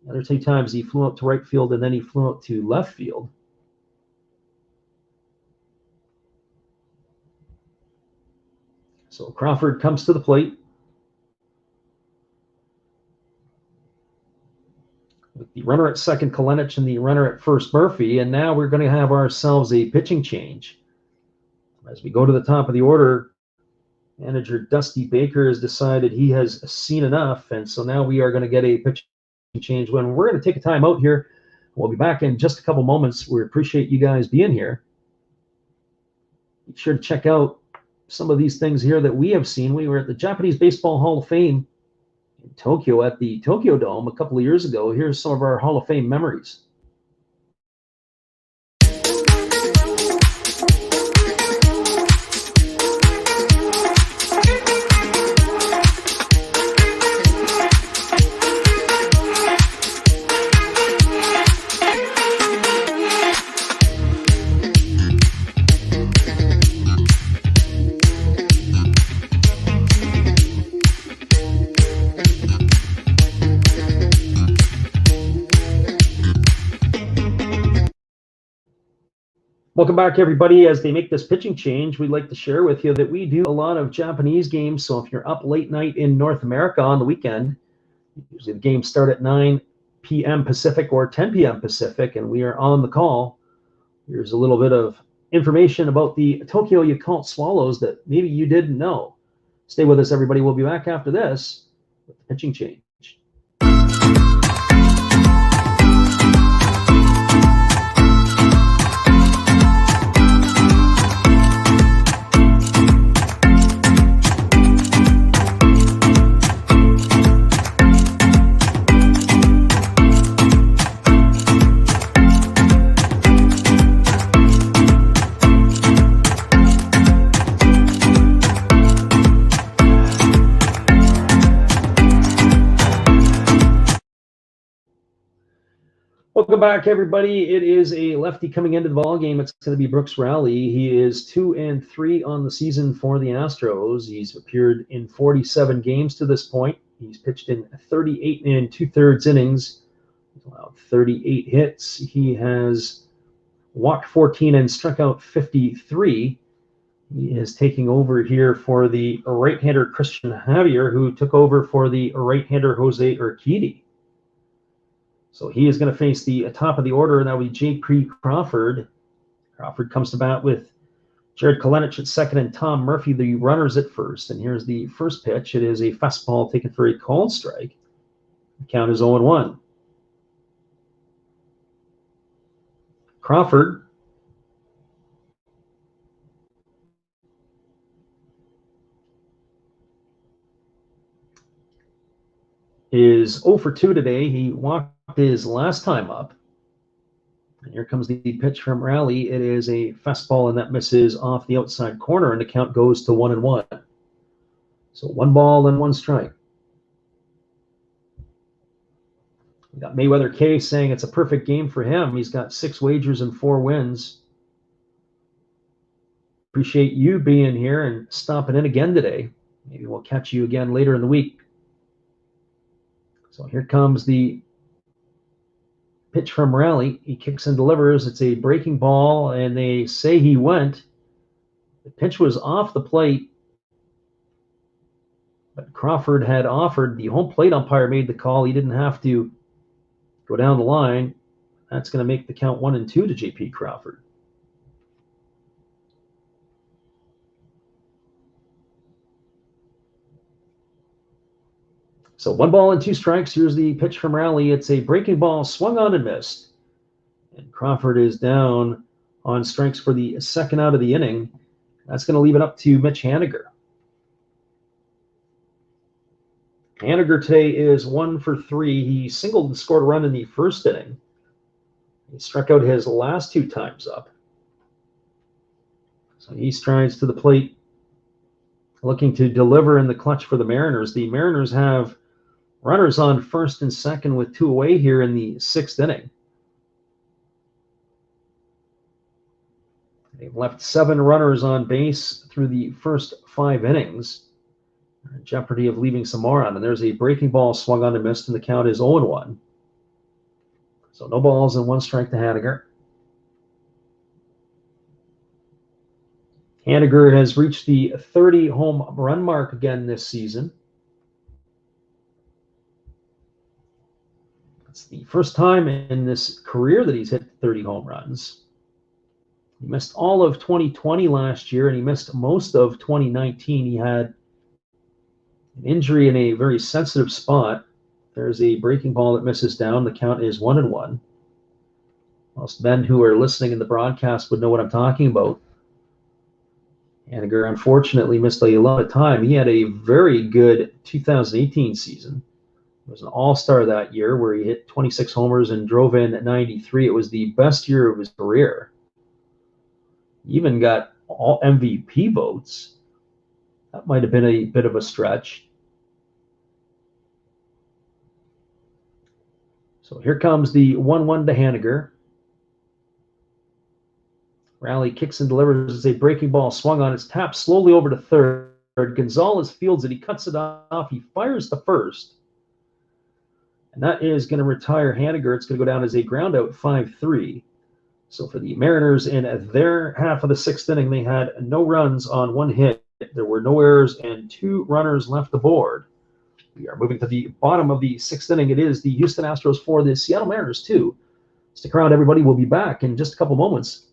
The other 2 times he flew out to right field, and then he flew out to left field. So Crawford comes to the plate. With the runner at second, Kalenich, and the runner at first, Murphy. And now we're going to have ourselves a pitching change. As we go to the top of the order, manager Dusty Baker has decided he has seen enough. And so now we are going to get a pitching change when we're going to take a time out here. We'll be back in just a couple moments. We appreciate you guys being here. Be sure to check out some of these things here that we have seen. We were at the Japanese Baseball Hall of Fame in Tokyo at the Tokyo Dome a couple of years ago. Here's some of our Hall of Fame memories. Welcome back, everybody. As they make this pitching change, we'd like to share with you that we do a lot of Japanese games. So if you're up late night in North America on the weekend, usually the games start at 9 p.m. Pacific or 10 p.m. Pacific, and we are on the call. Here's a little bit of information about the Tokyo Yakult Swallows that maybe you didn't know. Stay with us, everybody. We'll be back after this with the pitching change. back, everybody. It is a lefty coming into the ball game. It's going to be Brooks Rowley. He is 2-3 on the season for the Astros. He's appeared in 47 games to this point. He's pitched in 38 and 2/3 innings. He's allowed 38 hits. He has walked 14 and struck out 53. He is taking over here for the right-hander Christian Javier, who took over for the right-hander Jose Urquidy. So he is going to face the top of the order, and that will be J.P. Crawford. Crawford comes to bat with Jared Kalenich at second and Tom Murphy, the runners, at first. And here's the first pitch. It is a fastball taken for a called strike. The count is 0-1. Crawford is 0 for 2 today. He walked his last time up. And here comes the pitch from Rowley. It is a fastball, and that misses off the outside corner, and the count goes to 1-1. So 1 ball and 1 strike. We got Mayweather K saying it's a perfect game for him. He's got 6 wagers and 4 wins. Appreciate you being here and stopping in again today. Maybe we'll catch you again later in the week. So here comes the pitch from Rowley. He kicks and delivers. It's a breaking ball, and they say he went. The pitch was off the plate, but Crawford had offered. The home plate umpire made the call. He didn't have to go down the line. That's going to make the count 1-2 to J.P. Crawford. So 1 ball and 2 strikes. Here's the pitch from Rowley. It's a breaking ball, swung on and missed. And Crawford is down on strikes for the second out of the inning. That's going to leave it up to Mitch Haniger. Haniger today is 1 for 3. He singled and scored a run in the first inning. He struck out his last 2 times up. So he strides to the plate, looking to deliver in the clutch for the Mariners. The Mariners have runners on first and second with 2 away here in the 6th inning. They've left 7 runners on base through the first 5 innings. They're in jeopardy of leaving some more on. And there's a breaking ball swung on and missed, and the count is 0-1. So no balls and 1 strike to Haniger. Haniger has reached the 30 home run mark again this season. It's the first time in this career that he's hit 30 home runs. He missed all of 2020 last year, and he missed most of 2019. He had an injury in a very sensitive spot. There's a breaking ball that misses down. The count is 1-1. Most men who are listening in the broadcast would know what I'm talking about. Haniger unfortunately missed a lot of time. He had a very good 2018 season. He was an all-star that year where he hit 26 homers and drove in 93. It was the best year of his career. He even got all MVP votes. That might have been a bit of a stretch. So here comes the 1-1 to Haniger. Rowley kicks and delivers. It's a breaking ball swung on. It's tapped slowly over to third. Gonzalez fields it. He cuts it off. He fires to first. And that is going to retire Haniger. It's going to go down as a ground out 5-3. So for the Mariners in their half of the 6th inning, they had no runs on 1 hit. There were no errors and 2 runners left aboard. We are moving to the bottom of the 6th inning. It is the Houston Astros 4, the Seattle Mariners 2. Stick around, everybody. We'll be back in just a couple moments.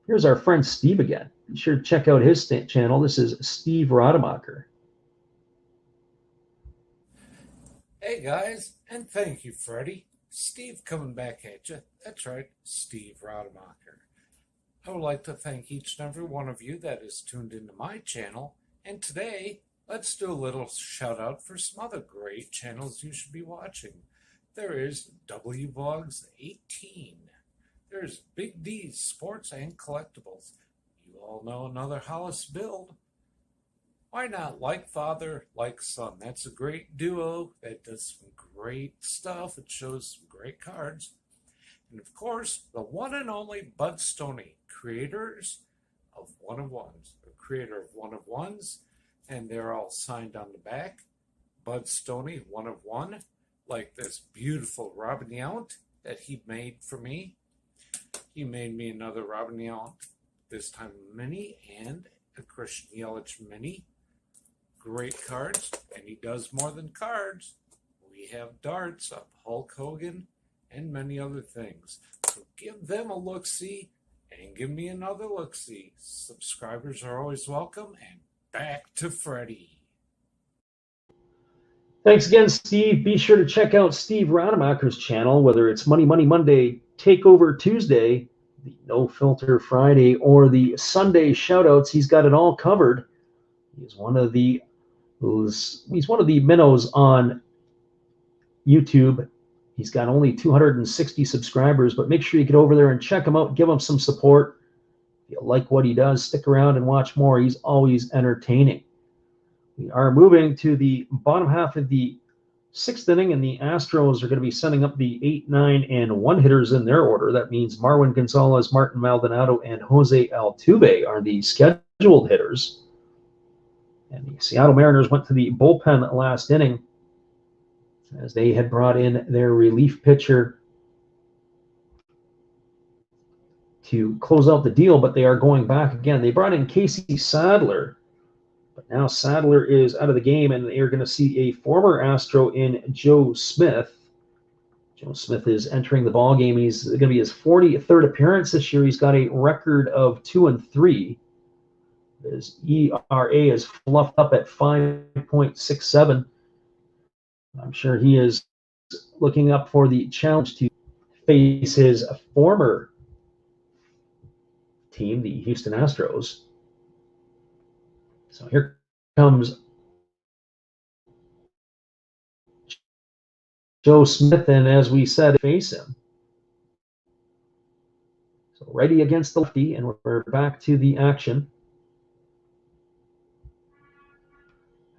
Here's our friend Steve again. Be sure to check out his channel. This is Steve Rademacher. Hey guys, and thank you, Freddie. Steve coming back at you. That's right, Steve Rademacher. I would like to thank each and every one of you that is tuned into my channel. And today, let's do a little shout out for some other great channels you should be watching. There is WVlogs 18. There's Big D's Sports and Collectibles. You all know another Hollis build. Why not? Like father, like son. That's a great duo that does some great stuff. It shows some great cards. And of course, the one and only Bud Stoney, creators of One of Ones, the creator of One of Ones, and they're all signed on the back. Bud Stoney, One of One, like this beautiful Robin Yount that he made for me. He made me another Robin Yount, this time mini, and a Christian Yelich mini. Great cards, and he does more than cards. We have darts of Hulk Hogan and many other things. So give them a look-see and give me another look-see. Subscribers are always welcome, and back to Freddie. Thanks again, Steve. Be sure to check out Steve Rademacher's channel, whether it's Money Monday, Takeover Tuesday, the No Filter Friday, or the Sunday shoutouts. He's got it all covered. He's one of the minnows on YouTube. He's got only 260 subscribers, but make sure you get over there and check him out. Give him some support. If you like what he does, stick around and watch more. He's always entertaining. We are moving to the bottom half of the sixth inning, and the Astros are going to be sending up the 8, 9, and 1 hitters in their order. That means Marwin Gonzalez, Martin Maldonado, and Jose Altuve are the scheduled hitters. And the Seattle Mariners went to the bullpen last inning as they had brought in their relief pitcher to close out the deal, but they are going back again. They brought in Casey Sadler, but now Sadler is out of the game, and they are going to see a former Astro in Joe Smith. Joe Smith is entering the ball game. He's going to be his 43rd appearance this year. He's got a record of 2-3. His ERA is fluffed up at 5.67. I'm sure he is looking up for the challenge to face his former team, the Houston Astros. So here comes Joe Smith, and as we said, face him. So righty against the lefty, and we're back to the action.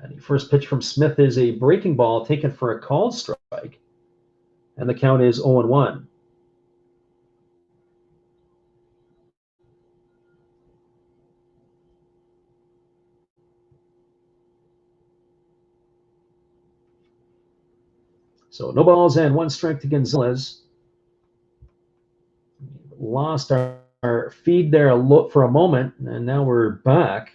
And the first pitch from Smith is a breaking ball taken for a called strike, and the count is 0-1. So no balls and 1 strike to Gonzalez. Lost our feed there for a moment, and now we're back.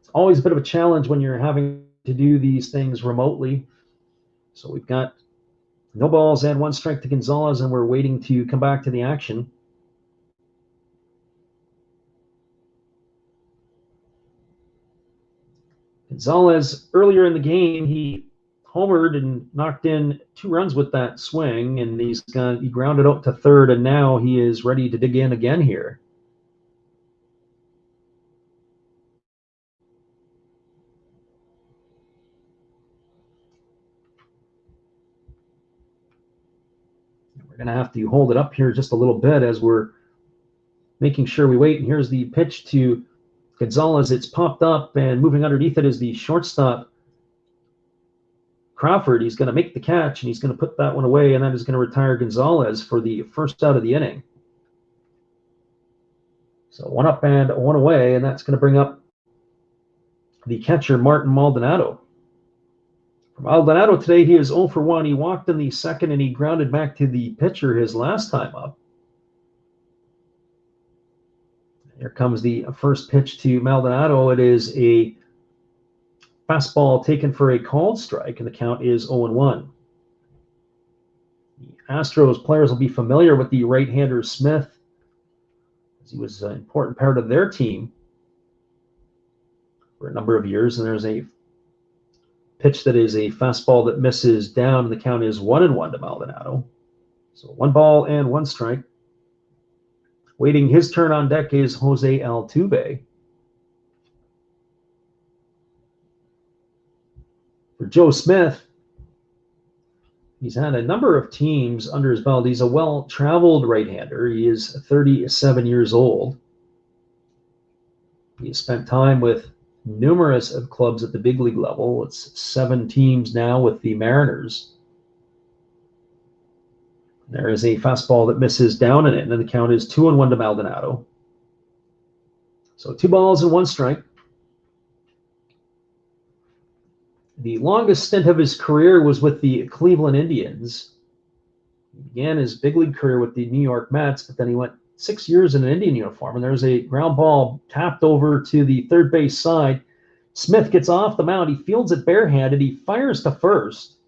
It's always a bit of a challenge when you're having to do these things remotely. So we've got no balls and 1 strike to Gonzalez, and we're waiting to come back to the action. Gonzalez, earlier in the game, he homered and knocked in 2 runs with that swing, and he grounded out to third, and now he is ready to dig in again here. We're going to have to hold it up here just a little bit as we're making sure we wait. And here's the pitch to Gonzalez. It's popped up, and moving underneath it is the shortstop, Crawford. He's going to make the catch, and he's going to put that one away, and that is going to retire Gonzalez for the first out of the inning. So 1 up and 1 away, and that's going to bring up the catcher, Martin Maldonado. For Maldonado today, he is 0 for 1. He walked in the second, and he grounded back to the pitcher his last time up. Here comes the first pitch to Maldonado. It is a fastball taken for a called strike, and the count is 0-1. The Astros players will be familiar with the right-hander Smith, as he was an important part of their team for a number of years. And there's a pitch that is a fastball that misses down, and the count is 1-1 to Maldonado. So 1 ball and 1 strike. Waiting his turn on deck is Jose Altuve. For Joe Smith, He's had a number of teams under his belt. He's a well-traveled right-hander. He is 37 years old. He has spent time with numerous of clubs at the big league level. It's 7 teams now with the Mariners. There is a fastball that misses down and in, and the count is 2-1 to Maldonado. So 2 balls and 1 strike. The longest stint of his career was with the Cleveland Indians. He began his big league career with the New York Mets, but then he went 6 years in an Indian uniform, and there's a ground ball tapped over to the third base side. Smith gets off the mound. He fields it barehanded. He fires to first,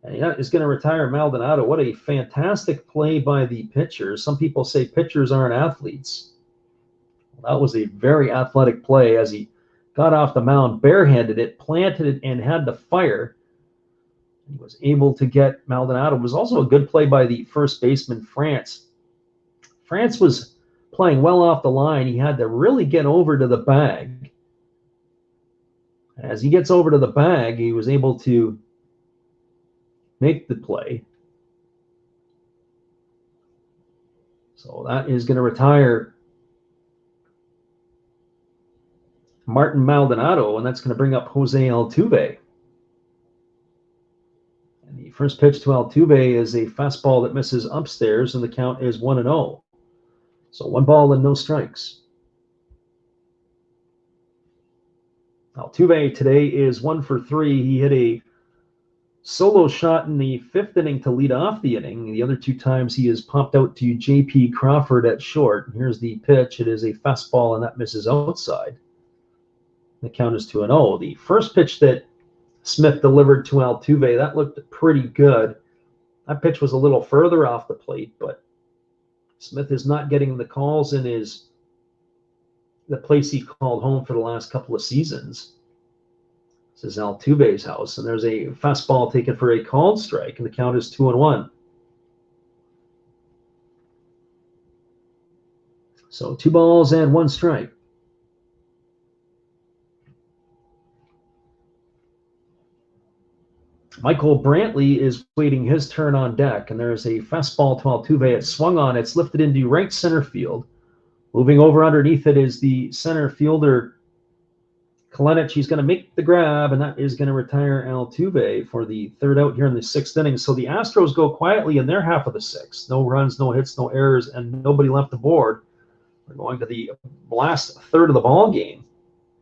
and he is going to retire Maldonado. What a fantastic play by the pitcher. Some people say pitchers aren't athletes. Well, that was a very athletic play as he got off the mound, barehanded it, planted it, and had to fire. He was able to get Maldonado. It was also a good play by the first baseman, France. France was playing well off the line. He had to really get over to the bag. As he gets over to the bag, he was able to make the play. So that is going to retire Martin Maldonado, and that's going to bring up Jose Altuve. And the first pitch to Altuve is a fastball that misses upstairs, and the count is 1-0. So 1 ball and no strikes. Altuve today is 1 for 3. He hit a solo shot in the 5th inning to lead off the inning. The other 2 times he has popped out to J.P. Crawford at short. Here's the pitch. It is a fastball, and that misses outside. The count is 2-0. The first pitch that Smith delivered to Altuve, that looked pretty good. That pitch was a little further off the plate, but Smith is not getting the calls in the place he called home for the last couple of seasons. This is Altuve's house, and there's a fastball taken for a called strike, and the count is 2-1. So 2 balls and 1 strike. Michael Brantley is waiting his turn on deck, and there's a fastball to Altuve. It's swung on. It's lifted into right center field. Moving over underneath it is the center fielder, Kalenic. He's going to make the grab, and that is going to retire Altuve for the 3rd out here in the 6th inning. So the Astros go quietly in their half of the 6th. No runs, no hits, no errors, and nobody left the board. We're going to the last third of the ball game.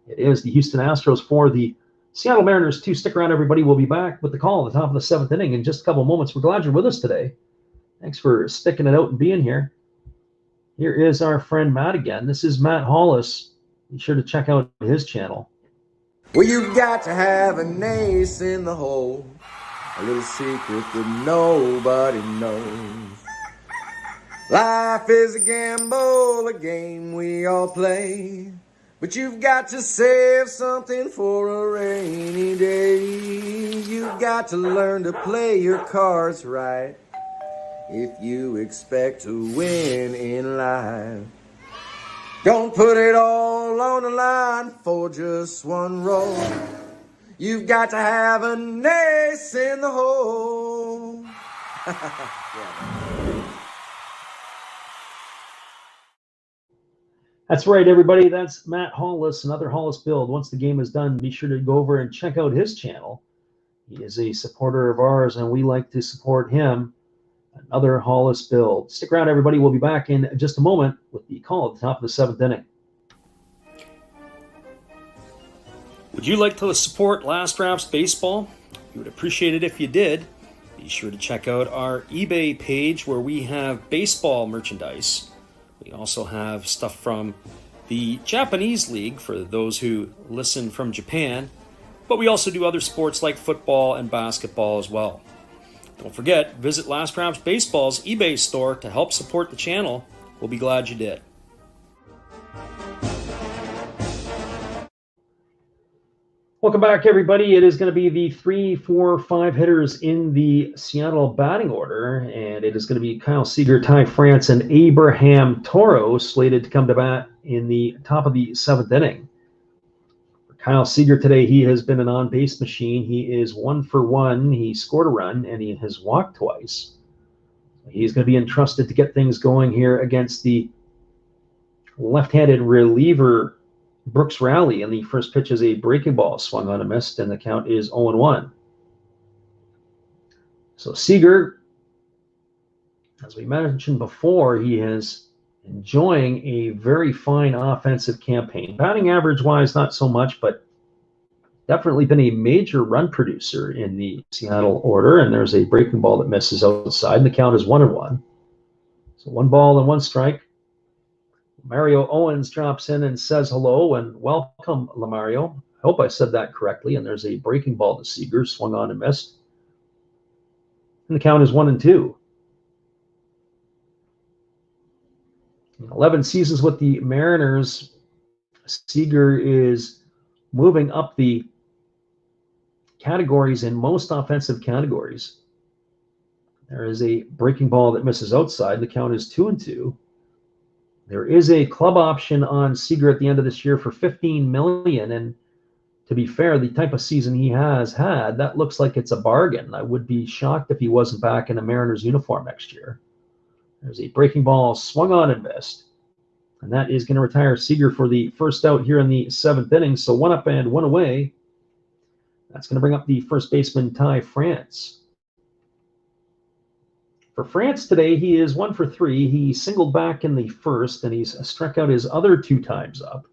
It is the Houston Astros 4, the Seattle Mariners 2. Stick around, everybody. We'll be back with the call at the top of the 7th inning in just a couple moments. We're glad you're with us today. Thanks for sticking it out and being here. Here is our friend Matt again. This is Matt Hollis. Be sure to check out his channel. Well, you've got to have an ace in the hole, a little secret that nobody knows. Life is a gamble, a game we all play. But you've got to save something for a rainy day. You've got to learn to play your cards right if you expect to win in life. Don't put it all on the line for just 1 roll. You've got to have an ace in the hole. That's right, everybody. That's Matt Hollis, another Hollis build. Once the game is done, be sure to go over and check out his channel. He is a supporter of ours, and we like to support him. Another Hollis build. Stick around, everybody. We'll be back in just a moment with the call at the top of the 7th inning. Would you like to support Last Raps Baseball? We would appreciate it if you did. Be sure to check out our eBay page where we have baseball merchandise. We also have stuff from the Japanese League for those who listen from Japan, but we also do other sports like football and basketball as well. Don't forget, visit Last Raps Baseball's eBay store to help support the channel. We'll be glad you did. Welcome back, everybody. It is going to be the 3, 4, 5 hitters in the Seattle batting order, and it is going to be Kyle Seager, Ty France, and Abraham Toro slated to come to bat in the top of the 7th inning. For Kyle Seager today, he has been an on-base machine. He is 1 for 1. He scored a run, and he has walked twice. He's going to be entrusted to get things going here against the left-handed reliever Brooks Rowley. And the first pitch is a breaking ball swung on and missed, and the count is 0-1. So Seager, as we mentioned before, he is enjoying a very fine offensive campaign. Batting average-wise, not so much, but definitely been a major run producer in the Seattle order. And there's a breaking ball that misses outside, and the count is 1-1. So 1 ball and 1 strike. Mario Owens drops in and says hello and welcome, Lamario. I hope I said that correctly. And there's a breaking ball to Seager, swung on and missed. And the count is 1-2. 11 seasons with the Mariners. Seager is moving up the categories in most offensive categories. There is a breaking ball that misses outside. The count is 2-2. There is a club option on Seager at the end of this year for $15 million. And to be fair, the type of season he has had, that looks like it's a bargain. I would be shocked if he wasn't back in a Mariners uniform next year. There's a breaking ball swung on and missed. And that is going to retire Seager for the first out here in the 7th inning. So 1 up and 1 away. That's going to bring up the first baseman, Ty France. For France today, he is 1 for 3. He singled back in the first, and he's struck out his other 2 times up.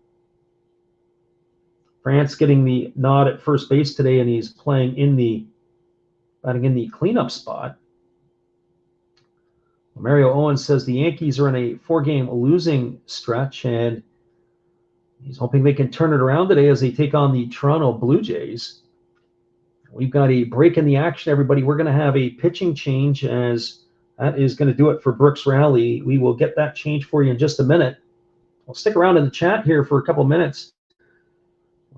France getting the nod at first base today, and he's batting in the cleanup spot. Mario Owens says the Yankees are in a 4-game losing stretch, and he's hoping they can turn it around today as they take on the Toronto Blue Jays. We've got a break in the action, everybody. We're going to have a pitching change, as that is going to do it for Brooks Rowley. We will get that change for you in just a minute. We'll stick around in the chat here for a couple minutes.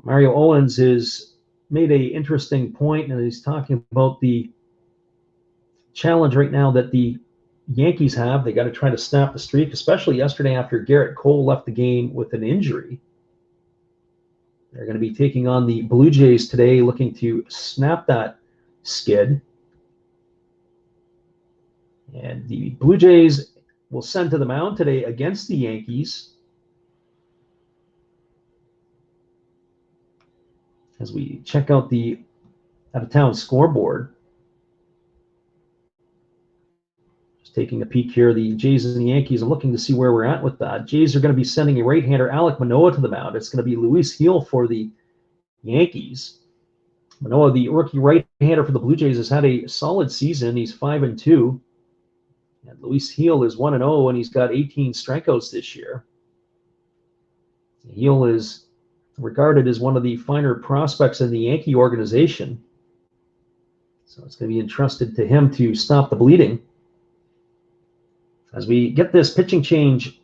Mario Owens has made an interesting point, and he's talking about the challenge right now that the Yankees have. They got to try to snap the streak, especially yesterday after Garrett Cole left the game with an injury. They're going to be taking on the Blue Jays today, looking to snap that skid. And the Blue Jays will send to the mound today against the Yankees. As we check out the out-of-town scoreboard. Just taking a peek here, the Jays and the Yankees, I'm looking to see where we're at with that. Jays are going to be sending a right-hander, Alek Manoah, to the mound. It's going to be Luis Gil for the Yankees. Manoah, the rookie right-hander for the Blue Jays, has had a solid season. He's 5-2. And Luis Gil is 1-0, and he's got 18 strikeouts this year. Gil is regarded as one of the finer prospects in the Yankee organization. So it's going to be entrusted to him to stop the bleeding. As we get this pitching change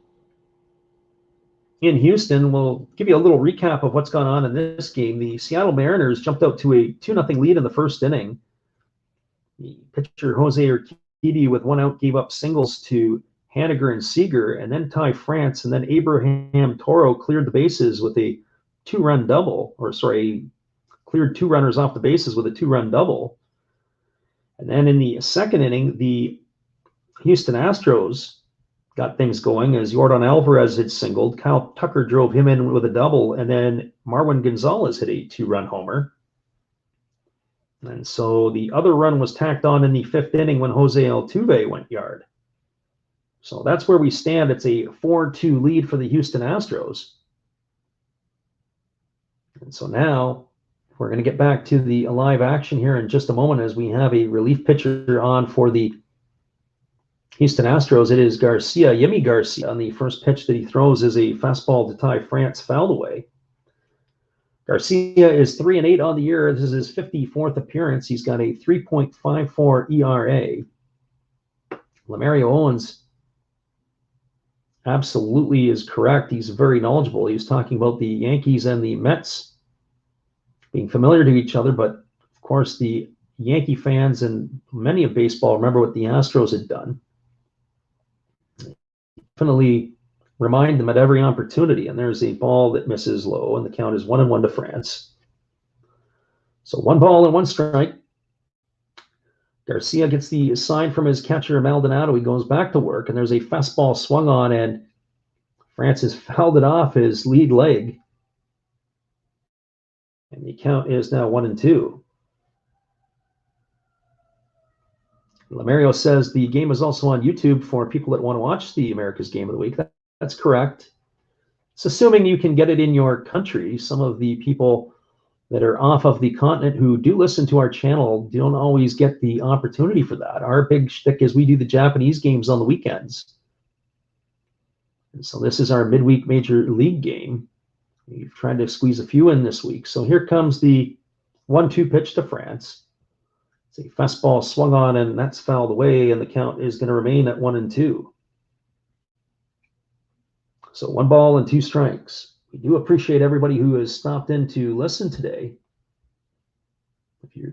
in Houston, we'll give you a little recap of what's gone on in this game. The Seattle Mariners jumped out to a 2-0 lead in the first inning. The pitcher, Jose Urquidy, with 1 out, gave up singles to Haniger and Seager, and then Ty France, and then Abraham Toro cleared the bases with a 2-run double, cleared 2 runners off the bases with a 2-run double. And then in the second inning, the Houston Astros got things going as Yordan Alvarez had singled. Kyle Tucker drove him in with a double, and then Marwin Gonzalez hit a 2-run homer. And so the other run was tacked on in the 5th inning when Jose Altuve went yard. So that's where we stand. It's a 4-2 lead for the Houston Astros. And so now we're going to get back to the live action here in just a moment as we have a relief pitcher on for the Houston Astros. It is Yimi Garcia. On the first pitch that he throws is a fastball to Ty France, fouled away. Garcia is 3-8 on the year. This is his 54th appearance. He's got a 3.54 ERA. Lamario Owens absolutely is correct. He's very knowledgeable. He was talking about the Yankees and the Mets being familiar to each other, but of course the Yankee fans and many of baseball remember what the Astros had done. Definitely remind them at every opportunity. And there's a ball that misses low, and the count is 1-1 to France. So 1-1 strike. Garcia gets the sign from his catcher, Maldonado. He goes back to work, and there's a fastball swung on, and Francis fouled it off his lead leg. And the count is now 1-2. Lamario says the game is also on YouTube for people that want to watch the America's Game of the Week. That's correct. It's assuming you can get it in your country. Some of the people that are off of the continent who do listen to our channel don't always get the opportunity for that. Our big shtick is we do the Japanese games on the weekends. And so this is our midweek major league game. We've tried to squeeze a few in this week. So here comes the 1-2 pitch to France. It's a fastball swung on, and that's fouled away, and the count is going to remain at 1-2. So 1-2 strikes. We do appreciate everybody who has stopped in to listen today. If your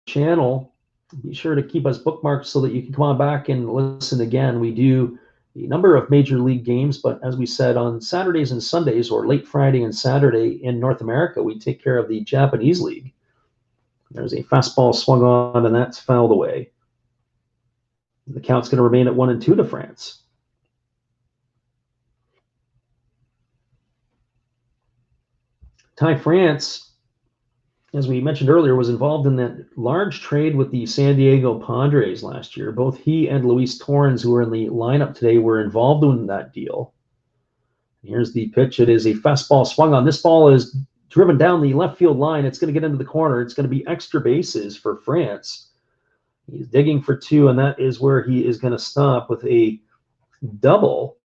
channel, be sure to keep us bookmarked so that you can come on back and listen again. We do a number of major league games, but as we said, on Saturdays and Sundays, or late Friday and Saturday in North America, we take care of the Japanese League. There's a fastball swung on, and that's fouled away. The count's going to remain at 1-2 to France. Ty France, as we mentioned earlier, was involved in that large trade with the San Diego Padres last year. Both he and Luis Torrens, who are in the lineup today, were involved in that deal. Here's the pitch. It is a fastball swung on. This ball is driven down the left field line. It's going to get into the corner. It's going to be extra bases for France. He's digging for two, and that is where he is going to stop with a double.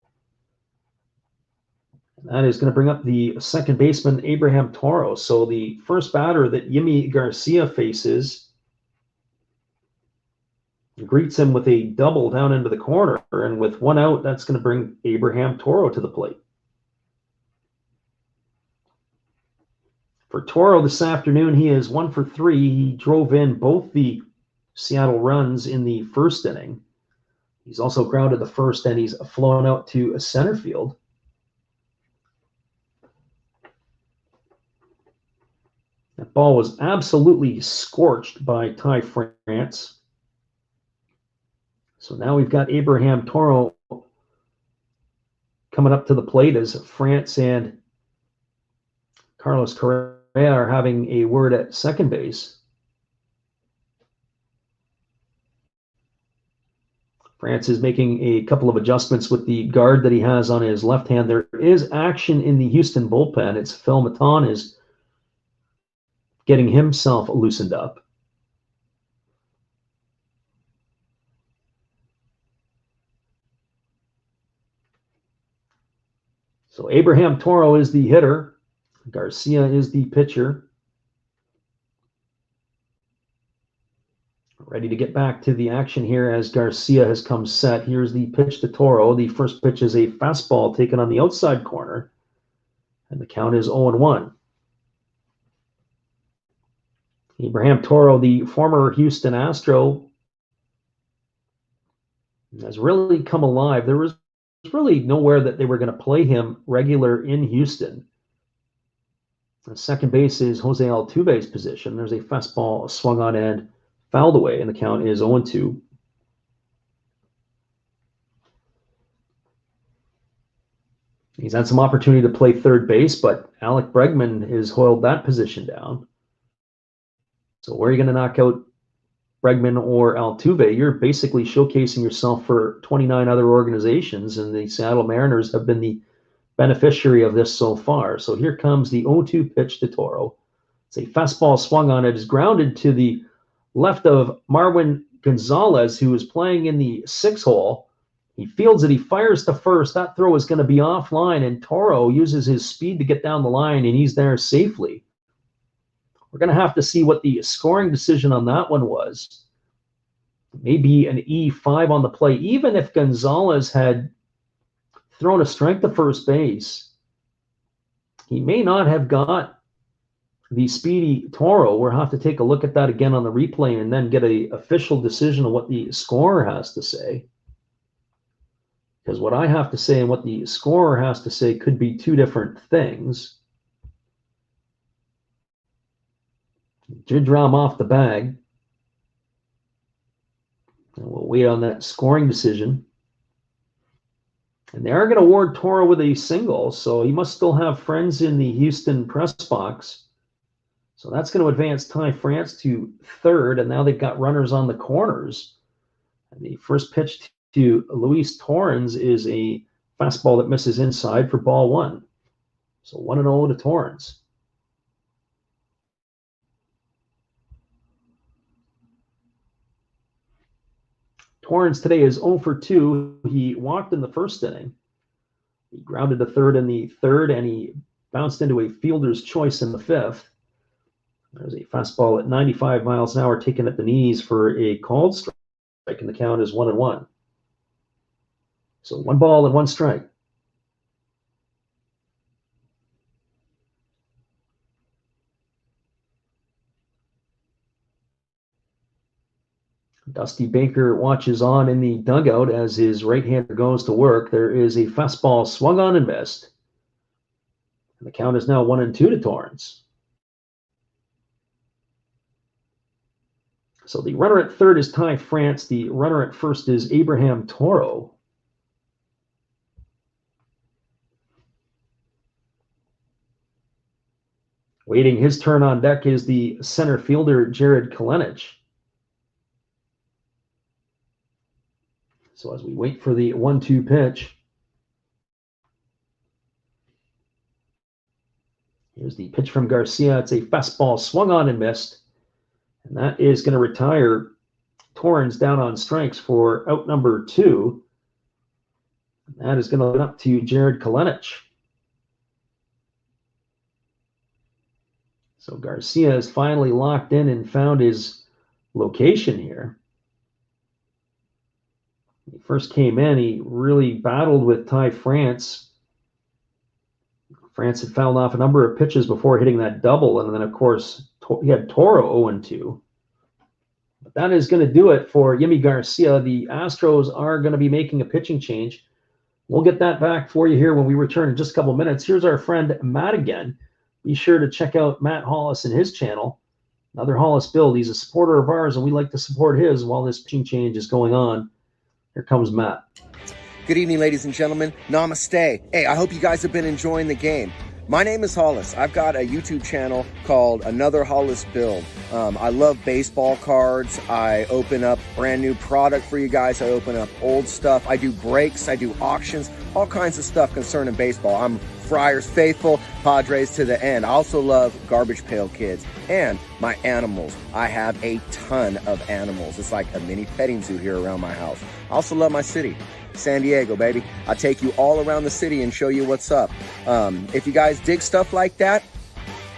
That is going to bring up the second baseman, Abraham Toro. So the first batter that Yimi Garcia faces greets him with a double down into the corner. And with one out, that's going to bring Abraham Toro to the plate. For Toro this afternoon, he is 1 for 3. He drove in both the Seattle runs in the first inning. He's also grounded the first, and he's flown out to center field. That ball was absolutely scorched by Ty France. So now we've got Abraham Toro coming up to the plate as France and Carlos Correa are having a word at second base. France is making a couple of adjustments with the guard that he has on his left hand. There is action in the Houston bullpen. It's Phil Maton is getting himself loosened up. So Abraham Toro is the hitter. Garcia is the pitcher. Ready to get back to the action here as Garcia has come set. Here's the pitch to Toro. The first pitch is a fastball taken on the outside corner, and the count is 0-1. Abraham Toro, the former Houston Astro, has really come alive. There was really nowhere that they were going to play him regular in Houston. The second base is Jose Altuve's position. There's a fastball swung on and fouled away, and the count is 0-2. He's had some opportunity to play third base, but Alec Bregman has hoiled that position down. So where are you going to knock out Bregman or Altuve? You're basically showcasing yourself for 29 other organizations, and the Seattle Mariners have been the beneficiary of this so far. So here comes the 0-2 pitch to Toro. It's a fastball swung on. It is grounded to the left of Marwin Gonzalez, who is playing in the 6-hole. He fields it. He fires to first. That throw is going to be offline, and Toro uses his speed to get down the line, and he's there safely. We're going to have to see what the scoring decision on that one was. Maybe an E5 on the play. Even if Gonzalez had thrown a strike to first base, he may not have got the speedy Toro. We'll have to take a look at that again on the replay and then get an official decision of what the scorer has to say. because what I have to say and what the scorer has to say could be two different things. Did draw him off the bag. And we'll wait on that scoring decision. And they are going to award Toro with a single, so he must still have friends in the Houston press box. So that's going to advance Ty France to third, and now they've got runners on the corners. And the first pitch to Luis Torrens is a fastball that misses inside for ball one. So 1-0 to Torrens. Torrens today is 0 for 2. He walked in the first inning. He grounded to third in the third, and he bounced into a fielder's choice in the fifth. There's a fastball at 95 miles an hour taken at the knees for a called strike, and the count is 1-1. So 1 ball and 1 strike. Dusty Baker watches on in the dugout as his right-hander goes to work. There is a fastball swung on and missed. And the count is now 1-2 to Torrens. So the runner at third is Ty France. The runner at first is Abraham Toro. Waiting his turn on deck is the center fielder, Jared Kalenich. So as we wait for the 1-2 pitch, here's the pitch from Garcia. It's a fastball swung on and missed. And that is going to retire Torrens down on strikes for out number 2. And that is going to lead up to Jared Kalenich. So Garcia is finally locked in and found his location here. When he first came in, he really battled with Ty France. France had fouled off a number of pitches before hitting that double, and then, of course, he had Toro 0-2. But that is going to do it for Yimi Garcia. The Astros are going to be making a pitching change. We'll get that back for you here when we return in just a couple minutes. Here's our friend Matt again. Be sure to check out Matt Hollis and his channel, Another Hollis Build. He's a supporter of ours, and we like to support his while this pitching change is going on. Here comes Matt. Good evening, ladies and gentlemen. Namaste. Hey, I hope you guys have been enjoying the game. My name is Hollis. I've got a YouTube channel called Another Hollis Build. I love baseball cards. I open up brand new product for you guys. I open up old stuff. I do breaks. I do auctions. All kinds of stuff concerning baseball. I'm Friars faithful, Padres to the end. I also love Garbage Pail Kids and my animals. I have a ton of animals. It's like a mini petting zoo here around my house. I also love my city. San Diego, baby. I'll take you all around the city and show you what's up. If you guys dig stuff like that,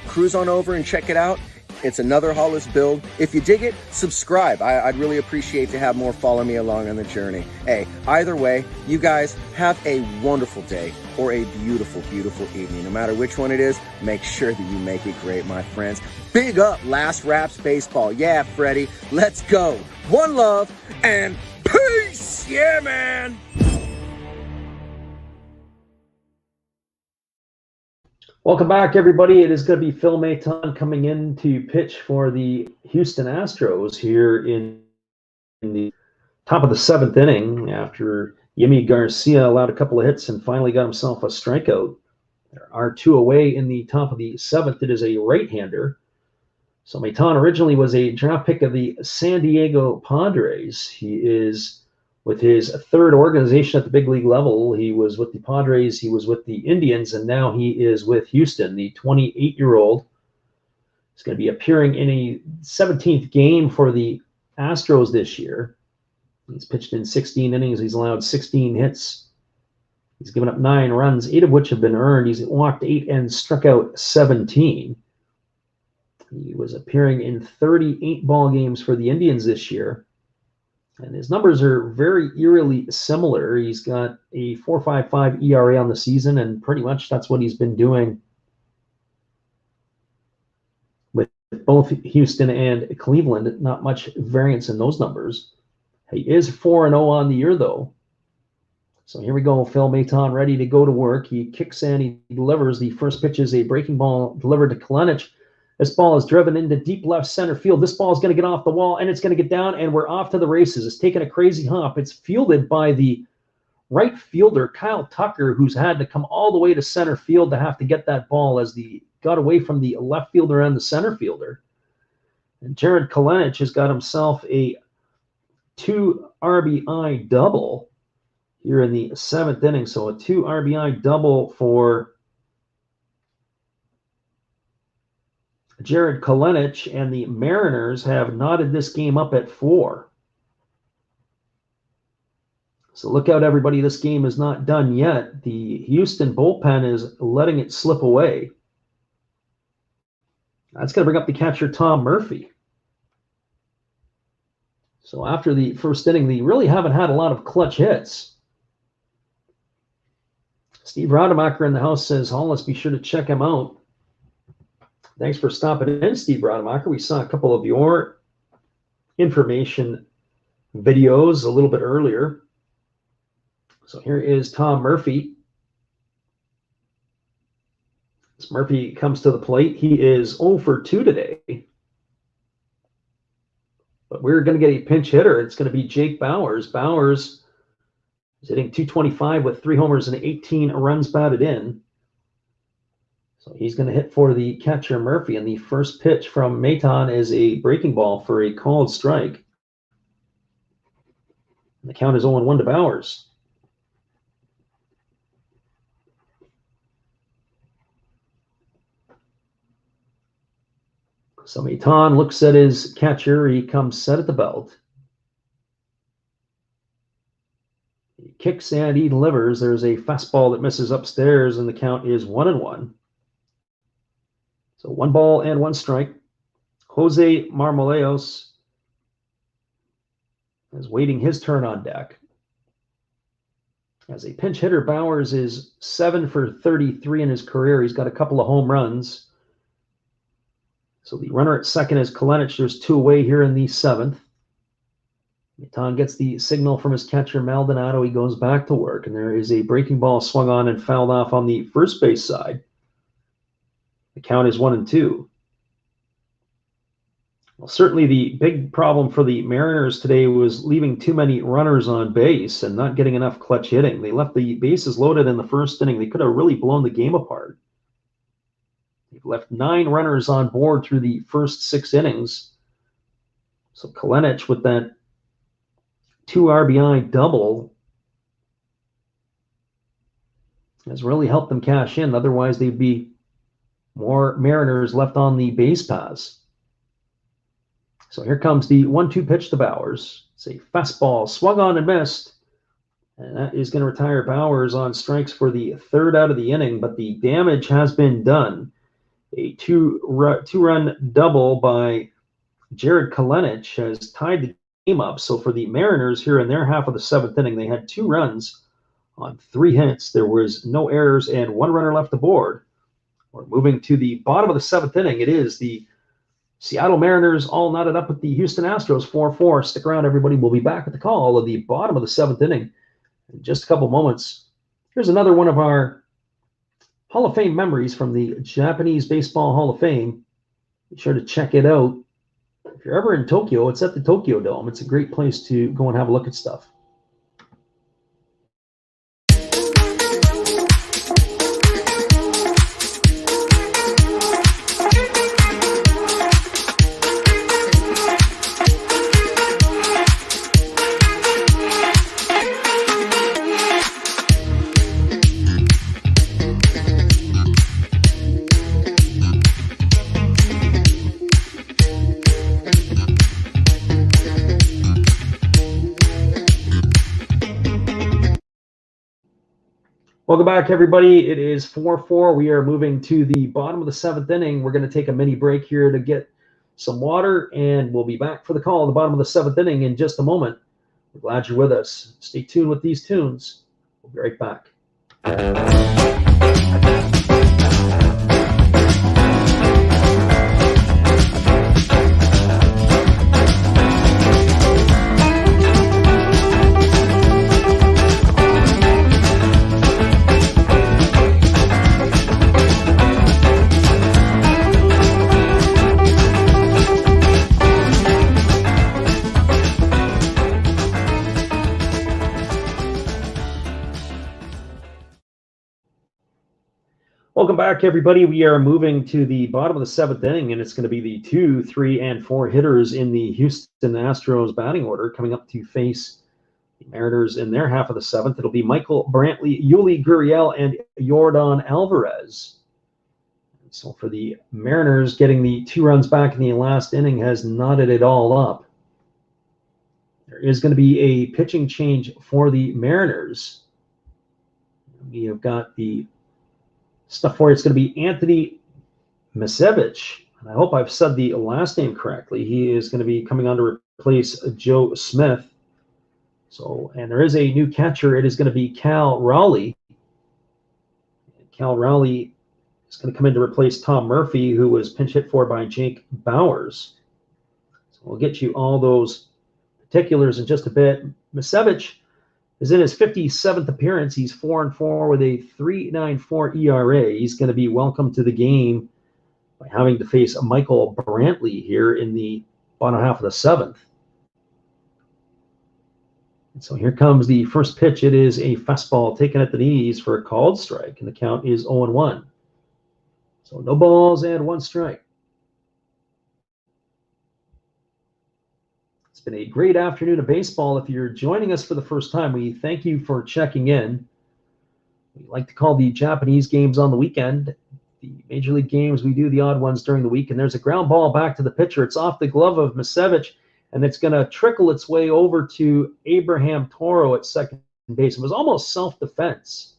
cruise on over and check it out. It's Another Hollis Build. If you dig it, subscribe. I'd really appreciate to have more follow me along on the journey. Hey, either way, you guys have a wonderful day or a beautiful, beautiful evening. No matter which one it is, make sure that you make it great, my friends. Big up Last Raps Baseball. Yeah, Freddie, let's go. One love and peace. Yeah, man. Welcome back, everybody. It is going to be Phil Maton coming in to pitch for the Houston Astros here in the top of the 7th inning after Yimi Garcia allowed a couple of hits and finally got himself a strikeout. There are 2 away in the top of the 7th. It is a right-hander. So Maton originally was a draft pick of the San Diego Padres. He is with his 3rd organization at the big league level. He was with the Padres, he was with the Indians, and now he is with Houston. The 28-year-old is going to be appearing in a 17th game for the Astros this year. He's pitched in 16 innings. He's allowed 16 hits. He's given up 9 runs, 8 of which have been earned. He's walked 8 and struck out 17. He was appearing in 38 ball games for the Indians this year. And his numbers are very eerily similar. He's got a 4.55 ERA on the season, and pretty much that's what he's been doing with both Houston and Cleveland. Not much variance in those numbers. He is 4-0 on the year, though. So here we go. Phil Maton ready to go to work. He kicks and he delivers. The first pitch is a breaking ball delivered to Kalenic. This ball is driven into deep left center field. This ball is going to get off the wall, and it's going to get down, and we're off to the races. It's taken a crazy hop. It's fielded by the right fielder, Kyle Tucker, who's had to come all the way to center field to have to get that ball as the got away from the left fielder and the center fielder. And Jared Kalenic has got himself a 2 RBI double here in the 7th inning. So a 2 RBI double for Jared Kalenic, and the Mariners have knotted this game up at 4. So look out, everybody. This game is not done yet. The Houston bullpen is letting it slip away. That's going to bring up the catcher, Tom Murphy. So after the first inning, they really haven't had a lot of clutch hits. Steve Rademacher in the house says, Hollis, be sure to check him out. Thanks for stopping in, Steve Rademacher. We saw a couple of your information videos a little bit earlier. So here is Tom Murphy. As Murphy comes to the plate, he is 0 for 2 today. But we're going to get a pinch hitter. It's going to be Jake Bauers. Bauers is hitting .225 with 3 homers and 18 runs batted in. So he's going to hit for the catcher Murphy. And the first pitch from Maton is a breaking ball for a called strike. And the count is 0-1 to Bauers. So Maton looks at his catcher. He comes set at the belt. He kicks and he delivers. There's a fastball that misses upstairs, and the count is 1-1. So 1 ball and 1 strike. Jose Marmoleos is waiting his turn on deck. As a pinch hitter, Bauers is 7 for 33 in his career. He's got a couple of home runs. So the runner at second is Kalenic. There's 2 away here in the 7th. Maton gets the signal from his catcher, Maldonado. He goes back to work, and there is a breaking ball swung on and fouled off on the first base side. The count is 1-2. Well, certainly the big problem for the Mariners today was leaving too many runners on base and not getting enough clutch hitting. They left the bases loaded in the first inning. They could have really blown the game apart. They've left 9 runners on board through the first 6 innings. So Kalenic with that 2 RBI double has really helped them cash in. Otherwise, they'd be more Mariners left on the base paths. So here comes the 1-2 pitch to Bauers. It's a fastball swung on and missed. And that is going to retire Bauers on strikes for the 3rd out of the inning. But the damage has been done. A two-run double by Jared Kalenic has tied the game up. So for the Mariners here in their half of the 7th inning, they had 2 runs on 3 hits. There was no errors and 1 runner left aboard. We're moving to the bottom of the 7th inning. It is the Seattle Mariners all knotted up with the Houston Astros 4-4. Stick around, everybody. We'll be back at the call of the bottom of the 7th inning in just a couple moments. Here's another one of our Hall of Fame memories from the Japanese Baseball Hall of Fame. Be sure to check it out. If you're ever in Tokyo, it's at the Tokyo Dome. It's a great place to go and have a look at stuff. Welcome back, everybody. It is 4-4. We are moving to the bottom of the 7th inning. We're going to take a mini break here to get some water, and we'll be back for the call at the bottom of the 7th inning in just a moment. We're glad you're with us. Stay tuned with these tunes. We'll be right back. Welcome back, everybody. We are moving to the bottom of the seventh inning, and it's going to be the 2, 3, and 4 hitters in the Houston Astros batting order coming up to face the Mariners in their half of the seventh. It'll be Michael Brantley, Yuli Gurriel, and Yordan Alvarez. So for the Mariners, getting the 2 runs back in the last inning has knotted it all up. There is going to be a pitching change for the Mariners. We have got the stuff for it. It's going to be Anthony Misevich. And I hope I've said the last name correctly. He is going to be coming on to replace Joe Smith. So, and there is a new catcher. It is going to be Cal Raleigh. Cal Raleigh is going to come in to replace Tom Murphy, who was pinch hit for by Jake Bowers. So we'll get you all those particulars in just a bit. Misevich is in his 57th appearance. He's 4-4 with a 3.94 ERA. He's going to be welcome to the game by having to face Michael Brantley here in the bottom half of the seventh. And so here comes the first pitch. It is a fastball taken at the knees for a called strike, and the count is 0-1. So no balls and 1 strike. It's been a great afternoon of baseball. If you're joining us for the first time, we thank you for checking in. We like to call the Japanese games on the weekend. The Major League games, we do the odd ones during the week, and there's a ground ball back to the pitcher. It's off the glove of Misevich, and it's going to trickle its way over to Abraham Toro at second base. It was almost self-defense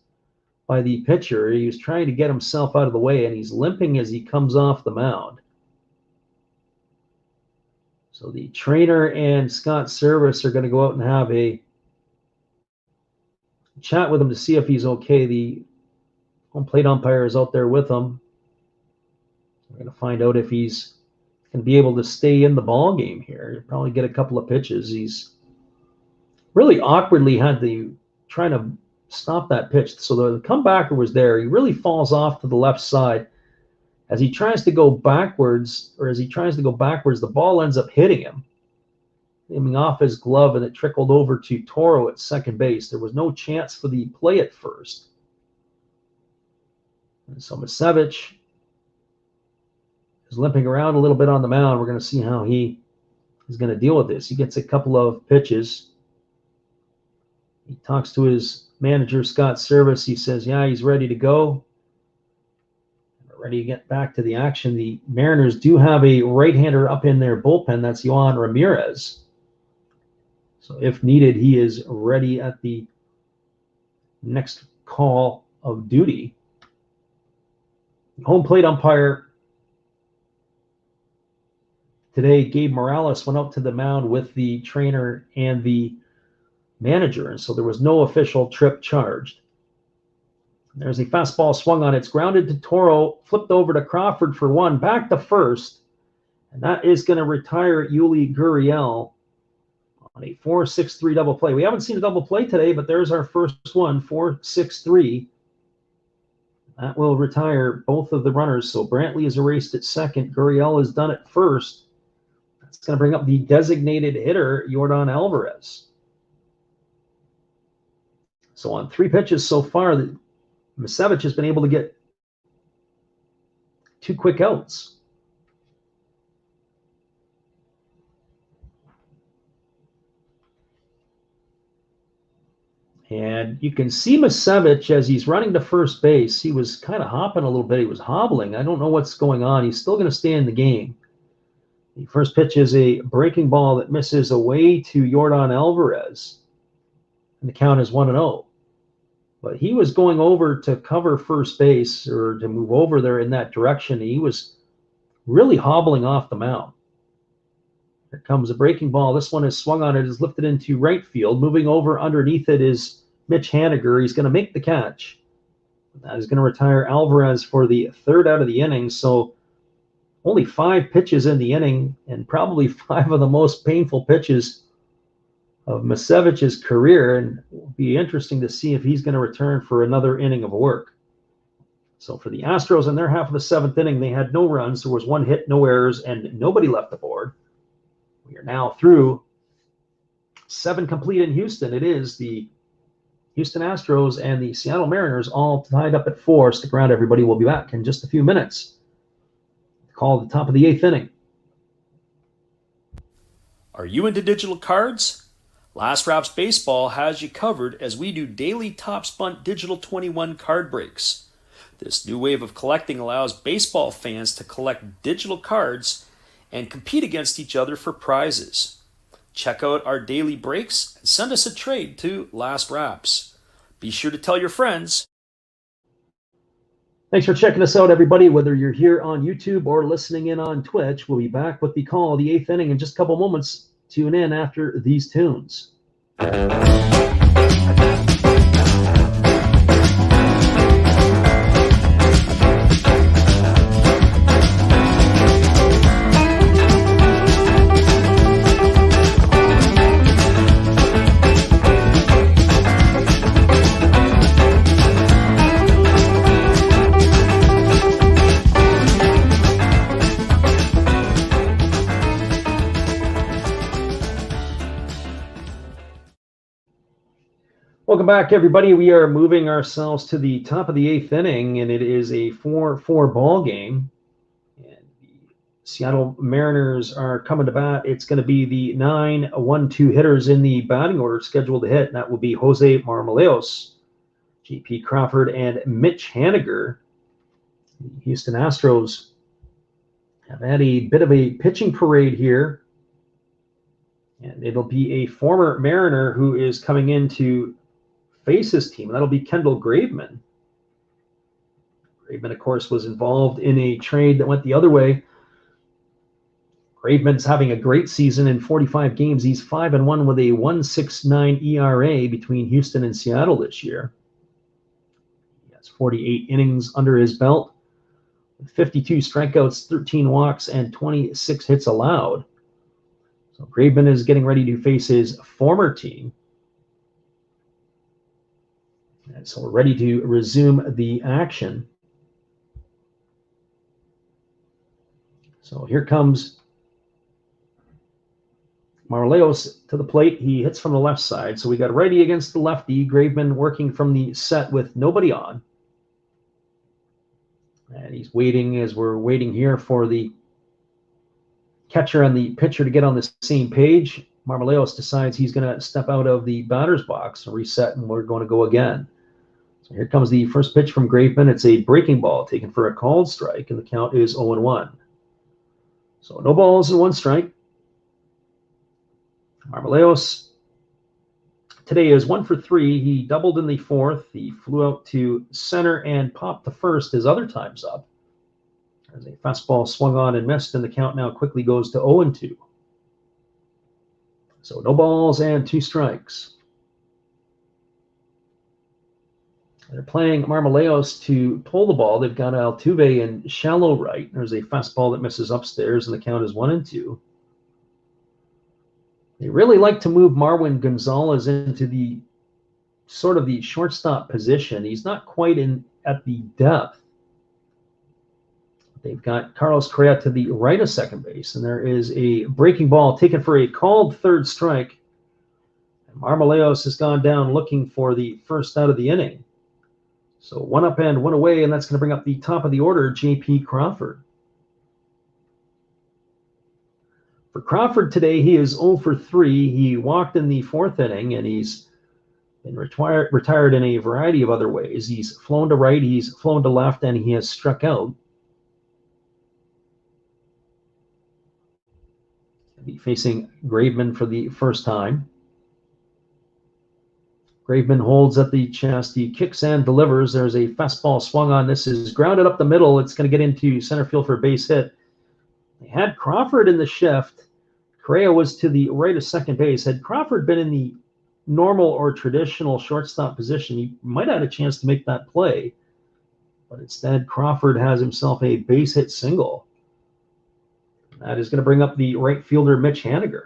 by the pitcher. He was trying to get himself out of the way, and he's limping as he comes off the mound. So the trainer and Scott Service are going to go out and have a chat with him to see if he's okay. The home plate umpire is out there with him. We're going to find out if he's going to be able to stay in the ball game here. He'll probably get a couple of pitches. He's really awkwardly had to try to stop that pitch. So the comebacker was there. He really falls off to the left side. As he tries to go backwards, the ball ends up hitting him, aiming off his glove, and it trickled over to Toro at second base. There was no chance for the play at first. And so Misevich is limping around a little bit on the mound. We're going to see how he is going to deal with this. He gets a couple of pitches. He talks to his manager, Scott Service. He says, yeah, he's ready to go. Ready to get back to the action. The Mariners do have a right-hander up in their bullpen. That's Yohan Ramirez. So if needed, he is ready at the next call of duty. The home plate umpire today, Gabe Morales, went out to the mound with the trainer and the manager, and so there was no official trip charged. There's a fastball swung on. It's grounded to Toro, flipped over to Crawford for 1, back to first. And that is going to retire Yuli Gurriel on a 4-6-3 double play. We haven't seen a double play today, but there's our first one, 4-6-3. That will retire both of the runners. So Brantley is erased at second. Gurriel is done at first. That's going to bring up the designated hitter, Yordan Alvarez. So on 3 pitches so far, Misevich has been able to get 2 quick outs. And you can see Misevich as he's running to first base. He was kind of hopping a little bit. He was hobbling. I don't know what's going on. He's still going to stay in the game. The first pitch is a breaking ball that misses away to Yordan Alvarez. And the count is 1-0. But he was going over to cover first base or to move over there in that direction. He was really hobbling off the mound. Here comes a breaking ball. This one is swung on. It is lifted into right field. Moving over underneath it is Mitch Haniger. He's going to make the catch. That is going to retire Alvarez for the 3rd out of the inning. So only 5 pitches in the inning, and probably 5 of the most painful pitches of Misevich's career, and it will be interesting to see if he's going to return for another inning of work. So for the Astros in their half of the 7th inning, they had no runs. There was 1 hit, no errors, and nobody left the board. We are now through 7 complete in Houston. It is the Houston Astros and the Seattle Mariners all tied up at 4. Stick around, everybody. We'll be back in just a few minutes. Call at the top of the 8th inning. Are you into digital cards? Last Wraps Baseball has you covered as we do daily Top Spun Digital 21 card breaks. This new wave of collecting allows baseball fans to collect digital cards and compete against each other for prizes. Check out our daily breaks and send us a trade to Last Wraps. Be sure to tell your friends. Thanks for checking us out, everybody. Whether you're here on YouTube or listening in on Twitch, we'll be back with the call of the 8th inning in just a couple moments. Tune in after these tunes. Welcome back, everybody. We are moving ourselves to the top of the 8th inning, and it is a 4-4 ball game. And the Seattle Mariners are coming to bat. It's going to be the 9-1-2 hitters in the batting order scheduled to hit. And that will be Jose Marmoleos, J.P. Crawford, and Mitch Haniger. The Houston Astros have had a bit of a pitching parade here. And it'll be a former Mariner who is coming in to face his team, and that'll be Kendall Graveman. Graveman, of course, was involved in a trade that went the other way. Graveman's having a great season in 45 games. He's 5-1 with a 1.69 ERA between Houston and Seattle this year. He has 48 innings under his belt, with 52 strikeouts, 13 walks, and 26 hits allowed. So Graveman is getting ready to face his former team. And so we're ready to resume the action. So here comes Marmoleos to the plate. He hits from the left side. So we got righty against the lefty. Graveman working from the set with nobody on. And he's waiting as we're waiting here for the catcher and the pitcher to get on the same page. Marmoleos decides he's going to step out of the batter's box and reset, and we're going to go again. So here comes the first pitch from Graveman. It's a breaking ball taken for a called strike, and the count is 0-1. So no balls and 1 strike. Marmoleos today is 1 for 3. He doubled in the 4th. He flew out to center and popped to first his other times up. As a fastball swung on and missed, and the count now quickly goes to 0-2. So no balls and 2 strikes. They're playing Marmoleos to pull the ball. They've got Altuve in shallow right. There's a fastball that misses upstairs, and the count is 1-2. They really like to move Marwin Gonzalez into the sort of the shortstop position. He's not quite in at the depth. They've got Carlos Correa to the right of second base, and there is a breaking ball taken for a called third strike. And Marmoleos has gone down looking for the first out of the inning. So 1 up and 1 away, and that's going to bring up the top of the order, J.P. Crawford. For Crawford today, he is 0 for 3. He walked in the 4th inning, and he's been retired in a variety of other ways. He's flown to right, he's flown to left, and he has struck out. He'll be facing Graveman for the first time. Graveman holds at the chest. He kicks and delivers. There's a fastball swung on. This is grounded up the middle. It's going to get into center field for a base hit. They had Crawford in the shift. Correa was to the right of second base. Had Crawford been in the normal or traditional shortstop position, he might have had a chance to make that play. But instead, Crawford has himself a base hit single. That is going to bring up the right fielder, Mitch Haniger.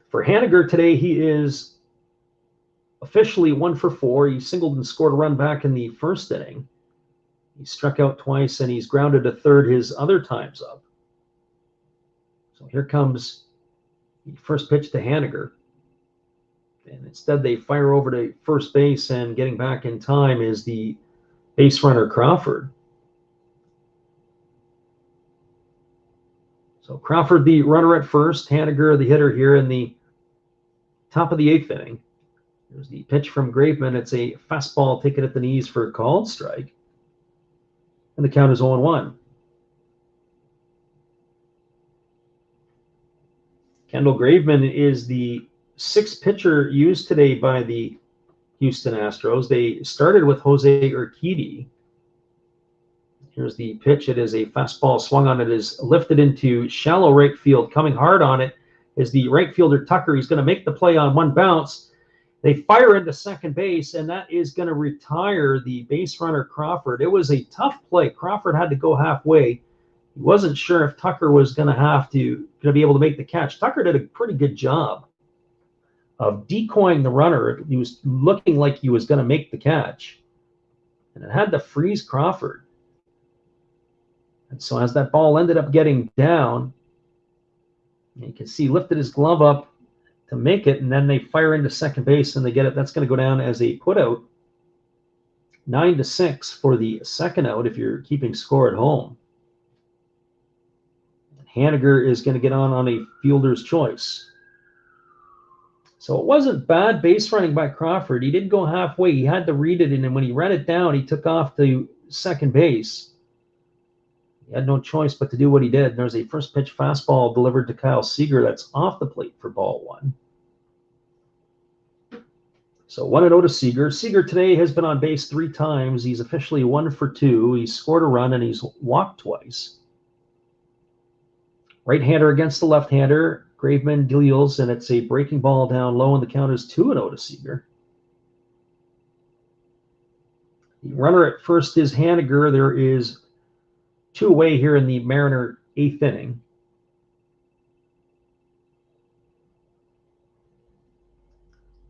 For Haniger today, he is officially 1 for 4. He singled and scored a run back in the 1st inning. He struck out twice, and he's grounded to third his other times up. So here comes the first pitch to Haniger. And instead, they fire over to first base, and getting back in time is the base runner Crawford. So Crawford, the runner at first, Haniger, the hitter here in the top of the 8th inning. There's the pitch from Graveman. It's a fastball taken at the knees for a called strike. And the count is 0-1. Kendall Graveman is the 6th pitcher used today by the Houston Astros. They started with Jose Urquidy. Here's the pitch. It is a fastball swung on. It is lifted into shallow right field. Coming hard on it is the right fielder Tucker. He's going to make the play on one bounce. They fire into second base, and that is going to retire the base runner Crawford. It was a tough play. Crawford had to go halfway. He wasn't sure if Tucker was going to be able to make the catch. Tucker did a pretty good job of decoying the runner. He was looking like he was going to make the catch, and it had to freeze Crawford. And so as that ball ended up getting down, you can see he lifted his glove up to make it, and then they fire into second base and they get it. That's going to go down as a put out. 9-6 for the second out if you're keeping score at home. And Haniger is going to get on a fielder's choice. So it wasn't bad base running by Crawford. He did go halfway. He had to read it, and then when he ran it down, he took off to second base. He had no choice but to do what he did. There's a first pitch fastball delivered to Kyle Seager that's off the plate for ball 1. So 1-0 to Seager. Seager today has been on base 3 times. He's officially 1 for 2. He's scored a run and he's walked twice. Right-hander against the left-hander. Graveman deals, and it's a breaking ball down low, and the count is 2-0 to Seager. The runner at first is Haniger. There is 2 away here in the Mariner 8th inning.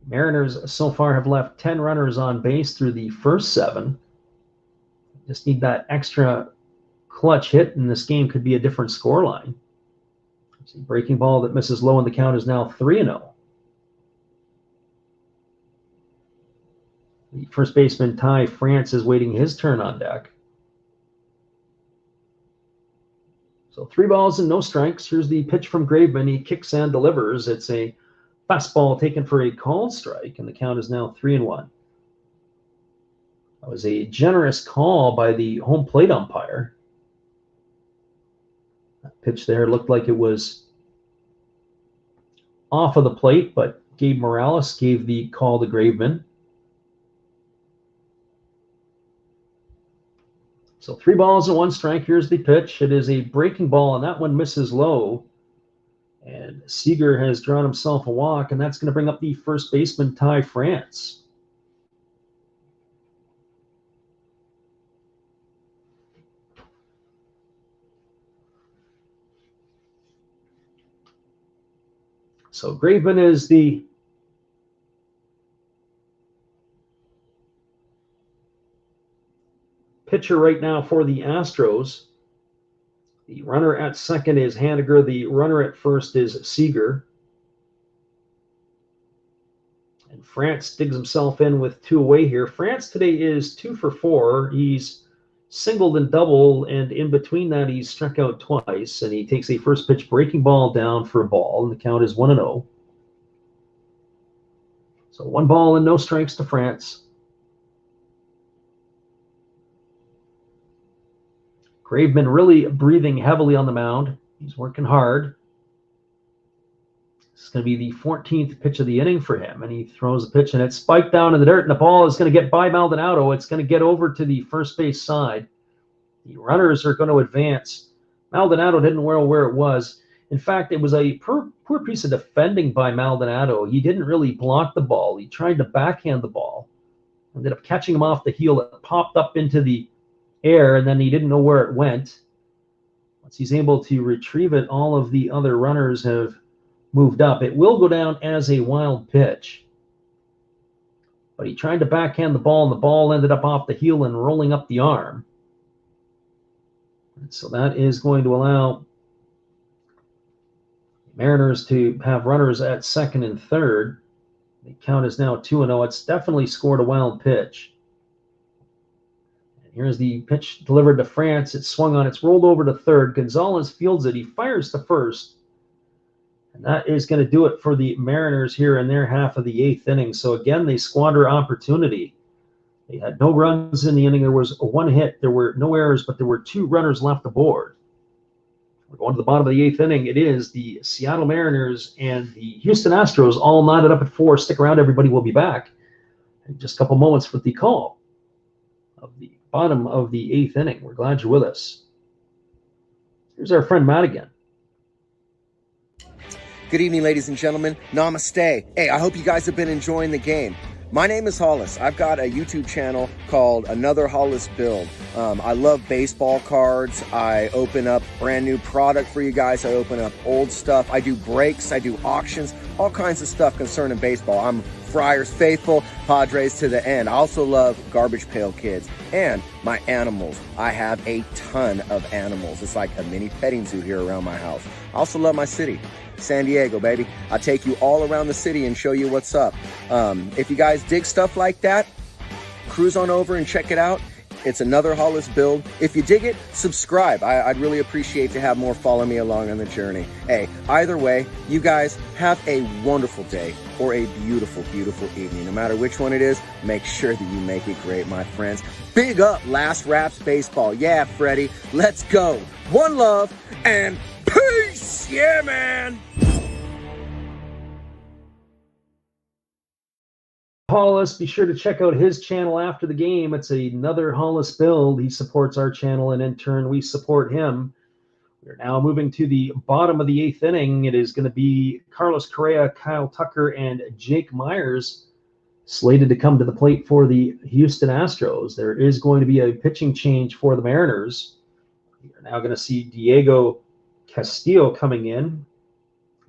Mariners so far have left 10 runners on base through the first 7. Just need that extra clutch hit, and this game could be a different scoreline. Breaking ball that misses low, and the count is now 3-0. The first baseman, Ty France, is waiting his turn on deck. So 3 balls and no strikes. Here's the pitch from Graveman. He kicks and delivers. It's a fastball taken for a called strike, and the count is now 3-1. That was a generous call by the home plate umpire. That pitch there looked like it was off of the plate, but Gabe Morales gave the call to Graveman. So 3 balls and 1 strike. Here's the pitch. It is a breaking ball, and that one misses low. And Seager has drawn himself a walk, and that's going to bring up the first baseman, Ty France. So Graveman is the pitcher right now for the Astros. The runner at second is Haniger. The runner at first is Seager. And France digs himself in with 2 away here. France today is 2 for 4. He's singled and doubled, and in between that, he's struck out twice. And he takes a first pitch breaking ball down for a ball, and the count is 1-0. So 1 ball and no strikes to France. Graveman really breathing heavily on the mound. He's working hard. This is going to be the 14th pitch of the inning for him, and he throws the pitch, and it's spiked down in the dirt, and the ball is going to get by Maldonado. It's going to get over to the first base side. The runners are going to advance. Maldonado didn't know where it was. In fact, it was a poor piece of defending by Maldonado. He didn't really block the ball. He tried to backhand the ball. Ended up catching him off the heel. It popped up into the air, and then he didn't know where it went. Once he's able to retrieve it, all of the other runners have moved up. It will go down as a wild pitch. But he tried to backhand the ball, and the ball ended up off the heel and rolling up the arm. And so that is going to allow Mariners to have runners at second and third. The count is now 2-0. It's definitely scored a wild pitch. And here's the pitch delivered to France. It's swung on. It's rolled over to third. Gonzalez fields it. He fires to first. And that is going to do it for the Mariners here in their half of the eighth inning. So again, they squander opportunity. They had no runs in the inning. There was one hit. There were no errors, but there were 2 runners left aboard. We're going to the bottom of the eighth inning. It is the Seattle Mariners and the Houston Astros all knotted up at 4. Stick around, everybody. We'll be back in just a couple moments with the call of the bottom of the eighth inning. We're glad you're with us. Here's our friend Matt again. Good evening, ladies and gentlemen. Namaste. Hey, I hope you guys have been enjoying the game. My name is Hollis. I've got a YouTube channel called Another Hollis Build. I love baseball cards. I open up brand new product for you guys. I open up old stuff. I do breaks. I do auctions. All kinds of stuff concerning baseball. I'm Friars faithful, Padres to the end. I also love Garbage Pail Kids and my animals. I have a ton of animals. It's like a mini petting zoo here around my house. I also love my city. San Diego, baby. I'll take you all around the city and show you what's up. If you guys dig stuff like that, cruise on over and check it out. It's Another Hollis Build. If you dig it, subscribe. I'd really appreciate to have more follow me along on the journey. Hey, either way, you guys have a wonderful day or a beautiful, beautiful evening. No matter which one it is, make sure that you make it great, my friends. Big up Last Raps Baseball. Yeah, Freddie, let's go. One love and peace. Yeah, man. Hollis, be sure to check out his channel after the game. It's Another Hollis Build. He supports our channel, and in turn, we support him. We're now moving to the bottom of the eighth inning. It is going to be Carlos Correa, Kyle Tucker, and Jake Myers slated to come to the plate for the Houston Astros. There is going to be a pitching change for the Mariners. You're now going to see Diego Castillo coming in.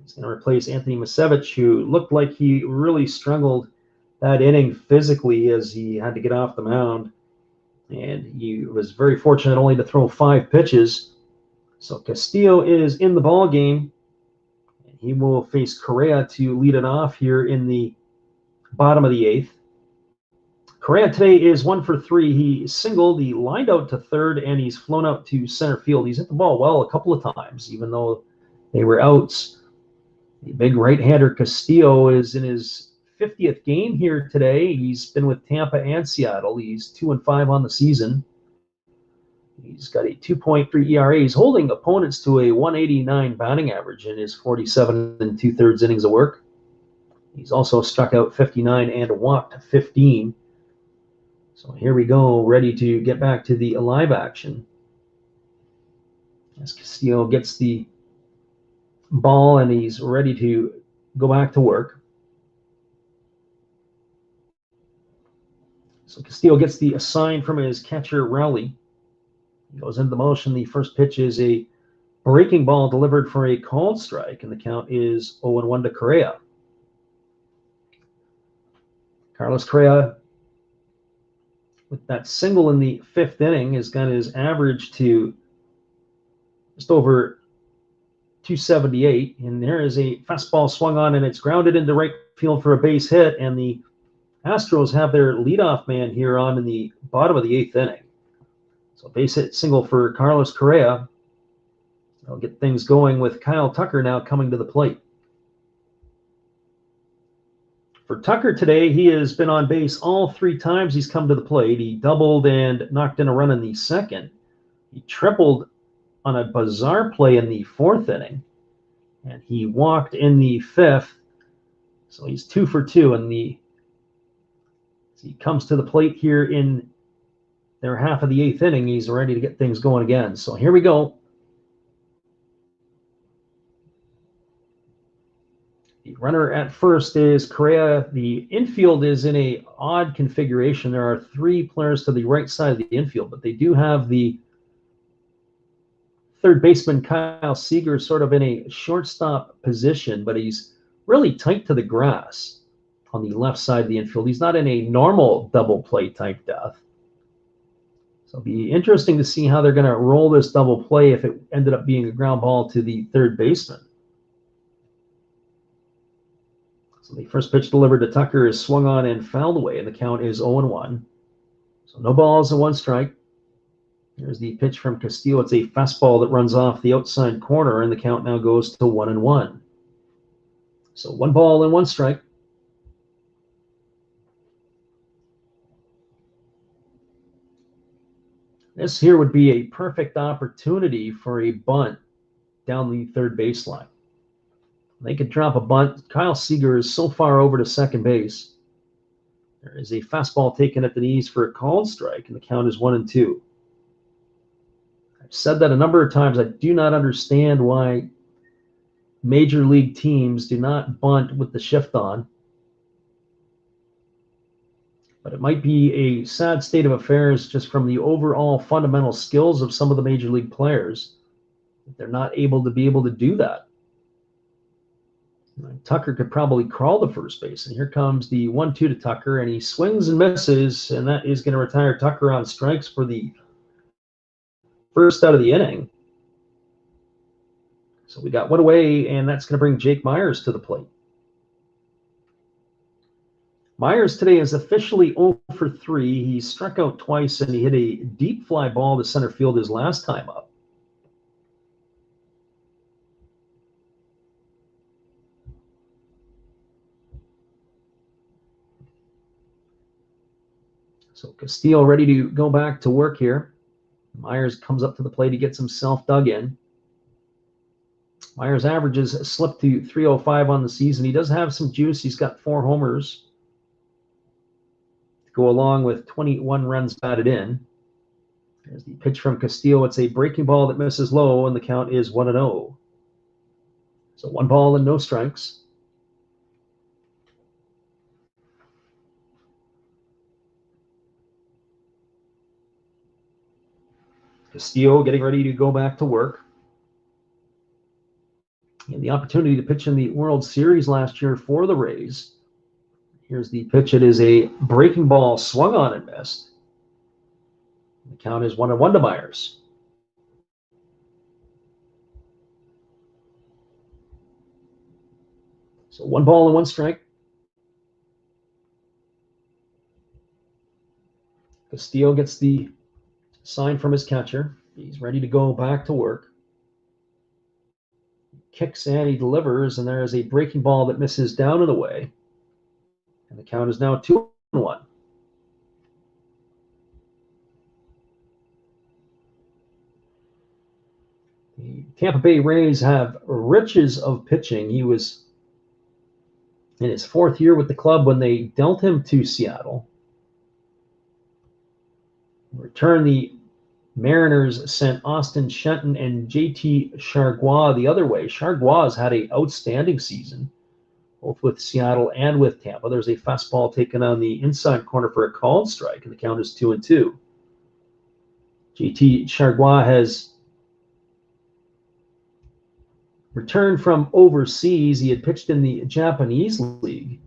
He's going to replace Anthony Masevich, who looked like he really struggled that inning physically as he had to get off the mound. And he was very fortunate only to throw 5 pitches. So Castillo is in the ball game. And he will face Correa to lead it off here in the bottom of the eighth. Correa today is 1 for 3. He singled, he lined out to third, and he's flown out to center field. He's hit the ball well a couple of times, even though they were outs. The big right-hander Castillo is in his 50th game here today. He's been with Tampa and Seattle. He's 2-5 on the season. He's got a 2.3 ERA. He's holding opponents to a 189 batting average in his 47 2/3 innings of work. He's also struck out 59 and walked 15. So here we go, ready to get back to the live action. As Castillo gets the ball and he's ready to go back to work. So Castillo gets the assign from his catcher, Rowley. He goes into the motion. The first pitch is a breaking ball delivered for a called strike, and the count is 0-1 to Correa. Carlos Correa, with that single in the 5th inning, has got his average to just over 278. And there is a fastball swung on, and it's grounded into right field for a base hit, and the Astros have their leadoff man here on in the bottom of the 8th inning. So base hit single for Carlos Correa. I'll get things going with Kyle Tucker now coming to the plate. For Tucker today, he has been on base all 3 times he's come to the plate. He doubled and knocked in a run in the 2nd. He tripled on a bizarre play in the 4th inning. And he walked in the 5th. So he's 2 for 2 in the he comes to the plate here in their half of the 8th inning. He's ready to get things going again. So here we go. The runner at first is Correa. The infield is in a odd configuration. There are 3 players to the right side of the infield, but they do have the third baseman Kyle Seager sort of in a shortstop position, but he's really tight to the grass on the left side of the infield. He's not in a normal double play type death. So it'll be interesting to see how they're going to roll this double play if it ended up being a ground ball to the third baseman. So the first pitch delivered to Tucker is swung on and fouled away, and the count is 0-1. So no balls and 1 strike. Here's the pitch from Castillo. It's a fastball that runs off the outside corner, and the count now goes to 1-1. So 1 ball and 1 strike. This here would be a perfect opportunity for a bunt down the third baseline. They could drop a bunt. Kyle Seager is so far over to second base. There is a fastball taken at the knees for a called strike, and the count is 1-2. I've said that a number of times. I do not understand why major league teams do not bunt with the shift on. But it might be a sad state of affairs just from the overall fundamental skills of some of the major league players. They're not able to do that. Tucker could probably crawl to first base, and here comes the 1-2 to Tucker, and he swings and misses, and that is going to retire Tucker on strikes for the first out of the inning. So we got 1 away, and that's going to bring Jake Meyers to the plate. Meyers today is officially 0 for 3. He struck out twice, and he hit a deep fly ball to center field his last time up. So Castillo ready to go back to work here. Meyers comes up to the plate. He gets himself dug in. Meyers' averages slipped to 305 on the season. He does have some juice. He's got 4 homers to go along with 21 runs batted in. There's the pitch from Castillo. It's a breaking ball that misses low, and the count is 1-0. So 1 ball and no strikes. Castillo getting ready to go back to work. And the opportunity to pitch in the World Series last year for the Rays. Here's the pitch. It is a breaking ball swung on and missed. The count is 1-1 to Meyers. So 1 ball and 1 strike. Castillo gets the sign from his catcher. He's ready to go back to work. Kicks and he delivers, and there is a breaking ball that misses down and away. And the count is now 2-1. The Tampa Bay Rays have riches of pitching. He was in his 4th year with the club when they dealt him to Seattle. In return, the Mariners sent Austin Shenton and JT Chargois the other way. Chargois has had an outstanding season, both with Seattle and with Tampa. There's a fastball taken on the inside corner for a called strike, and the count is 2-2. JT Chargois has returned from overseas. He had pitched in the Japanese league,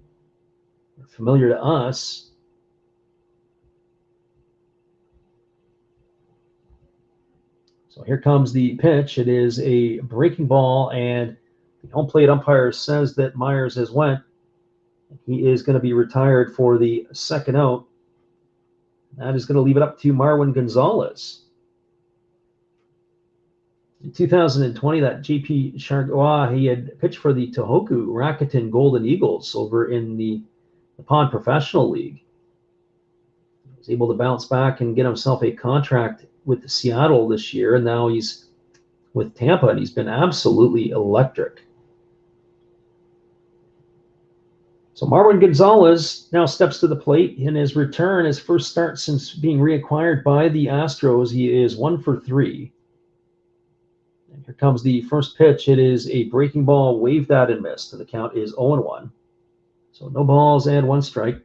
familiar to us. So here comes the pitch. It is a breaking ball, and the home plate umpire says that Meyers has went. He is going to be retired for the second out. That is going to leave it up to Marwin Gonzalez. In 2020, that JP Chargois, he had pitched for the Tohoku Rakuten Golden Eagles over in the Nippon Professional League. He was able to bounce back and get himself a contract with Seattle this year, and now he's with Tampa, and he's been absolutely electric. So Marwin Gonzalez now steps to the plate in his return, his first start since being reacquired by the Astros. He is 1 for 3. And here comes the first pitch. It is a breaking ball, waved at and missed, and the count is 0-1. So no balls and 1 strike.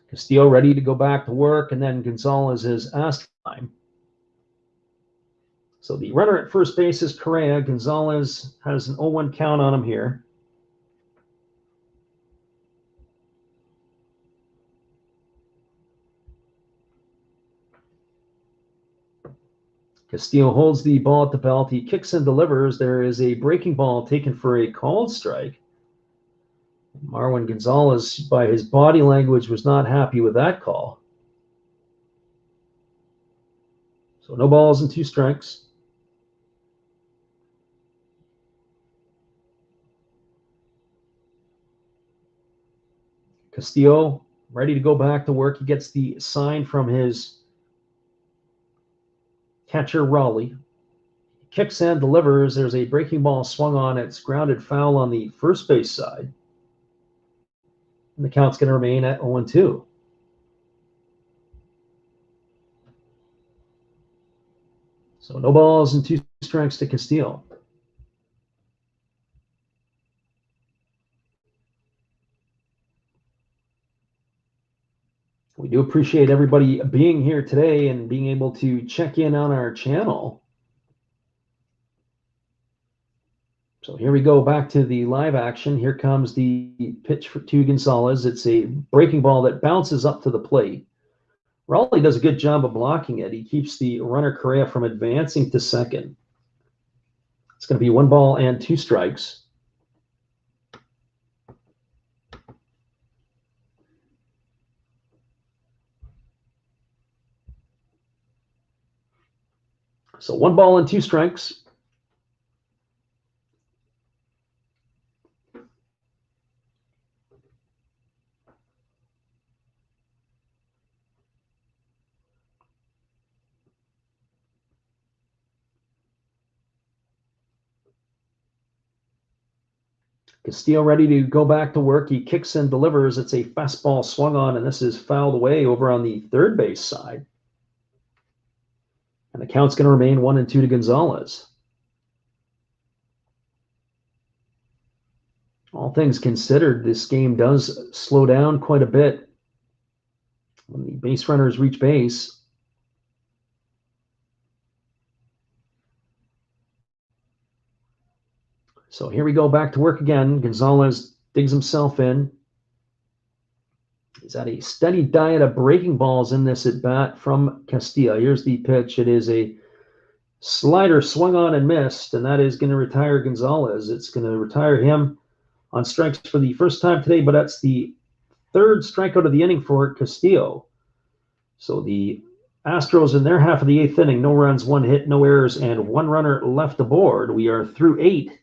Castillo ready to go back to work, and then Gonzalez is asked time. So the runner at first base is Correa. Gonzalez has an 0-1 count on him here. Castillo holds the ball at the belt. He kicks and delivers. There is a breaking ball taken for a called strike. Marwin Gonzalez, by his body language, was not happy with that call. So no balls and 2 strikes. Castillo ready to go back to work. He gets the sign from his catcher, Raleigh. Kicks and delivers. There's a breaking ball swung on. It's grounded foul on the first base side. And the count's going to remain at 0-2. So no balls and 2 strikes to Castillo. We do appreciate everybody being here today and being able to check in on our channel. So here we go back to the live action. Here comes the pitch to Gonzalez. It's a breaking ball that bounces up to the plate. Raleigh does a good job of blocking it. He keeps the runner Correa from advancing to second. It's going to be 1 ball and 2 strikes. So 1 ball and 2 strikes. Castillo ready to go back to work. He kicks and delivers. It's a fastball swung on, and this is fouled away over on the third base side. And the count's going to remain 1-2 to Gonzalez. All things considered, this game does slow down quite a bit when the base runners reach base. So here we go back to work again. Gonzalez digs himself in. He's had a steady diet of breaking balls in this at bat from Castillo. Here's the pitch. It is a slider swung on and missed, and that is going to retire Gonzalez. It's going to retire him on strikes for the first time today, but that's the 3rd strikeout of the inning for Castillo. So the Astros in their half of the 8th inning, no runs, 1 hit, no errors, and 1 runner left aboard. We are through 8.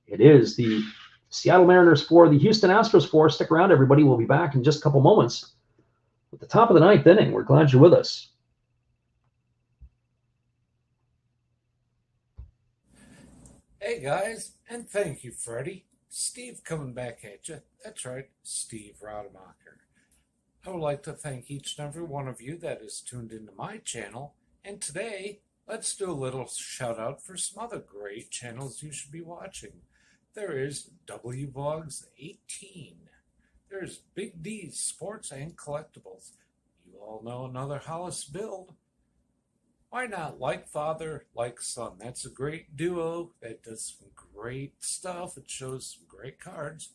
It is the Seattle Mariners 4, the Houston Astros 4. Stick around, everybody. We'll be back in just a couple moments at the top of the 9th inning. We're glad you're with us. Hey guys, and thank you, Freddie. Steve coming back at you. That's right, Steve Rademacher. I would like to thank each and every one of you that is tuned into my channel. And today, let's do a little shout out for some other great channels you should be watching. There is WVogs 18. There's Big D's Sports and Collectibles. You all know another Hollis build. Why not Like Father, Like Son? That's a great duo that does some great stuff. It shows some great cards.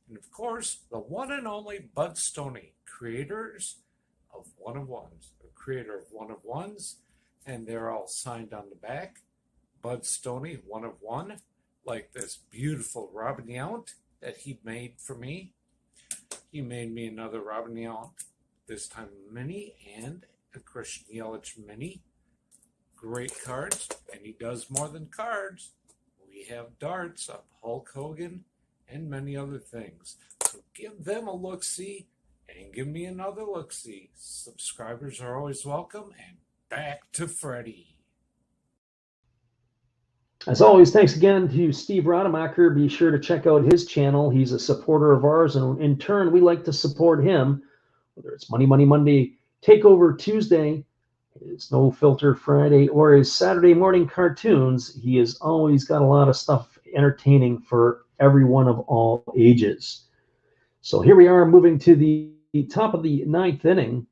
And of course, the one and only Bud Stoney, creators of One of Ones, the creator of One of Ones, and they're all signed on the back. Bud Stoney, 1 of 1, like this beautiful Robin Yount that he made for me. He made me another Robin Yount, this time mini, and a Christian Yelich mini. Great cards, and he does more than cards. We have darts of Hulk Hogan and many other things. So give them a look-see and give me another look-see. Subscribers are always welcome, and back to Freddie. As always, thanks again to Steve Rademacher. Be sure to check out his channel. He's a supporter of ours, and in turn, we like to support him, whether it's Money Monday, Takeover Tuesday, his No Filter Friday, or his Saturday morning cartoons. He has always got a lot of stuff entertaining for everyone of all ages. So here we are moving to the top of the 9th inning.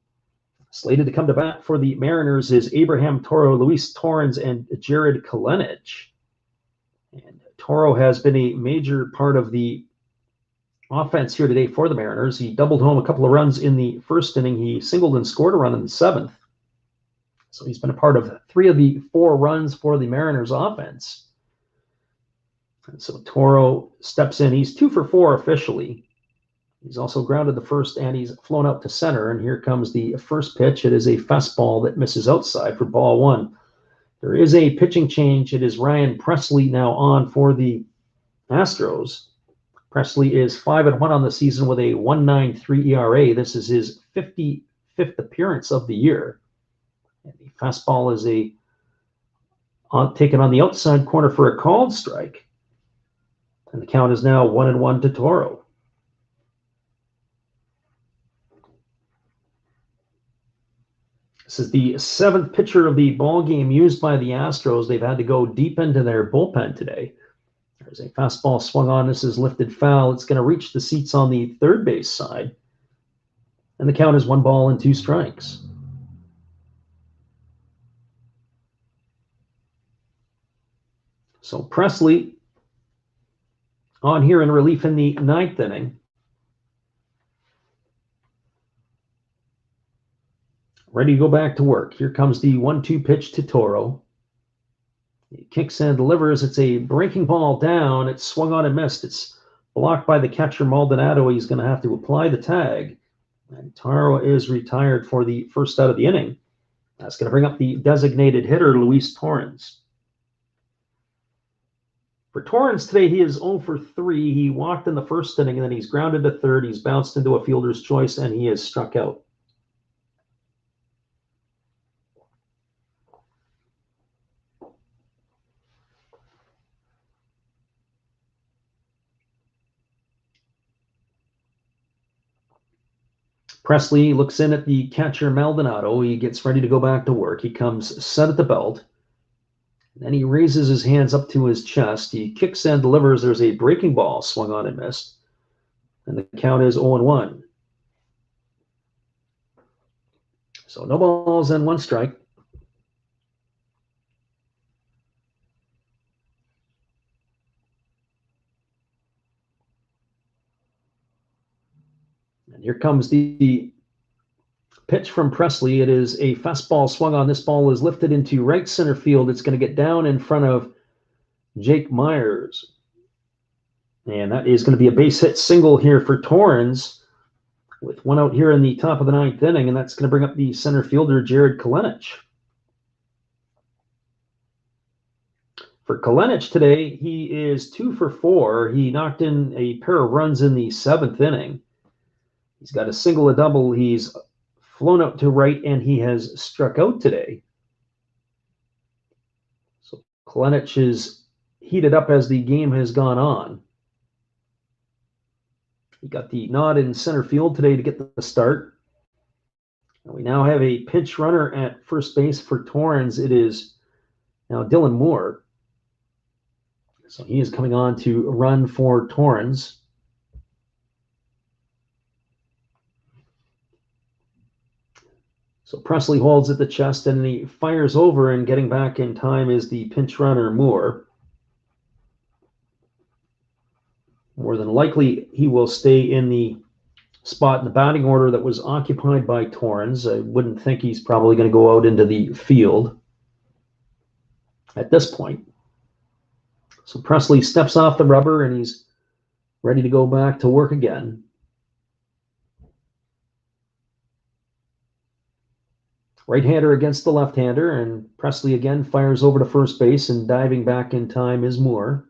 Slated to come to bat for the Mariners is Abraham Toro, Luis Torrens, and Jared Kalenich. And Toro has been a major part of the offense here today for the Mariners. He doubled home a couple of runs in the first inning. He singled and scored a run in the 7th. So he's been a part of 3 of the 4 runs for the Mariners offense. And so Toro steps in. He's 2 for 4 officially. He's also grounded the first, and he's flown out to center. And here comes the first pitch. It is a fastball that misses outside for ball 1. There is a pitching change. It is Ryan Presley now on for the Astros. Presley is 5-1 on the season with a 1.93 ERA. This is his 55th appearance of the year. And the fastball is taken on the outside corner for a called strike. And the count is now 1-1 to Toro. This is the 7th pitcher of the ball game used by the Astros. They've had to go deep into their bullpen today. There's a fastball swung on. This is lifted foul. It's going to reach the seats on the third base side. And the count is 1 ball and 2 strikes. So Presley on here in relief in the 9th inning. Ready to go back to work. Here comes the 1-2 pitch to Toro. He kicks and delivers. It's a breaking ball down. It's swung on and missed. It's blocked by the catcher Maldonado. He's going to have to apply the tag. And Toro is retired for the first out of the inning. That's going to bring up the designated hitter, Luis Torrens. For Torrens today, he is 0 for 3. He walked in the first inning, and then he's grounded to third. He's bounced into a fielder's choice, and he is struck out. Presley looks in at the catcher Maldonado. He gets ready to go back to work. He comes set at the belt. Then he raises his hands up to his chest. He kicks and delivers. There's a breaking ball swung on and missed. And the count is 0-1. So no balls and 1 strike. And here comes the pitch from Presley. It is a fastball swung on. This ball is lifted into right center field. It's going to get down in front of Jake Myers. And that is going to be a base hit single here for Torrens with 1 out here in the top of the 9th inning. And that's going to bring up the center fielder, Jared Kalenic. For Kalenic today, he is 2 for 4. He knocked in a pair of runs in the 7th inning. He's got a single, a double. He's flown out to right, and he has struck out today. So Kalenic is heated up as the game has gone on. He got the nod in center field today to get the start. And we now have a pinch runner at first base for Torrens. It is now Dylan Moore. So he is coming on to run for Torrens. So Presley holds at the chest, and he fires over, and getting back in time is the pinch runner, Moore. More than likely, he will stay in the spot in the batting order that was occupied by Torrens. I wouldn't think he's probably going to go out into the field at this point. So Presley steps off the rubber, and he's ready to go back to work again. Right-hander against the left-hander, and Presley again fires over to first base, and diving back in time is Moore.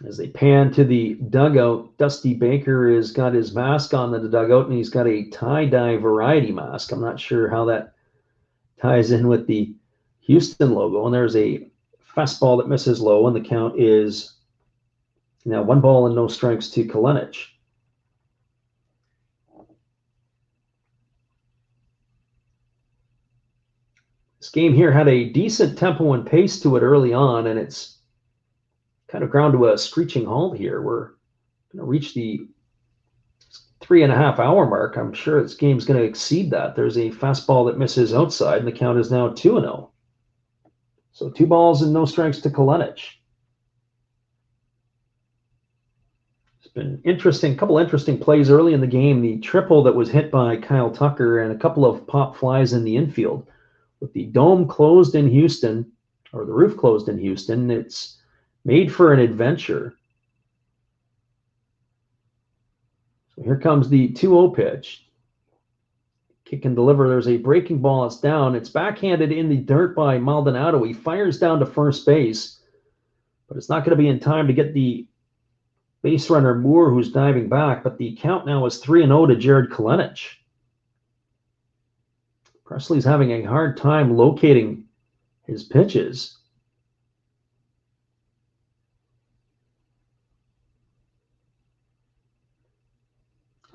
As they pan to the dugout, Dusty Baker has got his mask on the dugout, and he's got a tie-dye variety mask. I'm not sure how that ties in with the Houston logo. And there's a fastball that misses low, and the count is now 1 ball and no strikes to Kalenic. This game here had a decent tempo and pace to it early on, and it's kind of ground to a screeching halt here. We're going to reach the 3.5-hour mark. I'm sure this game's going to exceed that. There's a fastball that misses outside, and the count is now 2-0. So 2 balls and no strikes to Kalenic. Been interesting, couple interesting plays early in the game. The triple that was hit by Kyle Tucker and a couple of pop flies in the infield. With the dome closed in Houston, or the roof closed in Houston, it's made for an adventure. So here comes the 2-0 pitch. Kick and deliver. There's a breaking ball. It's down. It's backhanded in the dirt by Maldonado. He fires down to first base, but it's not going to be in time to get the base runner Moore, who's diving back. But the count now is 3-0 to Jared Kalenic. Presley's having a hard time locating his pitches.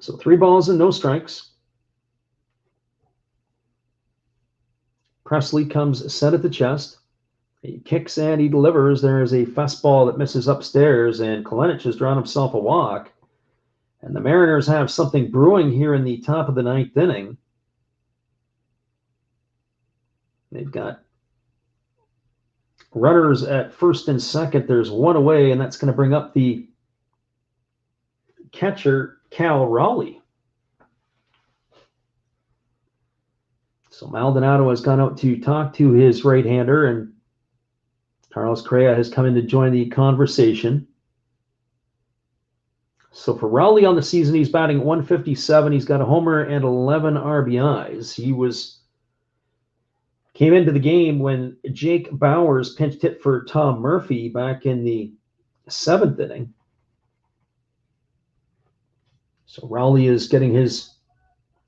So 3 balls and no strikes. Presley comes set at the chest. He kicks and he delivers. There is a fastball that misses upstairs, and Kalenic has drawn himself a walk. And the Mariners have something brewing here in the top of the 9th inning. They've got runners at first and second. There's one away, and that's going to bring up the catcher, Cal Raleigh. So Maldonado has gone out to talk to his right-hander, and Carlos Correa has come in to join the conversation. So for Raleigh on the season, he's batting 157. He's got a homer and 11 RBIs. He came into the game when Jake Bauers pinched hit for Tom Murphy back in the 7th inning. So Raleigh is getting his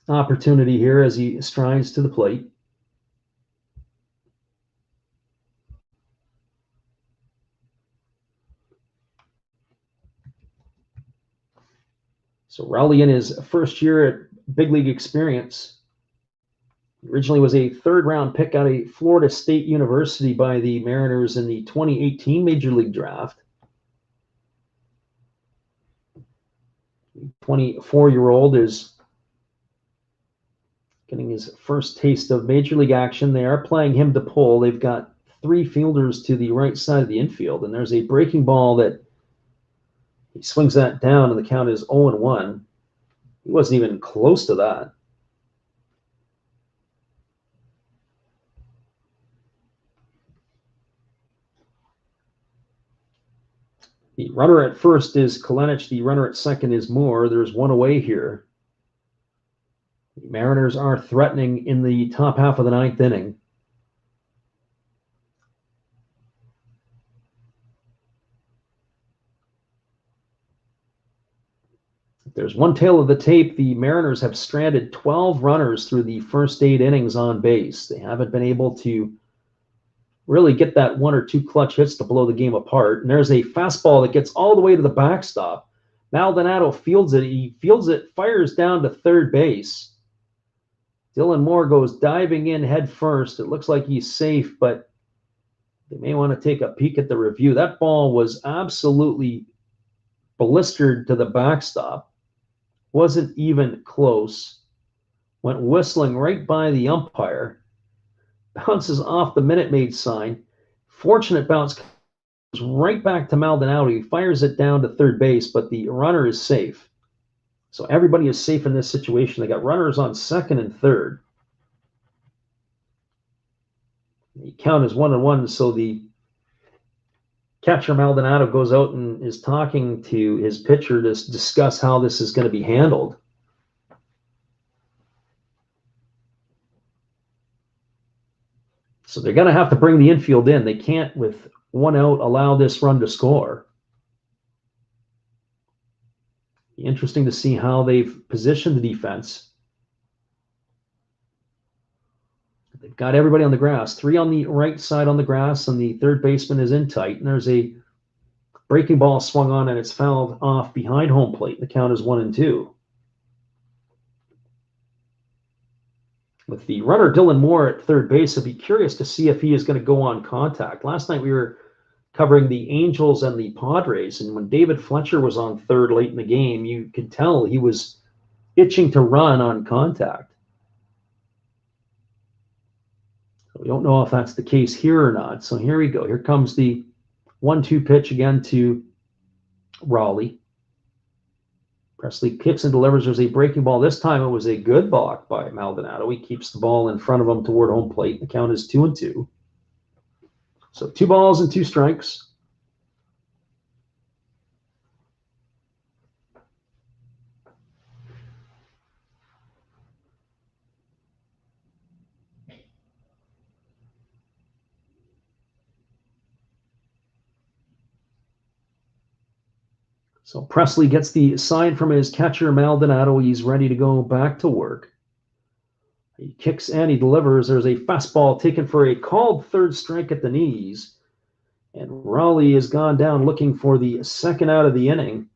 opportunity here as he strides to the plate. So Raleigh, in his first year at big league experience, originally was a 3rd-round pick out of Florida State University by the Mariners in the 2018 Major League Draft. 24-year-old is getting his first taste of Major League action. They are playing him to pull. They've got 3 fielders to the right side of the infield, and there's a breaking ball that he swings that down, and the count is 0-1. He wasn't even close to that. The runner at first is Kalenic. The runner at second is Moore. There's one away here. The Mariners are threatening in the top half of the 9th inning. If there's one tale of the tape, the Mariners have stranded 12 runners through the first 8 innings on base. They haven't been able to really get that 1 or 2 clutch hits to blow the game apart. And there's a fastball that gets all the way to the backstop. Maldonado fields it. He fields it, fires down to third base. Dylan Moore goes diving in head first. It looks like he's safe, but they may want to take a peek at the review. That ball was absolutely blistered to the backstop. Wasn't even close. Went whistling right by the umpire. Bounces off the Minute Maid sign. Fortunate bounce goes right back to Maldonado. He fires it down to third base, but the runner is safe. So everybody is safe in this situation. They got runners on second and third. The count is 1-1, so the catcher Maldonado goes out and is talking to his pitcher to discuss how this is going to be handled. So they're going to have to bring the infield in. They can't, with 1 out, allow this run to score. Be interesting to see how they've positioned the defense. They've got everybody on the grass. 3 on the right side on the grass, and the third baseman is in tight. And there's a breaking ball swung on, and it's fouled off behind home plate. The count is 1-2. With the runner Dylan Moore at third base, I'd be curious to see if he is going to go on contact. Last night we were covering the Angels and the Padres, and when David Fletcher was on third late in the game, you could tell he was itching to run on contact. So we don't know if that's the case here or not. So here we go. Here comes the 1-2 pitch again to Raleigh. Presley kicks and delivers. There's a breaking ball. This time it was a good block by Maldonado. He keeps the ball in front of him toward home plate. The count is 2-2. So 2 balls and 2 strikes. So Presley gets the sign from his catcher, Maldonado. He's ready to go back to work. He kicks and he delivers. There's a fastball taken for a called third strike at the knees. And Raleigh has gone down looking for the second out of the inning.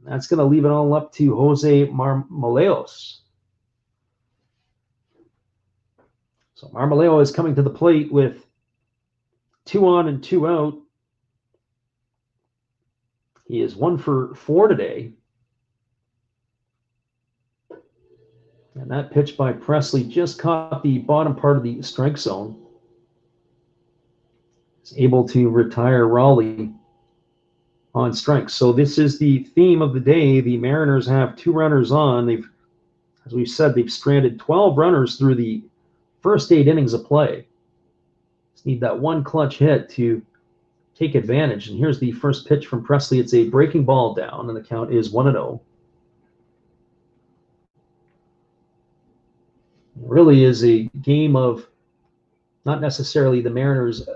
That's going to leave it all up to Jose Marmoleos. So Marmoleo is coming to the plate with 2 on and 2 out. He is 1 for 4 today. And that pitch by Presley just caught the bottom part of the strike zone. He's able to retire Raleigh on strikes. So this is the theme of the day. The Mariners have 2 runners on. As we've said, they've stranded 12 runners through the first 8 innings of play. Just need that one clutch hit to take advantage. And here's the first pitch from Presley. It's a breaking ball down, and the count is 1-0. It really is a game of not necessarily the Mariners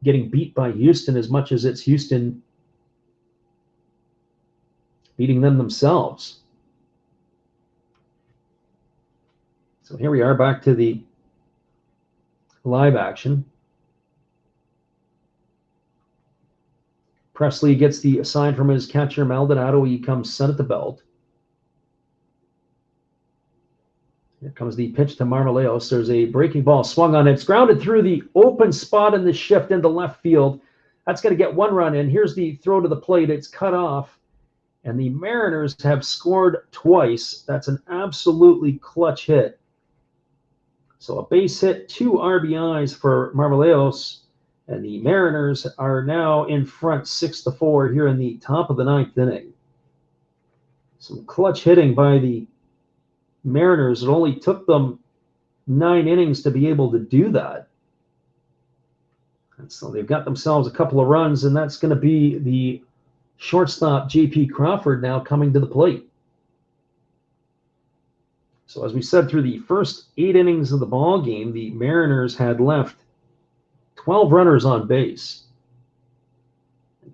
getting beat by Houston as much as it's Houston beating them themselves. So here we are back to the live action. Presley gets the sign from his catcher, Maldonado. He comes set at the belt. Here comes the pitch to Marmoleos. There's a breaking ball swung on. It's grounded through the open spot in the shift into left field. That's going to get 1 run in. Here's the throw to the plate. It's cut off. And the Mariners have scored twice. That's an absolutely clutch hit. So a base hit, 2 RBIs for Marmoleos. And the Mariners are now in front 6-4 here in the top of the 9th inning. Some clutch hitting by the Mariners. It only took them 9 innings to be able to do that. And so they've got themselves a couple of runs, and that's going to be the shortstop, J.P. Crawford, now coming to the plate. So as we said, through the first 8 innings of the ball game, the Mariners had left 12 runners on base.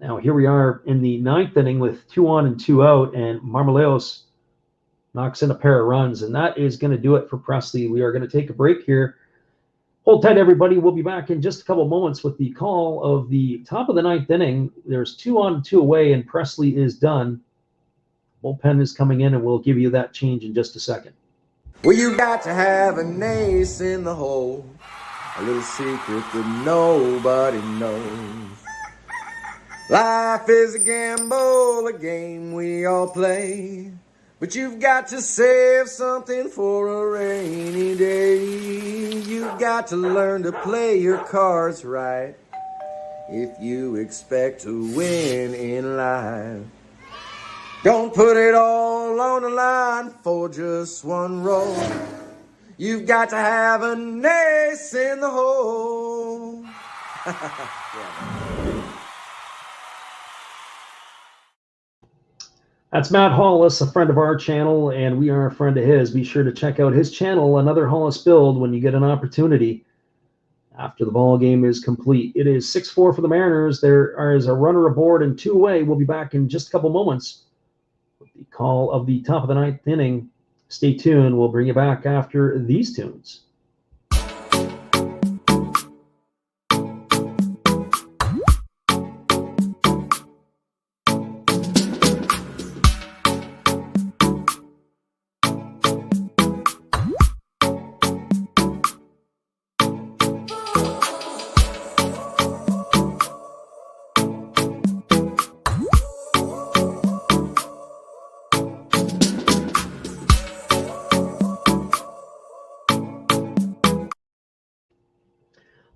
Now here we are in the 9th inning with 2 on and 2 out, and Marmoleos knocks in a pair of runs, and that is going to do it for Presley. We are going to take a break here. Hold tight, everybody. We'll be back in just a couple moments with the call of the top of the 9th inning. There's 2 on and 2 away, and Presley is done. Bullpen is coming in, and we'll give you that change in just a second. Well, you got to have an ace in the hole, a little secret that nobody knows. Life is a gamble, a game we all play, but you've got to save something for a rainy day. You've got to learn to play your cards right if you expect to win in life. Don't put it all on the line for just one roll. You've got to have an ace in the hole. That's Matt Hollis, a friend of our channel, and we are a friend of his. Be sure to check out his channel, Another Hollis Build, when you get an opportunity after the ball game is complete. It is 6-4 for the Mariners. There is a runner aboard and 2 away. We'll be back in just a couple moments with the call of the top of the 9th inning. Stay tuned. We'll bring you back after these tunes.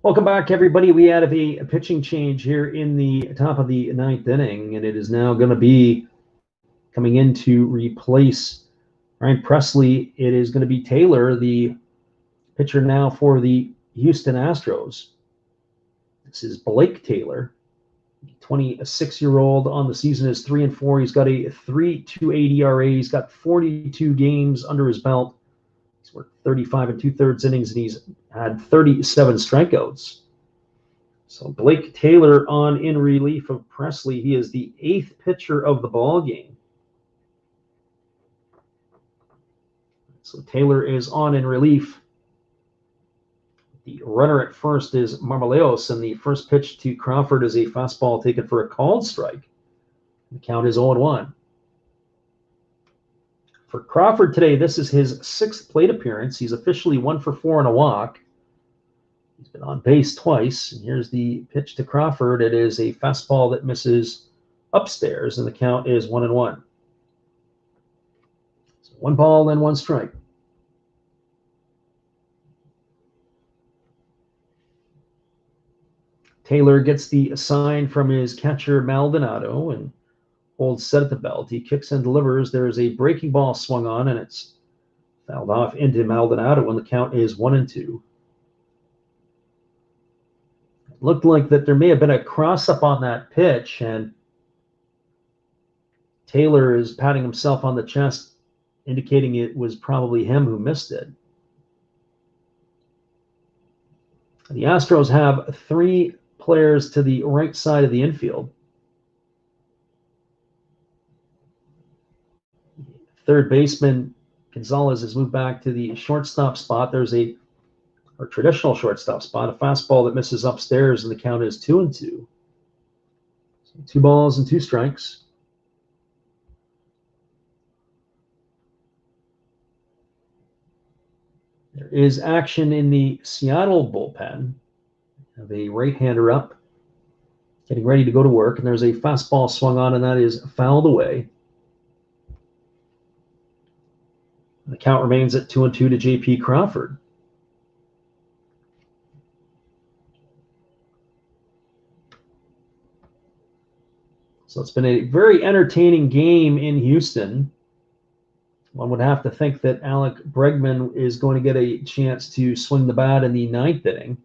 Welcome back, everybody. We had a pitching change here in the top of the 9th inning, and it is now going to be Coming in to replace Ryan Presley, it is going to be Taylor, the pitcher now for the Houston Astros. This is Blake Taylor, 26-year-old. On the season is 3-4. He's got a 3.28 ERA. He's got 42 games under his belt. He's worked 35 2/3 innings, and he's had 37 strikeouts. So Blake Taylor on in relief of Presley. He is the 8th pitcher of the ball game. So Taylor is on in relief. The runner at first is Marmoleos, and the first pitch to Crawford is a fastball taken for a called strike. The count is 0-1. For Crawford today, this is his 6th plate appearance. He's officially 1 for 4 and a walk. He's been on base twice. And here's the pitch to Crawford. It is a fastball that misses upstairs, and the count is 1-1. So 1 ball and 1 strike. Taylor gets the sign from his catcher Maldonado and holds set at the belt. He kicks and delivers. There is a breaking ball swung on, and it's fouled off into Maldonado when the count is 1-2. It looked like that there may have been a cross-up on that pitch, and Taylor is patting himself on the chest, indicating it was probably him who missed it. The Astros have 3 players to the right side of the infield. Third baseman Gonzalez has moved back to the shortstop spot. There's a traditional shortstop spot, a fastball that misses upstairs, and the count is 2-2. So 2 balls and 2 strikes. There is action in the Seattle bullpen. Have a right-hander up, getting ready to go to work, and there's a fastball swung on, and that is fouled away. The count remains at 2-2 to J.P. Crawford. So it's been a very entertaining game in Houston. One would have to think that Alec Bregman is going to get a chance to swing the bat in the 9th inning.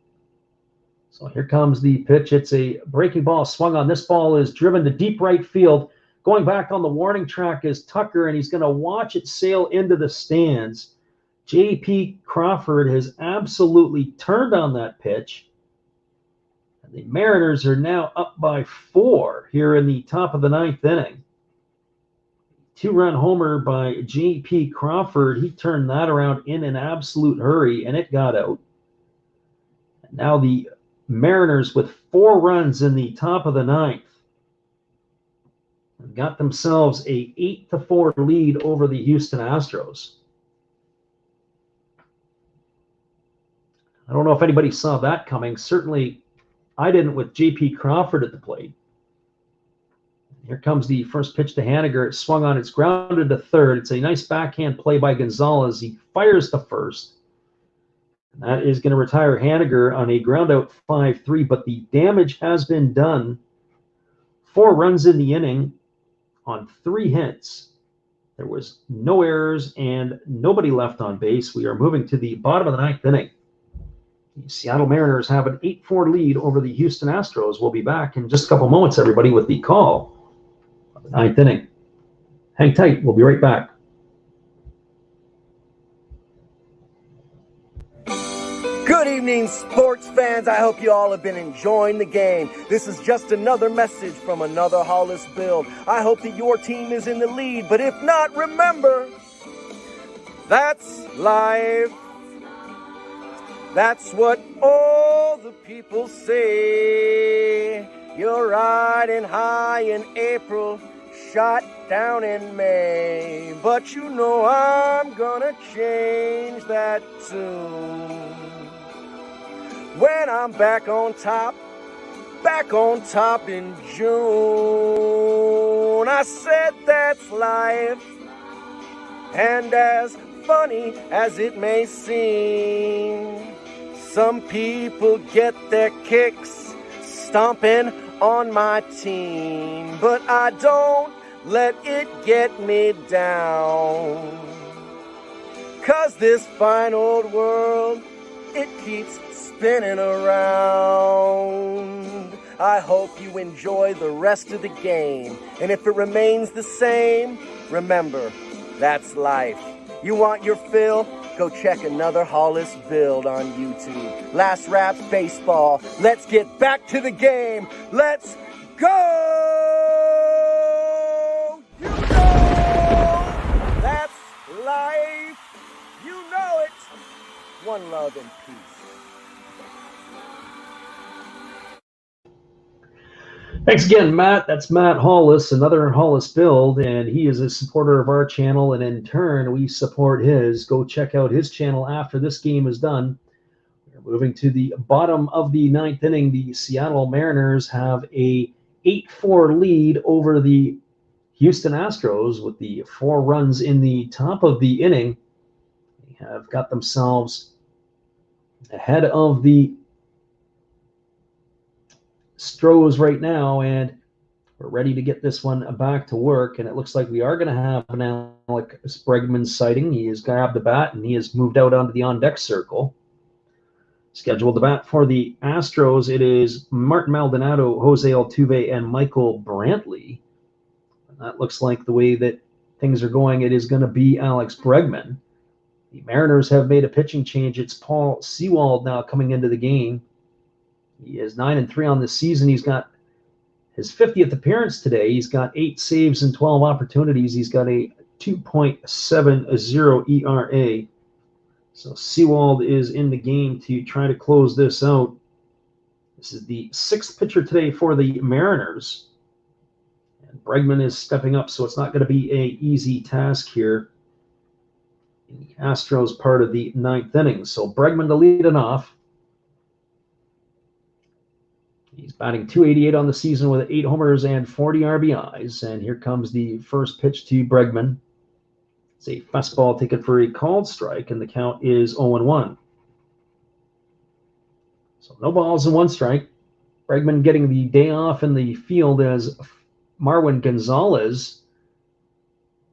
So here comes the pitch. It's a breaking ball swung on. This ball is driven to deep right field. Going back on the warning track is Tucker, and he's going to watch it sail into the stands. J.P. Crawford has absolutely turned on that pitch. And the Mariners are now up by 4 here in the top of the 9th inning. 2-run homer by J.P. Crawford. He turned that around in an absolute hurry, and it got out. And now the Mariners with 4 runs in the top of the 9th have got themselves a 8-4 lead over the Houston Astros. I don't know if anybody saw that coming. Certainly I didn't with J.P. Crawford at the plate. Here comes the first pitch to Haniger. It's swung on. It's grounded to third. It's a nice backhand play by Gonzalez. He fires to first. And that is going to retire Haniger on a ground out 5-3, but the damage has been done. 4 runs in the inning on 3 hits. There was no errors and nobody left on base. We are moving to the bottom of the 9th inning. The Seattle Mariners have an 8-4 lead over the Houston Astros. We'll be back in just a couple moments, everybody, with the call of the 9th inning. Hang tight. We'll be right back. Good evening, sports fans. I hope you all have been enjoying the game. This is just another message from another Hollis build. I hope that your team is in the lead, but if not, remember, that's life. That's what all the people say. You're riding high in April, shot down in May. But you know I'm gonna change that tune. When I'm back on top in June. I said that's life, and as funny as it may seem, some people get their kicks stomping on my team, but I don't let it get me down. 'Cause this fine old world, it keeps spinning around. I hope you enjoy the rest of the game. And if it remains the same, remember, that's life. You want your fill? Go check another Hollis build on YouTube. Last Raps Baseball. Let's get back to the game. Let's go! You know that's life. You know it. One love and peace. Thanks again, Matt. That's Matt Hollis, another Hollis build, and he is a supporter of our channel, and in turn, we support his. Go check out his channel after this game is done. We're moving to the bottom of the ninth inning. The Seattle Mariners have a 8-4 lead over the Houston Astros with the 4 runs in the top of the inning. They have got themselves ahead of the Astros right now, and we're ready to get this one back to work. And it looks like we are going to have an Alex Bregman sighting. He has grabbed the bat and he has moved out onto the on-deck circle. Scheduled to bat for the Astros, it is Martin Maldonado, Jose Altuve, and Michael Brantley. And that looks like the way that things are going, it is going to be Alex Bregman. The Mariners have made a pitching change. It's Paul Sewald now coming into the game. He is 9-3 on the season. He's got his 50th appearance today. He's got 8 saves and 12 opportunities. He's got a 2.70 ERA. So Sewald is in the game to try to close this out. This is the 6th pitcher today for the Mariners. And Bregman is stepping up, so it's not going to be an easy task here in the Astros part of the 9th inning. So Bregman to lead it off. He's batting .288 on the season with 8 homers and 40 RBIs. And here comes the first pitch to Bregman. It's a fastball taken for a called strike, and the count is 0-1. So no balls and 1 strike. Bregman getting the day off in the field as Marwin Gonzalez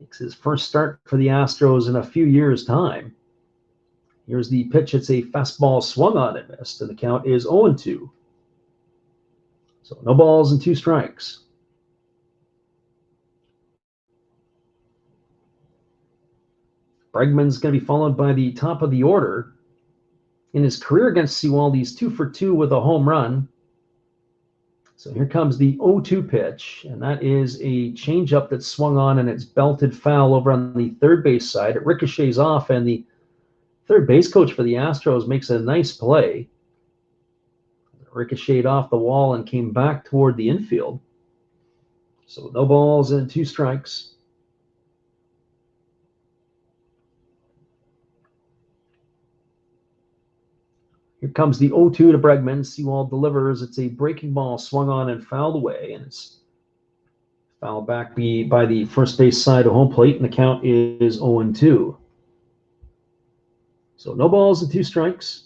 makes his first start for the Astros in a few years' time. Here's the pitch. It's a fastball swung on and missed, and the count is 0-2. So no balls and 2 strikes. Bregman's going to be followed by the top of the order. In his career against Sewald, he's 2 for 2 with a home run. So here comes the 0-2 pitch, and that is a changeup that's swung on, and it's belted foul over on the third base side. It ricochets off, and the third base coach for the Astros makes a nice play. Ricocheted off the wall and came back toward the infield. So no balls and 2 strikes. Here comes the 0-2 to Bregman. Sewald delivers. It's a breaking ball swung on and fouled away, and it's fouled back by the first base side of home plate, and the count is 0-2. So no balls and 2 strikes.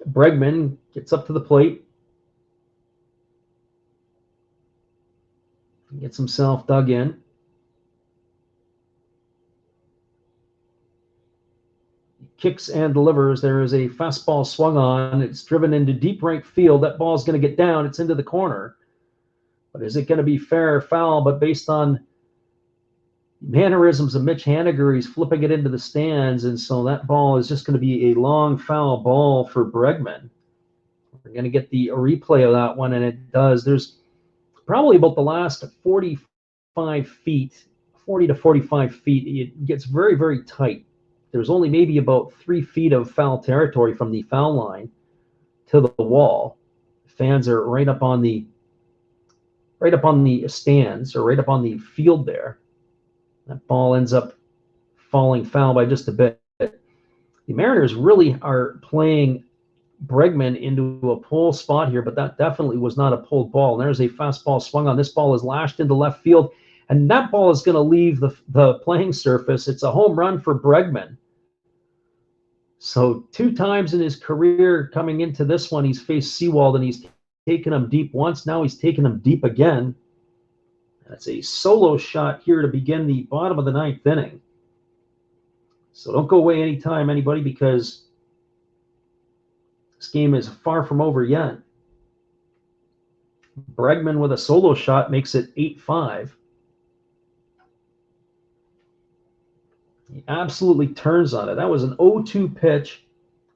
Bregman gets up to the plate, gets himself dug in. He kicks and delivers. There is a fastball swung on. It's driven into deep right field. That ball's going to get down. It's into the corner. But is it going to be fair or foul? But based on mannerisms of Mitch Haniger, he's flipping it into the stands, and so that ball is just going to be a long foul ball for Bregman. We're going to get the replay of that one, and it does. There's probably about the last 40 to 45 feet. It gets very, very tight. There's only maybe about 3 feet of foul territory from the foul line to the wall. Fans are right up on the stands, or right up on the field there. That ball ends up falling foul by just a bit. The Mariners really are playing Bregman into a pull spot here, but that definitely was not a pulled ball. And there's a fastball swung on. This ball is lashed into left field, and that ball is going to leave the playing surface. It's a home run for Bregman. So 2 times in his career coming into this one, he's faced Sewald, and he's taken him deep once. Now he's taken him deep again. That's a solo shot here to begin the bottom of the ninth inning. So don't go away anytime, anybody, because this game is far from over yet. Bregman with a solo shot makes it 8-5. He absolutely turns on it. That was an 0-2 pitch.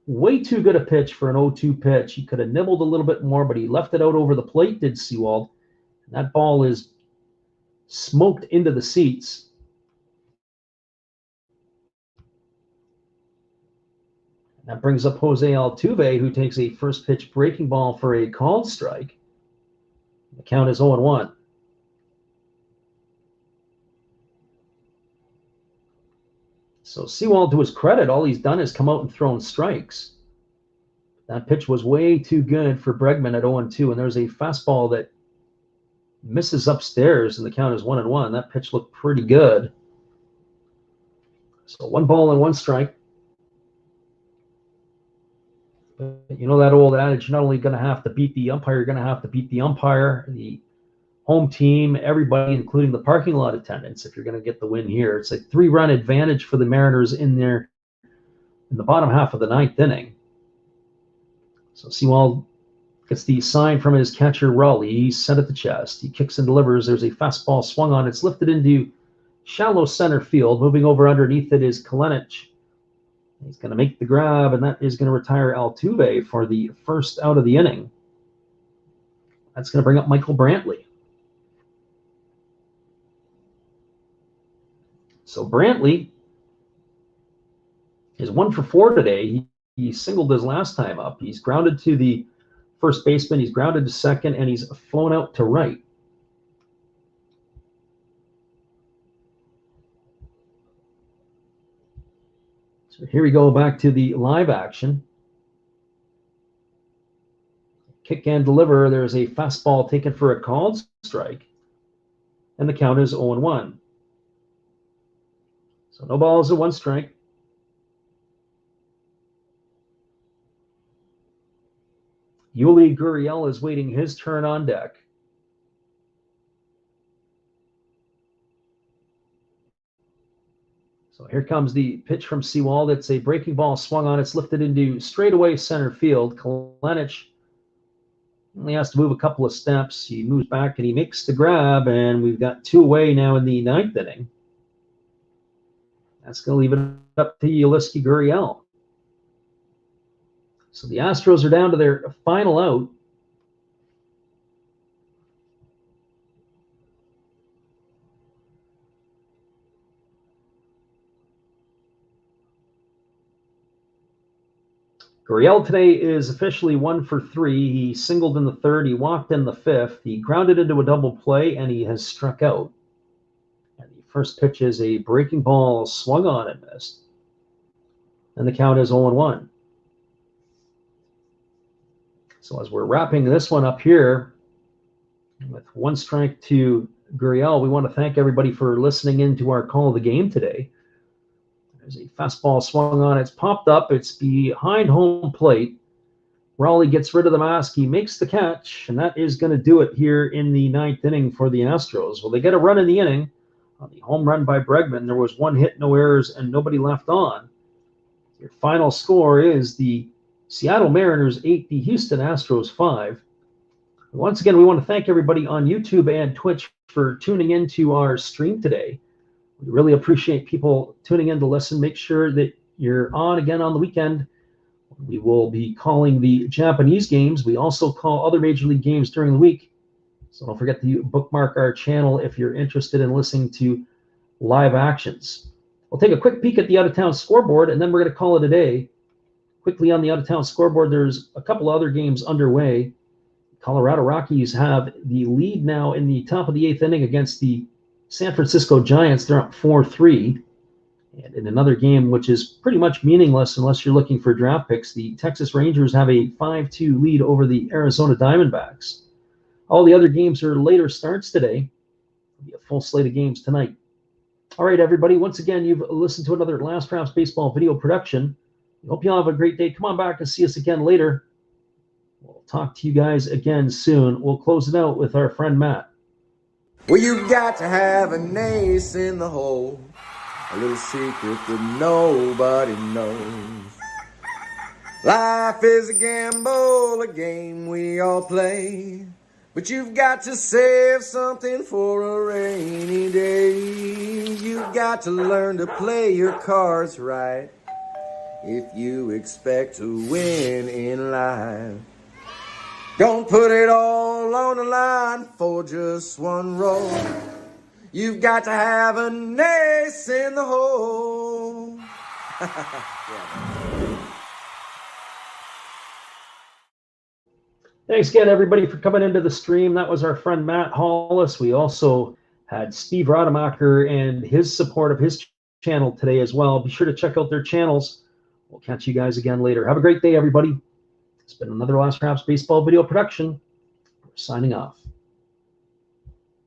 Way too good a pitch for an 0-2 pitch. He could have nibbled a little bit more, but he left it out over the plate, did Sewald. And that ball is smoked into the seats. And that brings up Jose Altuve, who takes a first pitch breaking ball for a called strike. The count is 0-1. So Sewald, to his credit, all he's done is come out and thrown strikes. That pitch was way too good for Bregman at 0-2, and there's a fastball that misses upstairs, and the count is 1-1. That pitch looked pretty good. So 1 ball and 1 strike. But you know that old adage, you're not only going to have to beat the umpire, you're going to have to beat the umpire, the home team, everybody, including the parking lot attendants, if you're going to get the win here. It's a 3-run advantage for the Mariners in the bottom half of the ninth inning. So Sewald gets the sign from his catcher, Raleigh. He's set at the chest. He kicks and delivers. There's a fastball swung on. It's lifted into shallow center field. Moving over underneath it is Kalenic. He's going to make the grab, and that is going to retire Altuve for the first out of the inning. That's going to bring up Michael Brantley. So Brantley is 1 for 4 today. He singled his last time up. He's grounded to the first baseman. He's grounded to second, and he's flown out to right. So here we go back to the live action. Kick and deliver. There's a fastball taken for a called strike, and the count is 0-1. So no balls and 1 strike. Yuli Gurriel is waiting his turn on deck. So here comes the pitch from Sewald. It's a breaking ball swung on. It's lifted into straightaway center field. Kalenic only has to move a couple of steps. He moves back and he makes the grab, and we've got 2 away now in the ninth inning. That's going to leave it up to Yuli Gurriel. So the Astros are down to their final out. Gurriel today is officially 1 for 3. He singled in the 3rd. He walked in the 5th. He grounded into a double play, and he has struck out. And the first pitch is a breaking ball swung on and missed. And the count is 0-1. So as we're wrapping this one up here with 1 strike to Gurriel, we want to thank everybody for listening in to our call of the game today. There's a fastball swung on. It's popped up. It's behind home plate. Raleigh gets rid of the mask. He makes the catch, and that is going to do it here in the ninth inning for the Astros. Well, they get a run in the inning on the home run by Bregman. There was 1 hit, no errors, and nobody left on. Your final score is the Seattle Mariners 8, the Houston Astros 5. Once again, we want to thank everybody on YouTube and Twitch for tuning into our stream today. We really appreciate people tuning in to listen. Make sure that you're on again on the weekend. We will be calling the Japanese games. We also call other Major League games during the week. So don't forget to bookmark our channel if you're interested in listening to live actions. We'll take a quick peek at the out-of-town scoreboard, and then we're going to call it a day. Quickly on the out-of-town scoreboard, there's a couple other games underway. Colorado Rockies have the lead now in the top of the 8th inning against the San Francisco Giants. They're up 4-3. And in another game, which is pretty much meaningless unless you're looking for draft picks, the Texas Rangers have a 5-2 lead over the Arizona Diamondbacks. All the other games are later starts today. There'll be a full slate of games tonight. All right, everybody. Once again, you've listened to another Last Raps Baseball video production. Hope you all have a great day. Come on back and see us again later. We'll talk to you guys again soon. We'll close it out with our friend Matt. Well, you've got to have an ace in the hole, a little secret that nobody knows. Life is a gamble, a game we all play, but you've got to save something for a rainy day. You've got to learn to play your cards right if you expect to win in life. Don't put it all on the line for just one roll. You've got to have an ace in the hole. Thanks again, everybody, for coming into the stream. That was our friend Matt Hollis. We also had Steve Rademacher and his support of his channel today as well. Be sure to check out their channels. We'll catch you guys again later. Have a great day, everybody. It's been another Last Raps Baseball video production. We're signing off.